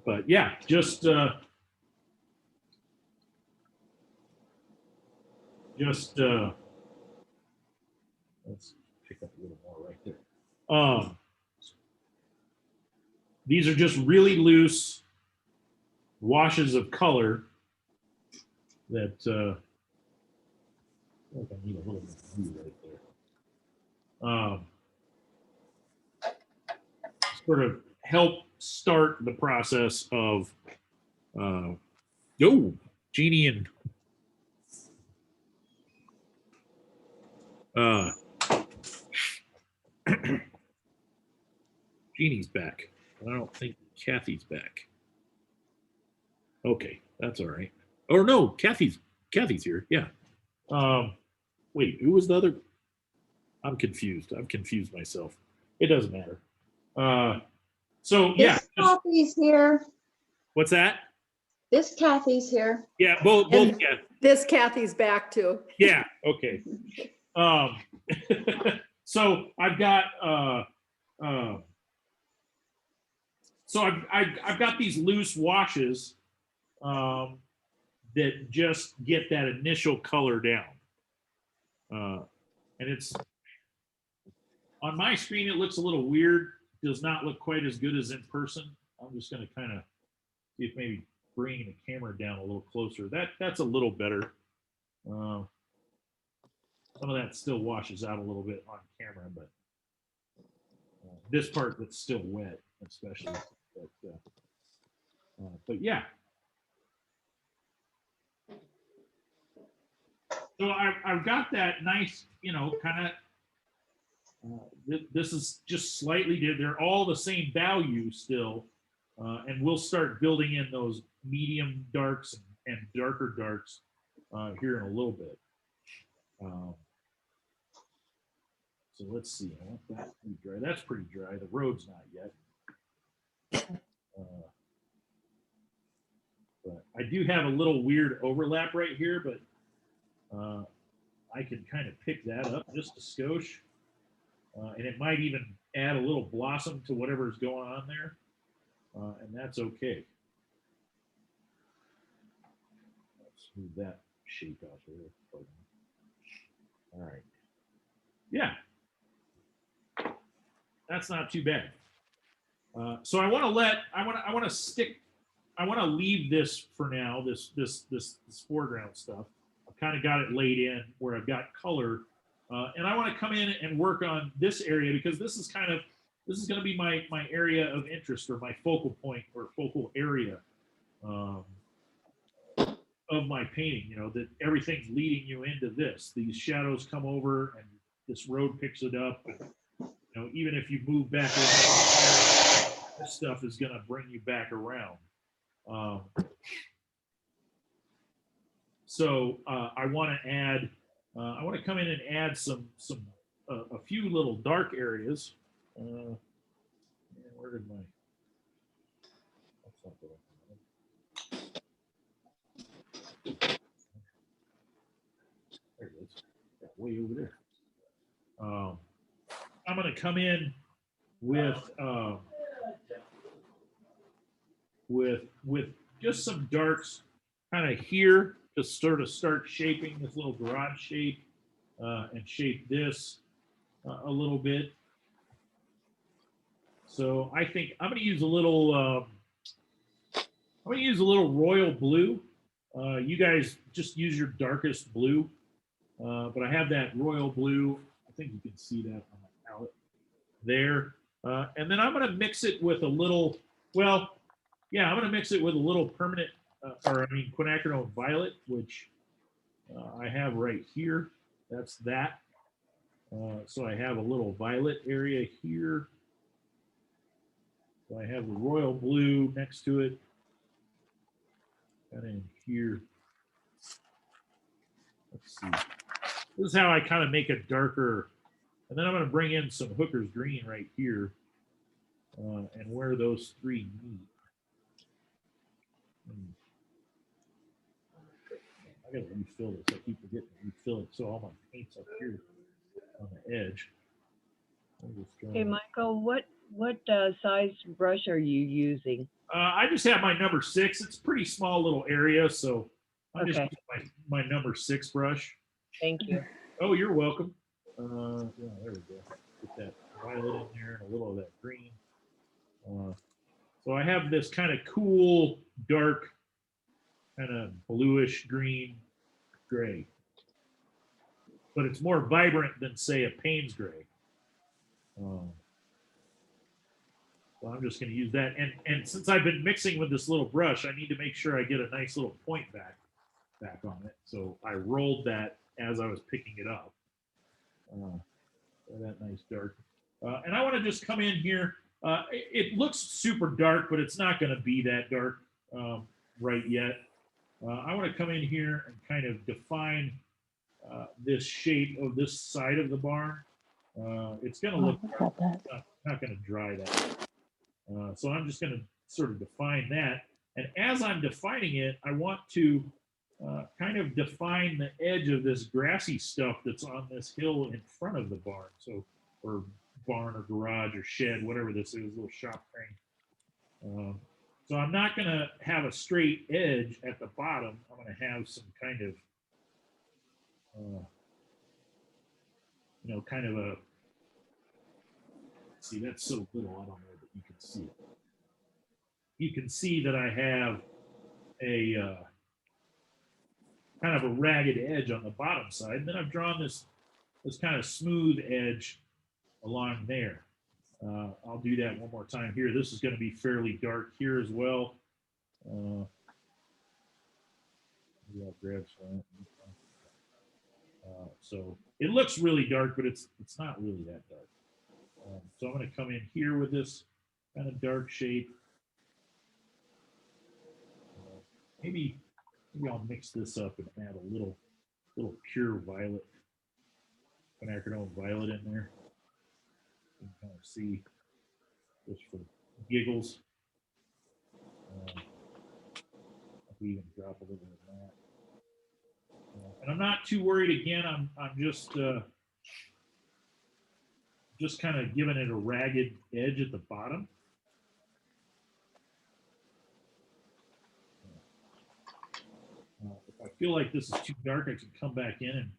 But yeah, just let's pick up a little more right there. These are just really loose washes of color that I think I need a little bit of blue right there. Sort of help start the process of Jeannie and Jeannie's back. I don't think Kathy's back. Okay, that's all right. Or no, Kathy's here. Yeah. Wait, who was the other? I'm confused. I've confused myself. It doesn't matter. So yeah. This Kathy's here. What's that? This Kathy's here. Yeah, both. And Yeah. this Kathy's back too. Yeah. Okay. So I've got so I've got these loose washes that just get that initial color down. And it's on my screen, it looks a little weird. Does not look quite as good as in person. I'm just going to kind of see if maybe bringing the camera down a little closer. That's a little better. Some of that still washes out a little bit on camera, but this part that's still wet, especially. But yeah. So I've got that nice, you know, kind of. This is just slightly different. They're all the same value still, and we'll start building in those medium darks and darker darks here in a little bit. So let's see. I want that pretty dry. That's pretty dry. The road's not yet. But I do have a little weird overlap right here, but I can kind of pick that up just a skosh. And it might even add a little blossom to whatever's going on there. And that's okay. Let's move that shape out there. All right. Yeah. That's not too bad. So I want to leave this for now, this foreground stuff. I've kind of got it laid in where I've got color. And I want to come in and work on this area because this is going to be my area of interest or my focal point or focal area of my painting, you know, that everything's leading you into this. These shadows come over and this road picks it up. And, you know, even if you move back around, this stuff is going to bring you back around. So I want to add, I want to come in and add a few little dark areas. Where did my? way over there. I'm going to come in with just some darks kind of here to sort of start shaping this little garage shape and shape this a little bit. So I think I'm going to use a little. I'm going to use a little royal blue. You guys just use your darkest blue, but I have that royal blue. I think you can see that on my palette there. And then I'm going to mix it with a little. Well, yeah, I'm going to mix it with a little permanent, quinacridone violet, which I have right here. That's that. So I have a little violet area here. So I have the royal blue next to it. And in here. Let's see. This is how I kind of make a darker. And then I'm going to bring in some Hooker's green right here. And where those three meet. I gotta refill this. I keep forgetting to refill it, so all my paint's up here on the edge. Hey, Michael, what size brush are you using? I just have my number 6. It's a pretty small little area, so I'm just Okay. using my number 6 brush. Thank you. Oh, you're welcome. Yeah, there we go. Put that violet in there and a little of that green. So I have this kind of cool, dark, kind of bluish green gray. But it's more vibrant than, say, a Payne's gray. So I'm just going to use that. And since I've been mixing with this little brush, I need to make sure I get a nice little point back on it. So I rolled that as I was picking it up. That nice dark. And I want to just come in here. It looks super dark, but it's not going to be that dark right yet. I want to come in here and kind of define this shape of this side of the barn. It's going to look dark. Not going to dry that. So I'm just going to sort of define that. And as I'm defining it, I want to kind of define the edge of this grassy stuff that's on this hill in front of the barn. So, or barn or garage or shed, whatever this is, little shop thing. So I'm not going to have a straight edge at the bottom. I'm going to have some kind of, kind of a, see, that's so little, I don't know that you can see it. You can see that I have a kind of a ragged edge on the bottom side. And then I've drawn this kind of smooth edge along there. I'll do that one more time here. This is going to be fairly dark here as well. Maybe I'll grab some. So it looks really dark, but it's not really that dark. So I'm going to come in here with this kind of dark shape. Maybe I'll mix this up and add a little pure violet, quinacridone violet in there. You can kind of see just for giggles. We even drop a little bit of that. And I'm not too worried. Again, I'm just kind of giving it a ragged edge at the bottom. If I feel like this is too dark, I can come back in and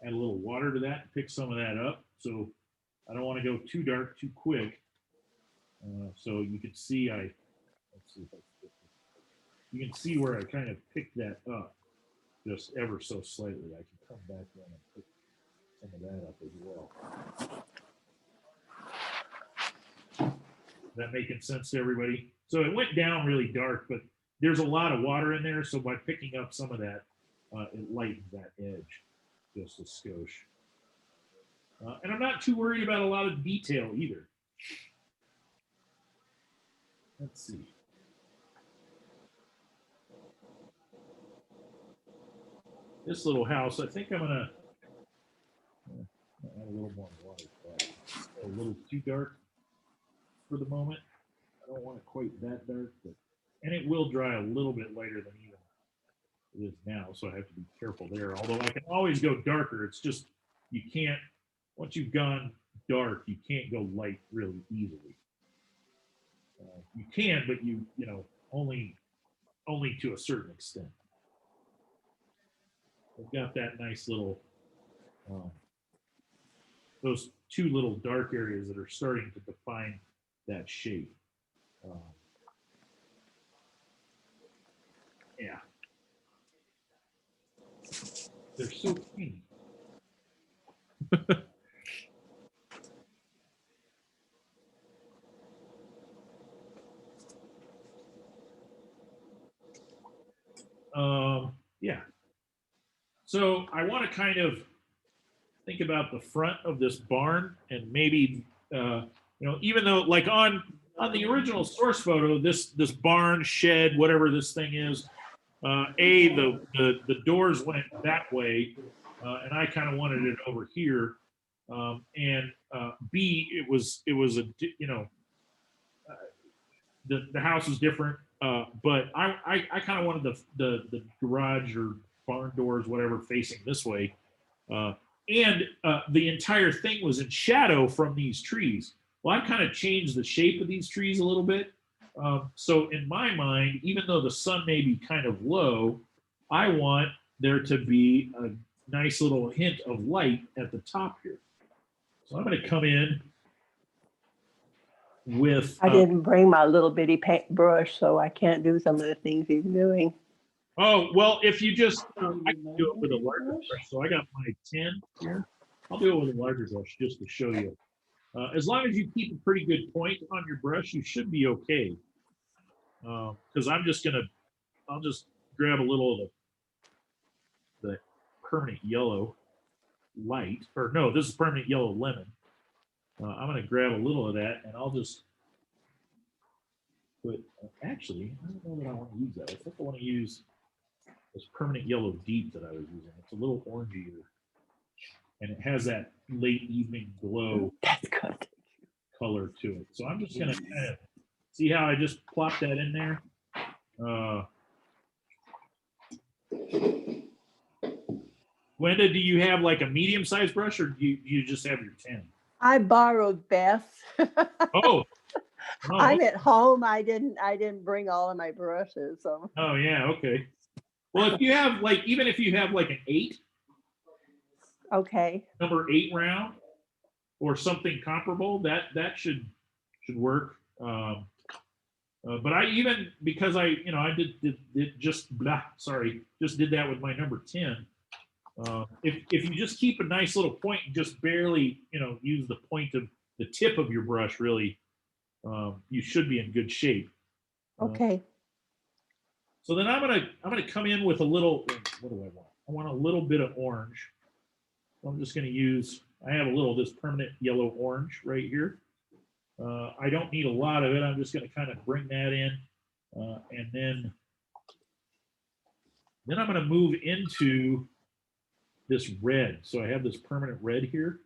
add a little water to that and pick some of that up. So I don't want to go too dark too quick. So you can see let's see if I can get this. You can see where I kind of picked that up just ever so slightly. I can come back in and pick some of that up as well. Is that making sense to everybody? So it went down really dark, but there's a lot of water in there. So by picking up some of that, it lightens that edge just a skosh. And I'm not too worried about a lot of detail either. Let's see. This little house, I think I'm gonna add a little more water. A little too dark for the moment. I don't want it quite that dark, and it will dry a little bit later than even it is now, so I have to be careful there. Although I can always go darker. It's just you can't, once you've gone dark, you can't go light really easily. You can, but you know, only to a certain extent. We've got that nice little, those two little dark areas that are starting to define that shape. Yeah. They're so tiny. Yeah. So I want to kind of think about the front of this barn and maybe, you know, even though like on the original source photo, this barn shed, whatever this thing is, the doors went that way, and I kind of wanted it over here, and B, it was a, you know, the house is different, but I kind of wanted the garage or barn doors, whatever, facing this way, and the entire thing was in shadow from these trees. Well, I've kind of changed the shape of these trees a little bit. So in my mind, even though the sun may be kind of low, I want there to be a nice little hint of light at the top here. So I'm going to come in with... I didn't bring my little bitty paint brush, so I can't do some of the things he's doing. Oh, well, if you just... I can do it with a larger brush. So I got my 10 here. I'll do it with a larger brush just to show you. As long as you keep a pretty good point on your brush, you should be okay. Because I'm just gonna, I'll just grab a little of the permanent yellow light, or no, this is permanent yellow lemon. I'm gonna grab a little of that, and I'll just put. Actually, I don't know that I want to use that. I think I want to use this permanent yellow deep that I was using. It's a little orangier, and it has that late evening glow. That's good. Color to it. So I'm just gonna kind of see how I just plop that in there. Gwenda, do you have like a medium-sized brush, or do you just have your 10? I borrowed Beth. Oh, I'm at home. I didn't bring all of my brushes. So. Oh yeah, okay. Well, if you have like, even if you have like an 8, okay, number 8 round, or something comparable, that should work. But I even, because I did just did that with my number 10. If you just keep a nice little point and just barely, use the point of the tip of your brush, really, you should be in good shape. okay. So then I'm gonna come in with a little. What do I want? I want a little bit of orange. I'm just gonna use. I have a little of this permanent yellow orange right here. I don't need a lot of it. I'm just going to kind of bring that in, and then I'm going to move into this red. So I have this permanent red here,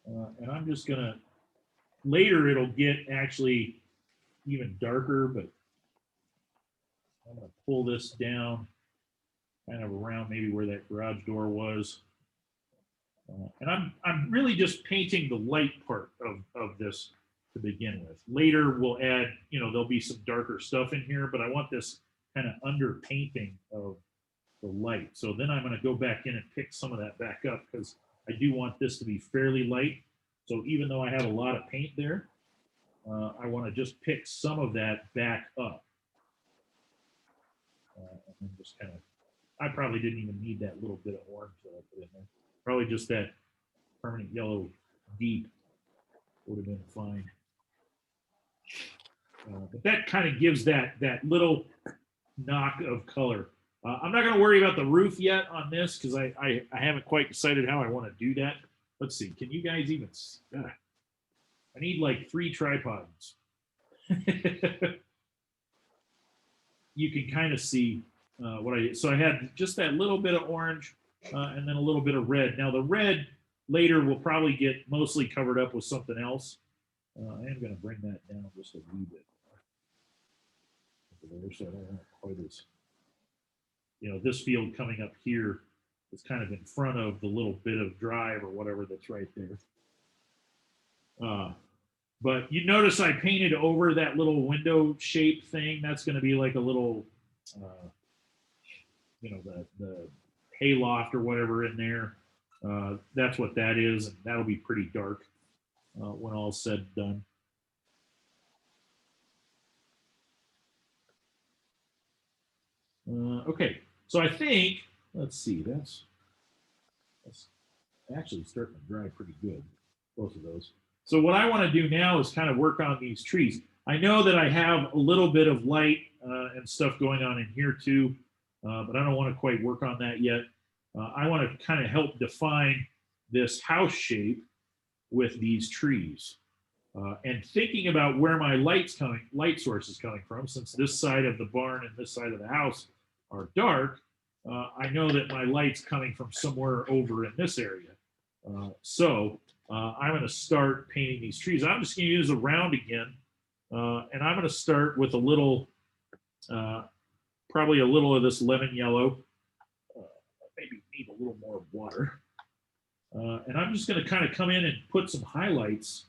and I'm just going to, later it'll get actually even darker, but I'm going to pull this down kind of around maybe where that garage door was. And I'm really just painting the light part of this to begin with. Later we'll add, there'll be some darker stuff in here, but I want this kind of under painting of the light. So then I'm going to go back in and pick some of that back up, because I do want this to be fairly light. So even though I have a lot of paint there, I want to just pick some of that back up. And just kind of, I probably didn't even need that little bit of orange that I put in there. Probably just that permanent yellow deep would have been fine. But that kind of gives that little knock of color. I'm not going to worry about the roof yet on this, because I haven't quite decided how I want to do that. Let's see. Can you guys even? I need like 3 tripods. You can kind of see what I did. So I had just that little bit of orange, and then a little bit of red. Now the red later will probably get mostly covered up with something else. I am going to bring that down just a wee bit. So I don't want quite as, this field coming up here is kind of in front of the little bit of drive or whatever that's right there. But you notice I painted over that little window shape thing. That's going to be like a little, you know, the hayloft or whatever in there. That's what that is, and that'll be pretty dark when all's said and done. Okay, so I think, let's see, that's actually starting to dry pretty good, both of those. So what I want to do now is kind of work on these trees. I know that I have a little bit of light and stuff going on in here too, but I don't want to quite work on that yet. I want to kind of help define this house shape with these trees. And thinking about where my light source is coming from, since this side of the barn and this side of the house are dark, I know that my light's coming from somewhere over in this area. So I'm going to start painting these trees. I'm just going to use a round again, and I'm going to start with a little, probably a little of this lemon yellow. Maybe need a little more water. And I'm just going to kind of come in and put some highlights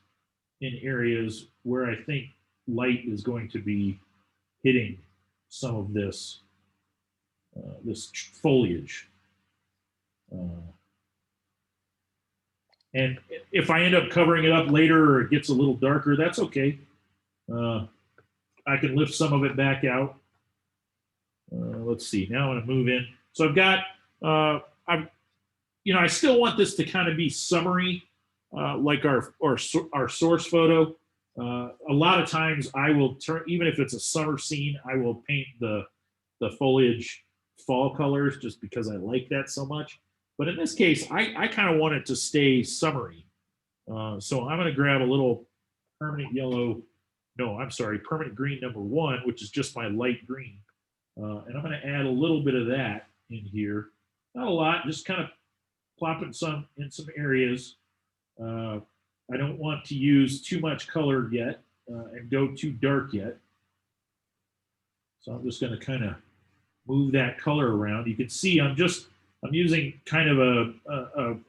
in areas where I think light is going to be hitting some of this this foliage. And if I end up covering it up later or it gets a little darker, that's okay. I can lift some of it back out. Let's see. Now I'm going to move in. So I've got, I still want this to kind of be summery, like our source photo. A lot of times I will turn, even if it's a summer scene, I will paint the foliage fall colors just because I like that so much. But in this case, I kind of want it to stay summery. So I'm going to grab a little permanent yellow, no, I'm sorry, permanent green #1, which is just my light green. And I'm going to add a little bit of that in here. Not a lot, just kind of plopping some in some areas. I don't want to use too much color yet and go too dark yet. So I'm just going to kind of move that color around. You can see I'm using kind of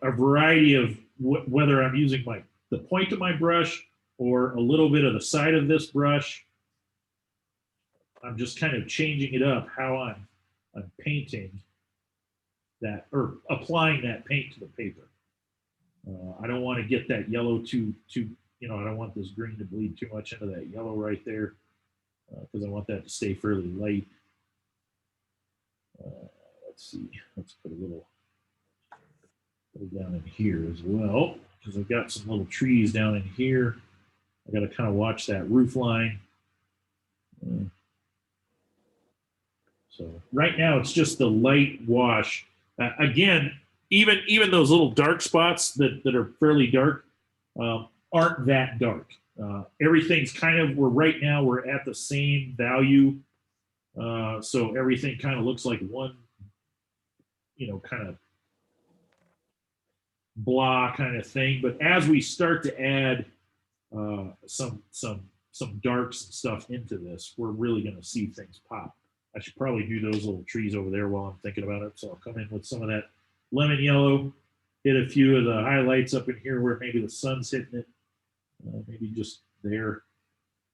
a variety of whether I'm using the point of my brush or a little bit of the side of this brush. I'm just kind of changing it up how I'm painting that or applying that paint to the paper. I don't want to get that yellow too, I don't want this green to bleed too much into that yellow right there because I want that to stay fairly light. Let's see, let's put a little down in here as well because I've got some little trees down in here. I got to kind of watch that roof line. So right now it's just the light wash. Again, even those little dark spots that are fairly dark aren't that dark. Everything's kind of, we're at the same value. So everything kind of looks like one, kind of blah kind of thing. But as we start to add some darks and stuff into this, we're really going to see things pop. I should probably do those little trees over there while I'm thinking about it. So I'll come in with some of that lemon yellow, hit a few of the highlights up in here where maybe the sun's hitting it, maybe just there.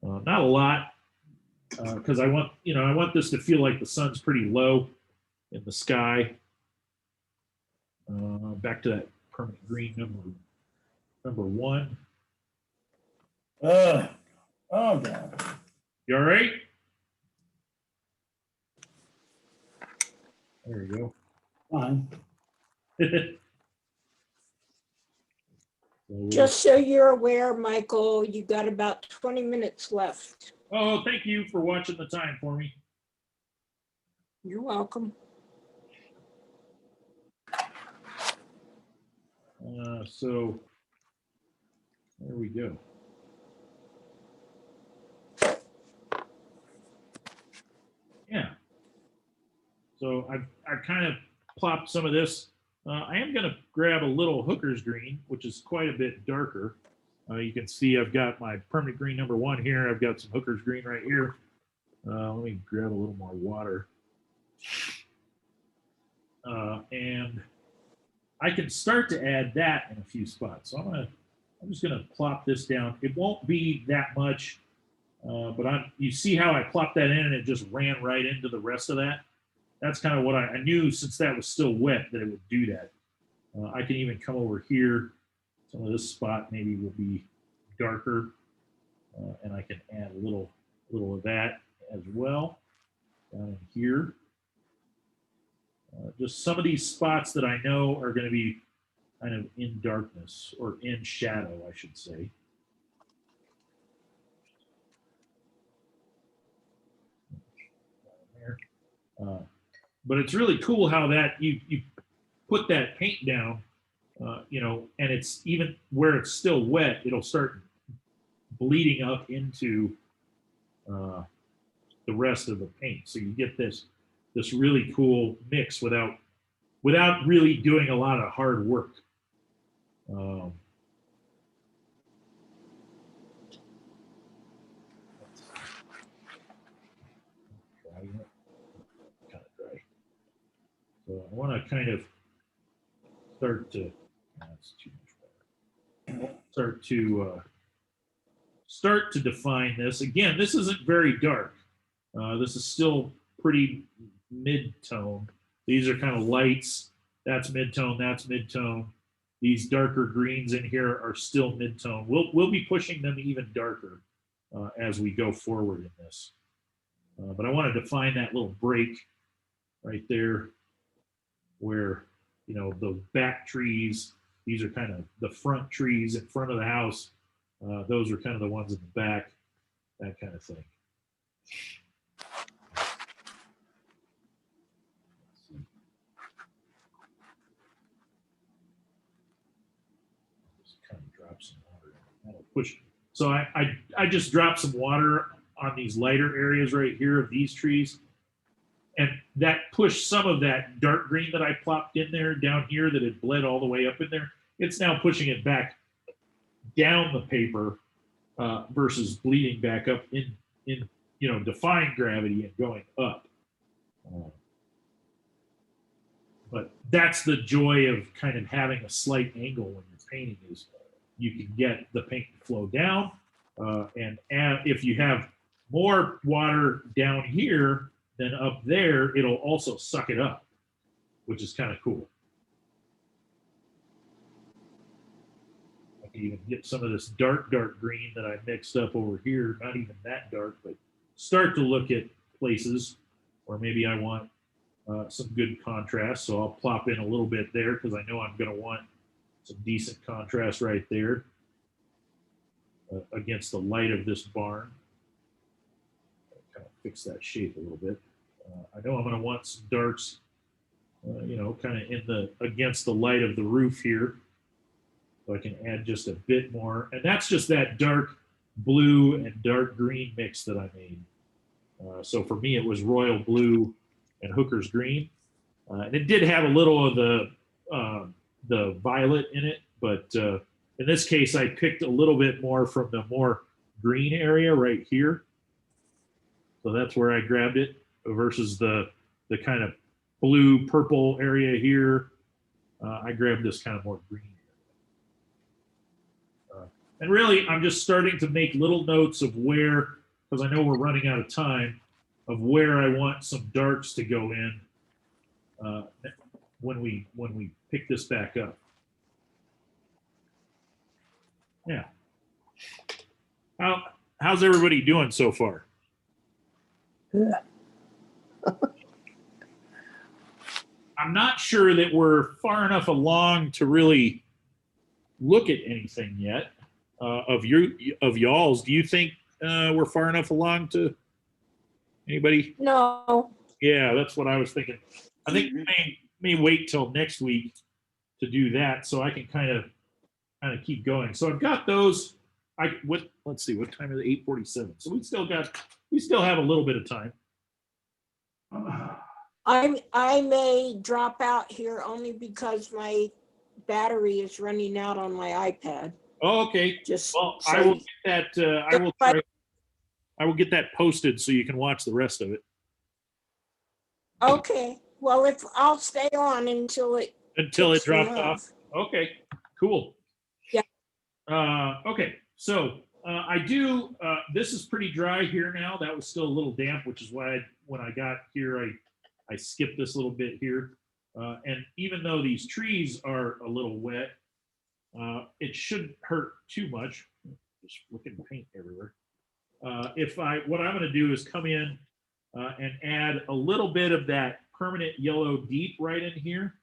Not a lot, because I want this to feel like the sun's pretty low in the sky. Back to that permanent green #1. Oh God. You all right? There we go. Fine. Just so you're aware, Michael, you got about 20 minutes left. Oh, thank you for watching the time for me. You're welcome. So there we go. Yeah. So I've kind of plopped some of this. I am going to grab a little hooker's green, which is quite a bit darker. You can see I've got my permanent green #1 here. I've got some hooker's green right here. Let me grab a little more water. And I can start to add that in a few spots. So I'm just gonna plop this down. It won't be that much, but you see how I plopped that in and it just ran right into the rest of that? That's kind of what I knew, since that was still wet, that it would do that. I can even come over here. Some of this spot maybe will be darker, and I can add a little of that as well down in here. Just some of these spots that I know are going to be kind of in darkness, or in shadow, I should say. But it's really cool how that you put that paint down, you know, and it's even where it's still wet, it'll start bleeding up into the rest of the paint. So you get this really cool mix without really doing a lot of hard work. So I want to kind of start to, that's too much water. Start to define this. Again, this isn't very dark. This is still pretty mid-tone. These are kind of lights. That's mid-tone, that's mid-tone. These darker greens in here are still mid-tone. We'll be pushing them even darker as we go forward in this. But I want to define that little break right there, where, you know, the back trees, these are kind of the front trees in front of the house. Those are kind of the ones in the back, that kind of thing. Just kind of drop some water in. That'll push. So I just dropped some water on these lighter areas right here of these trees. And that pushed some of that dark green that I plopped in there down here that had bled all the way up in there. It's now pushing it back down the paper versus bleeding back up in you know, defying gravity and going up. But that's the joy of kind of having a slight angle when you're painting, is you can get the paint to flow down. And if you have more water down here than up there, it'll also suck it up, which is kind of cool. I can even get some of this dark green that I mixed up over here, not even that dark, but start to look at places where maybe I want some good contrast. So I'll plop in a little bit there because I know I'm going to want some decent contrast right there against the light of this barn. Kind of fix that shape a little bit. I know I'm going to want some darks, you know, kind of against the light of the roof here. So I can add just a bit more. And that's just that dark blue and dark green mix that I made. So for me, it was royal blue and hooker's green. And it did have a little of the violet in it, but in this case, I picked a little bit more from the more green area right here. So that's where I grabbed it versus the kind of blue purple area here. I grabbed this kind of more green. And really, I'm just starting to make little notes of where, because I know we're running out of time, of where I want some darks to go in when we pick this back up. Yeah. How's everybody doing so far? Yeah. I'm not sure that we're far enough along to really look at anything yet of y'all's. Do you think we're far enough along to anybody? No. Yeah, that's what I was thinking. I think we may wait till next week to do that, so I can kind of keep going. So I've got those. Let's see, what time is it? 8:47. So we still have a little bit of time. I may drop out here only because my battery is running out on my iPad. Oh, okay. Well, I will get that. I will get that posted so you can watch the rest of it. Okay. Well, I'll stay on until it Until it Takes me dropped off. Okay, cool. Yeah. Okay, so I do, this is pretty dry here now. That was still a little damp, which is why when I got here, I skipped this little bit here. And even though these trees are a little wet, it shouldn't hurt too much. Just flicking paint everywhere. What I'm gonna do is come in and add a little bit of that permanent yellow deep right in here.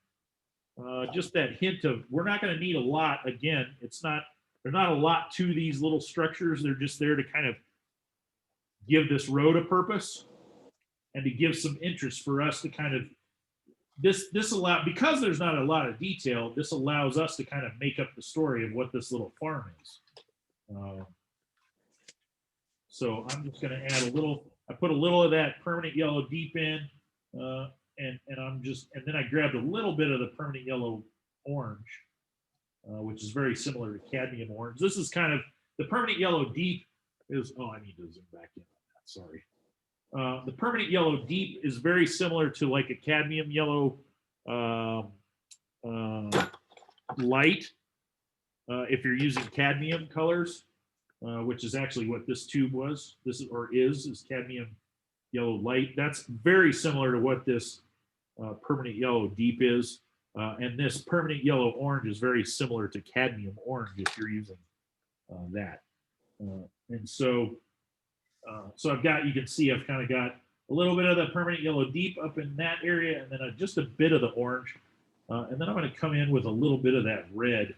Just that hint of, we're not going to need a lot. Again, there's not a lot to these little structures. They're just there to kind of give this road a purpose and to give some interest for us to kind of, because there's not a lot of detail, this allows us to kind of make up the story of what this little farm is. So I'm just going to add I put a little of that permanent yellow deep in, and then I grabbed a little bit of the permanent yellow orange, which is very similar to cadmium orange. This is kind of, the permanent yellow deep is, I need to zoom back in on that, sorry. The permanent yellow deep is very similar to like a cadmium yellow light, if you're using cadmium colors, which is actually what this tube was. This is cadmium yellow light. That's very similar to what this permanent yellow deep is. And this permanent yellow orange is very similar to cadmium orange if you're using that. And so I've got, you can see I've kind of got a little bit of the permanent yellow deep up in that area, and then just a bit of the orange. And then I'm going to come in with a little bit of that red.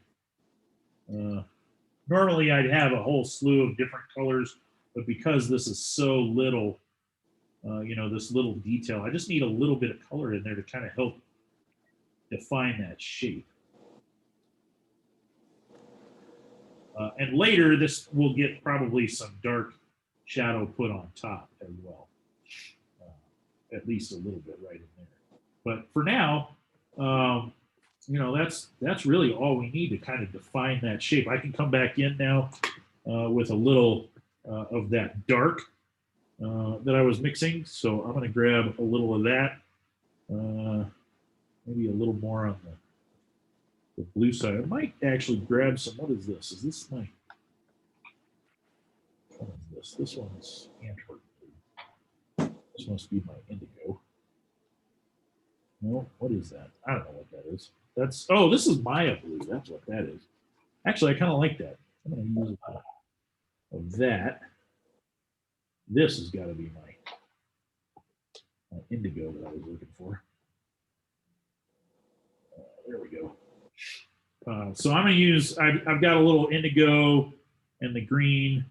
Normally I'd have a whole slew of different colors, but because this is so little, this little detail, I just need a little bit of color in there to kind of help define that shape. And later, this will get probably some dark shadow put on top as well. At least a little bit right in there. But for now, that's really all we need to kind of define that shape. I can come back in now with a little of that dark that I was mixing. So I'm going to grab a little of that. Maybe a little more on the blue side. I might actually grab some, what is this? Is this my, what is this? This one's Antwerp blue. This must be my indigo. No, what is that? I don't know what that is. This is Maya blue. That's what that is. Actually, I kind of like that. I'm going to use of that. This has got to be my indigo that I was looking for. There we go. So I'm going to use, I've got a little indigo and the green,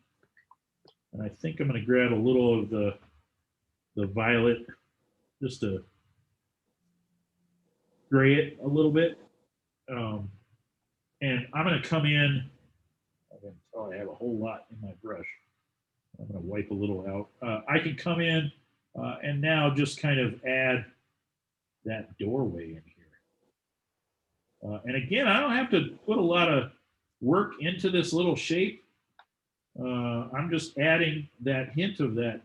and I think I'm going to grab a little of the violet just to gray it a little bit. And I'm going to come in, I have a whole lot in my brush. I'm going to wipe a little out. I can come in and now just kind of add that doorway in here. And again, I don't have to put a lot of work into this little shape. I'm just adding that hint of that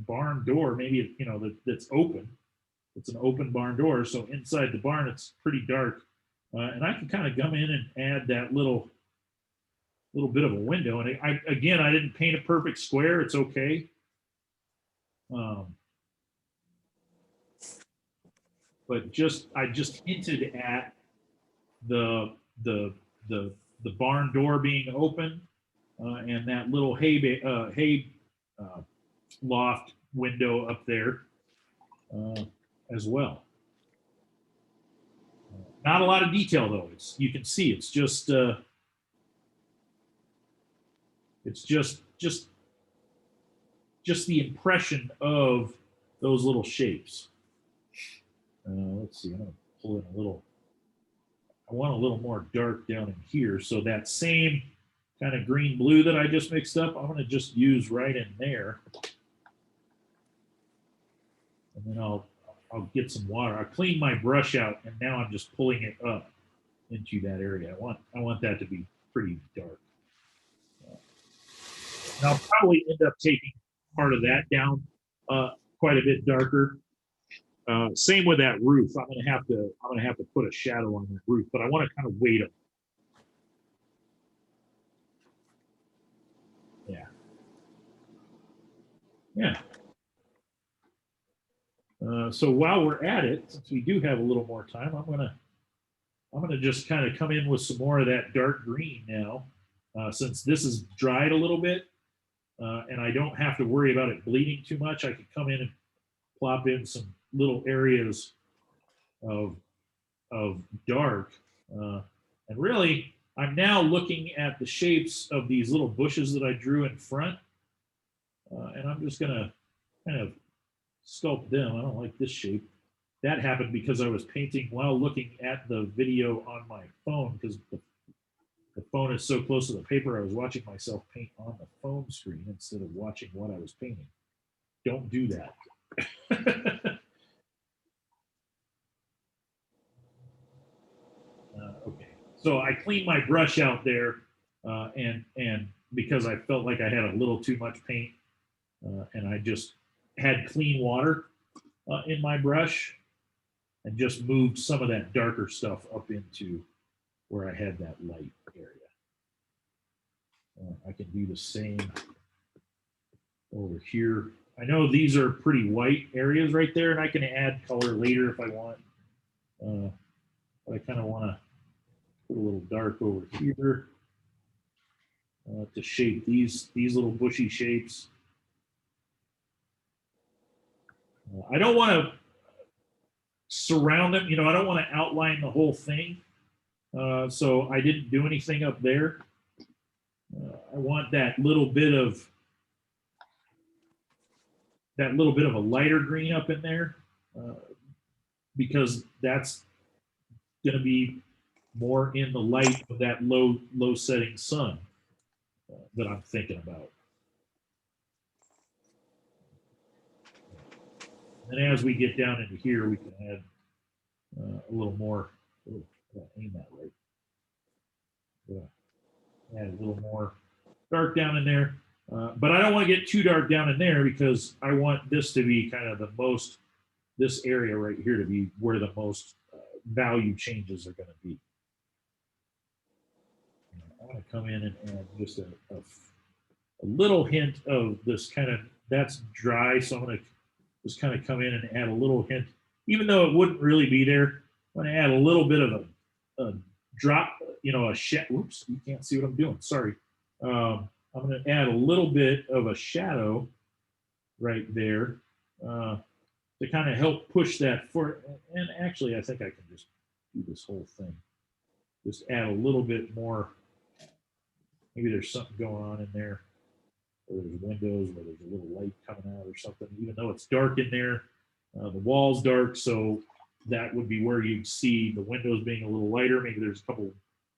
barn door, maybe, that's open. It's an open barn door. So inside the barn, it's pretty dark. And I can kind of come in and add that little bit of a window. And I didn't paint a perfect square. It's okay. But I just hinted at the barn door being open and that little hay loft window up there as well. Not a lot of detail though. You can see it's just the impression of those little shapes. Let's see. I'm gonna pull in a little. I want a little more dark down in here. So that same kind of green blue that I just mixed up, I'm going to just use right in there. And then I'll get some water. I cleaned my brush out and now I'm just pulling it up into that area. I want that to be pretty dark. And I'll probably end up taking part of that down quite a bit darker. Same with that roof. I'm gonna have to put a shadow on that roof, but I want to kind of wait it. Yeah. Yeah. So while we're at it, since we do have a little more time, I'm gonna just kind of come in with some more of that dark green now, since this is dried a little bit, and I don't have to worry about it bleeding too much. I can come in and plop in some little areas of dark, and really, I'm now looking at the shapes of these little bushes that I drew in front, and I'm just gonna kind of sculpt them. I don't like this shape. That happened because I was painting while looking at the video on my phone, because the phone is so close to the paper. I was watching myself paint on the phone screen instead of watching what I was painting. Don't do that. Okay, so I cleaned my brush out there, and because I felt like I had a little too much paint, and I just had clean water in my brush, and just moved some of that darker stuff up into where I had that light area. I can do the same over here. I know these are pretty white areas right there, and I can add color later if I want. But I kind of want to put a little dark over here to shape these little bushy shapes. I don't want to surround them. You know, I don't want to outline the whole thing. So I didn't do anything up there. I want that little bit of a lighter green up in there, because that's going to be more in the light of that low setting sun that I'm thinking about. And as we get down into here, we can add a little more. Aim that right. Add a little more dark down in there. But I don't want to get too dark down in there, because I want this to be kind of the most, this area right here to be where the most value changes are going to be. I want to come in and add just a little hint of this kind of, that's dry. So I'm going to just kind of come in and add a little hint, even though it wouldn't really be there. I'm going to add a little bit of a drop, you know, whoops, you can't see what I'm doing. Sorry. I'm going to add a little bit of a shadow right there to kind of help push that for, and actually I think I can just do this whole thing. Just add a little bit more. Maybe there's something going on in there, or there's windows where there's a little light coming out or something, even though it's dark in there. The wall's dark, so that would be where you'd see the windows being a little lighter. Maybe there's a couple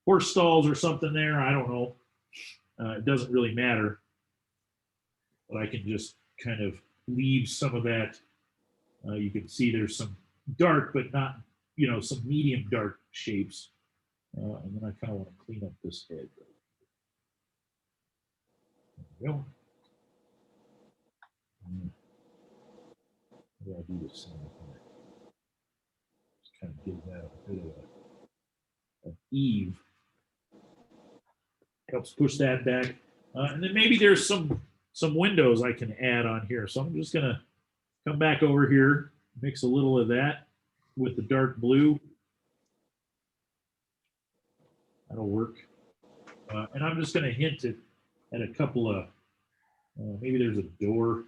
horse stalls or something there. I don't know. It doesn't really matter. But I can just kind of leave some of that. You can see there's some dark, but not, you know, some medium dark shapes. And then I kind of want to clean up this edge. There we go. Maybe I'll do the same here. Just kind of give that a bit of an eave. Helps push that back. And then maybe there's some windows I can add on here. So I'm just gonna come back over here, mix a little of that with the dark blue. That'll work. And I'm just gonna hint it at a couple of, maybe there's a door.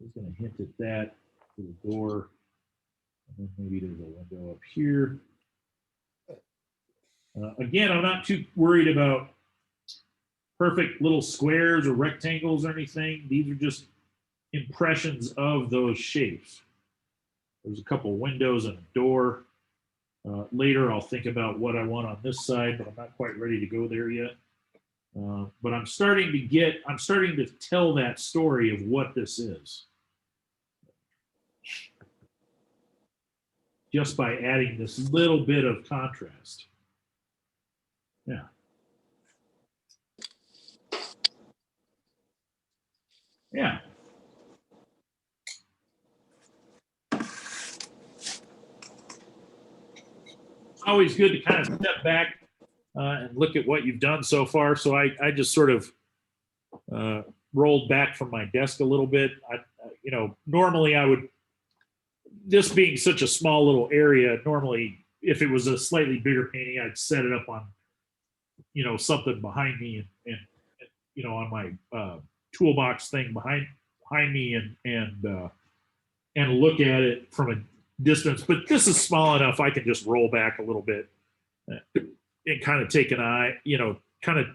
I'm just gonna hint at that to the door. And then maybe there's a window up here. Again, I'm not too worried about perfect little squares or rectangles or anything. These are just impressions of those shapes. There's a couple windows and a door. Later, I'll think about what I want on this side, but I'm not quite ready to go there yet. But I'm starting to tell that story of what this is. Just by adding this little bit of contrast. Yeah. Yeah. always good to kind of step back and look at what you've done so far. So I just sort of rolled back from my desk a little bit. Normally I would, this being such a small little area, normally if it was a slightly bigger painting, I'd set it up on, something behind me and on my toolbox thing behind me and look at it from a distance. But this is small enough, I can just roll back a little bit and kind of take an eye, kind of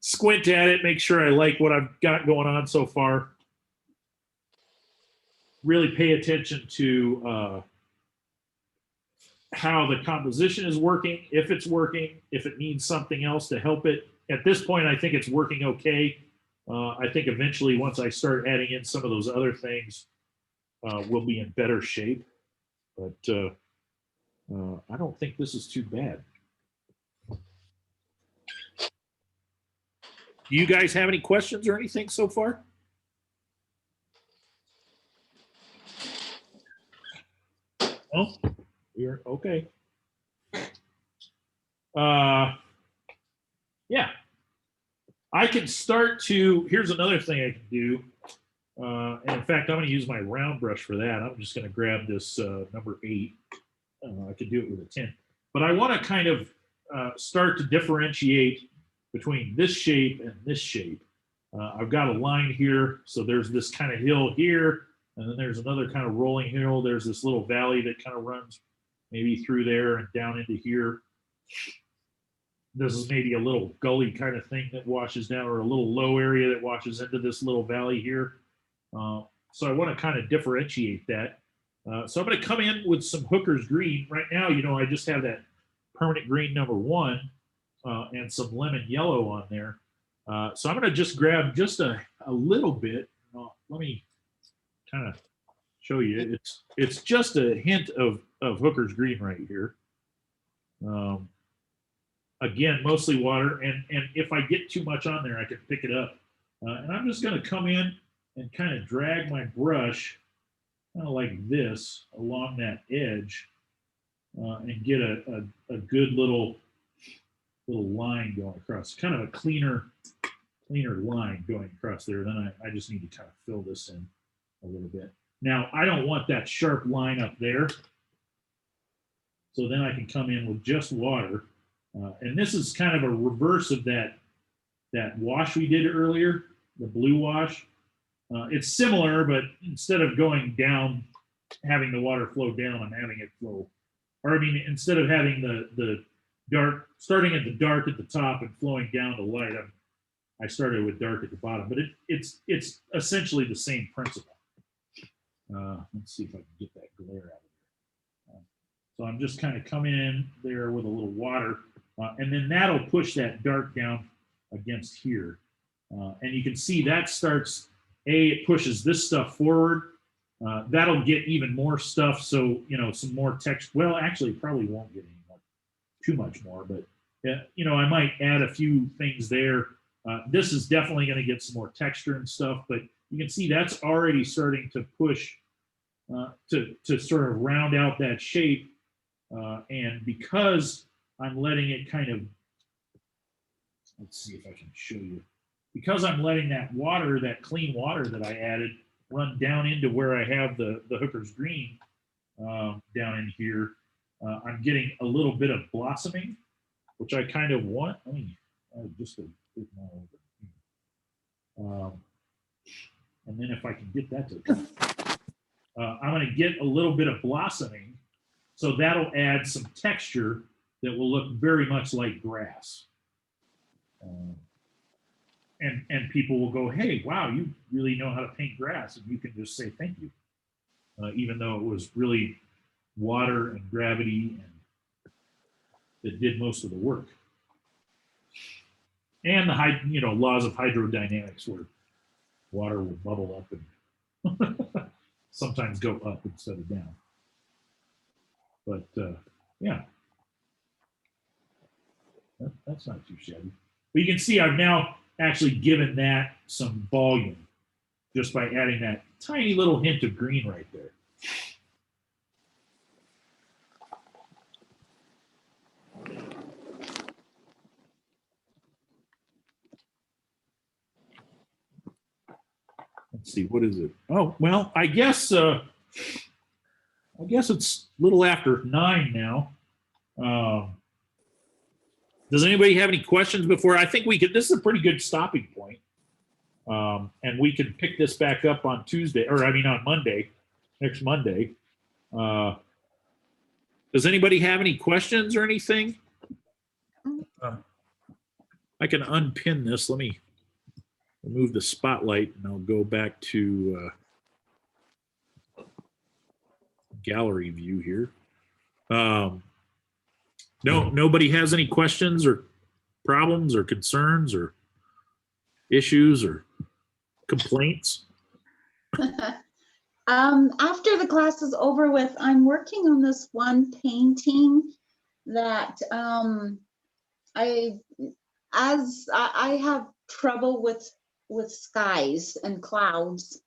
squint at it, make sure I like what I've got going on so far. Really pay attention to how the composition is working, if it's working, if it needs something else to help it. At this point, I think it's working okay. I think eventually, once I start adding in some of those other things, we'll be in better shape. But I don't think this is too bad. Do you guys have any questions or anything so far? No? You're okay. Yeah. I can start to, here's another thing I can do. And in fact, I'm going to use my round brush for that. I'm just going to grab this number 8. I could do it with a 10. But I want to kind of start to differentiate between this shape and this shape. I've got a line here. So there's this kind of hill here. And then there's another kind of rolling hill. There's this little valley that kind of runs maybe through there and down into here. This is maybe a little gully kind of thing that washes down, or a little low area that washes into this little valley here. So I want to kind of differentiate that. So I'm going to come in with some Hooker's green. Right now, I just have that permanent green number 1 and some lemon yellow on there. So I'm going to just grab just a little bit. Let me kind of show you. It's just a hint of Hooker's green right here. Again, mostly water, and if I get too much on there, I can pick it up. And I'm just going to come in and kind of drag my brush kind of like this along that edge and get a good little line going across, kind of a cleaner line going across there. Then I just need to kind of fill this in a little bit. Now, I don't want that sharp line up there. So then I can come in with just water. And this is kind of a reverse of that wash we did earlier, the blue wash. It's similar, but instead of going down, having the water flow down, I'm having it flow. Or I mean, instead of having the dark, starting at the dark at the top and flowing down to light, I started with dark at the bottom. But it's essentially the same principle. Let's see if I can get that glare out of here. So I'm just kind of coming in there with a little water. And then that'll push that dark down against here. And you can see that starts, it pushes this stuff forward. That'll get even more stuff. So, some more text. Well, actually, probably won't get too much more. But, I might add a few things there. This is definitely going to get some more texture and stuff. But you can see that's already starting to push to sort of round out that shape. And because I'm letting it kind of, let's see if I can show you. Because I'm letting that water, that clean water that I added, run down into where I have the Hooker's green down in here, I'm getting a little bit of blossoming, which I kind of want. Let me add just a bit more over here. And then if I can get that to, I'm going to get a little bit of blossoming. So that'll add some texture that will look very much like grass. And people will go, hey, wow, you really know how to paint grass. And you can just say thank you. Even though it was really water and gravity and that did most of the work. And the laws of hydrodynamics where water will bubble up and sometimes go up instead of down. But yeah, that's not too shabby. But you can see I've now actually given that some volume just by adding that tiny little hint of green right there. let's see, what is it? Oh, well, I guess it's a little after 9 now. Does anybody have any questions before? I think we could, this is a pretty good stopping point. And we can pick this back up on Tuesday, or I mean on Monday, next Monday. Does anybody have any questions or anything? I can unpin this. Let me remove the spotlight and I'll go back to gallery view here. No, nobody has any questions or problems or concerns or issues or complaints? After the class is over with, I'm working on this one painting that I have trouble with skies and clouds.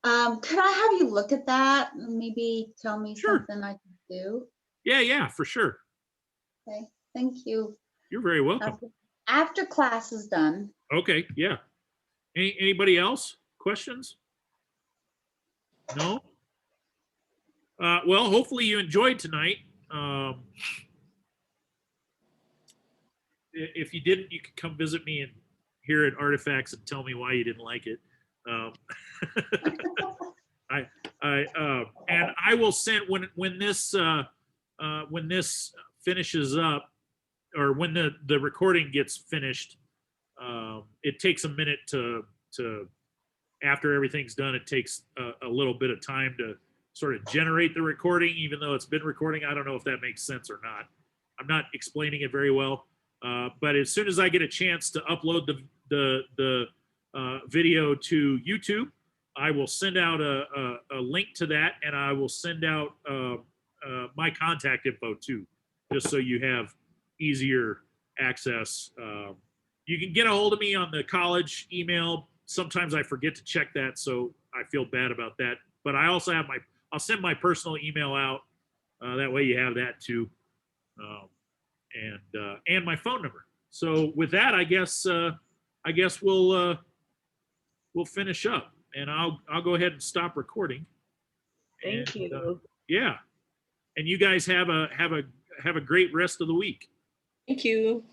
Could I have you look at that and maybe tell me Sure. something I can do? Yeah, for sure. Okay, thank you. You're very welcome. After class is done. Okay, yeah. Anybody else? Questions? No? Well, hopefully you enjoyed tonight. If you didn't, you could come visit me and here at Artifacts and tell me why you didn't like it. And I will send when this finishes up, or when the recording gets finished. It takes a minute to after everything's done. It takes a little bit of time to sort of generate the recording, even though it's been recording. I don't know if that makes sense or not. I'm not explaining it very well. But as soon as I get a chance to upload the video to YouTube, I will send out a link to that, and I will send out my contact info too, just so you have easier access. You can get a hold of me on the college email. Sometimes I forget to check that, so I feel bad about that. But I also have I'll send my personal email out. That way you have that too. And my phone number. So with that, I guess we'll finish up, and I'll go ahead and stop recording. Thank you. Yeah, and you guys have a great rest of the week. Thank you.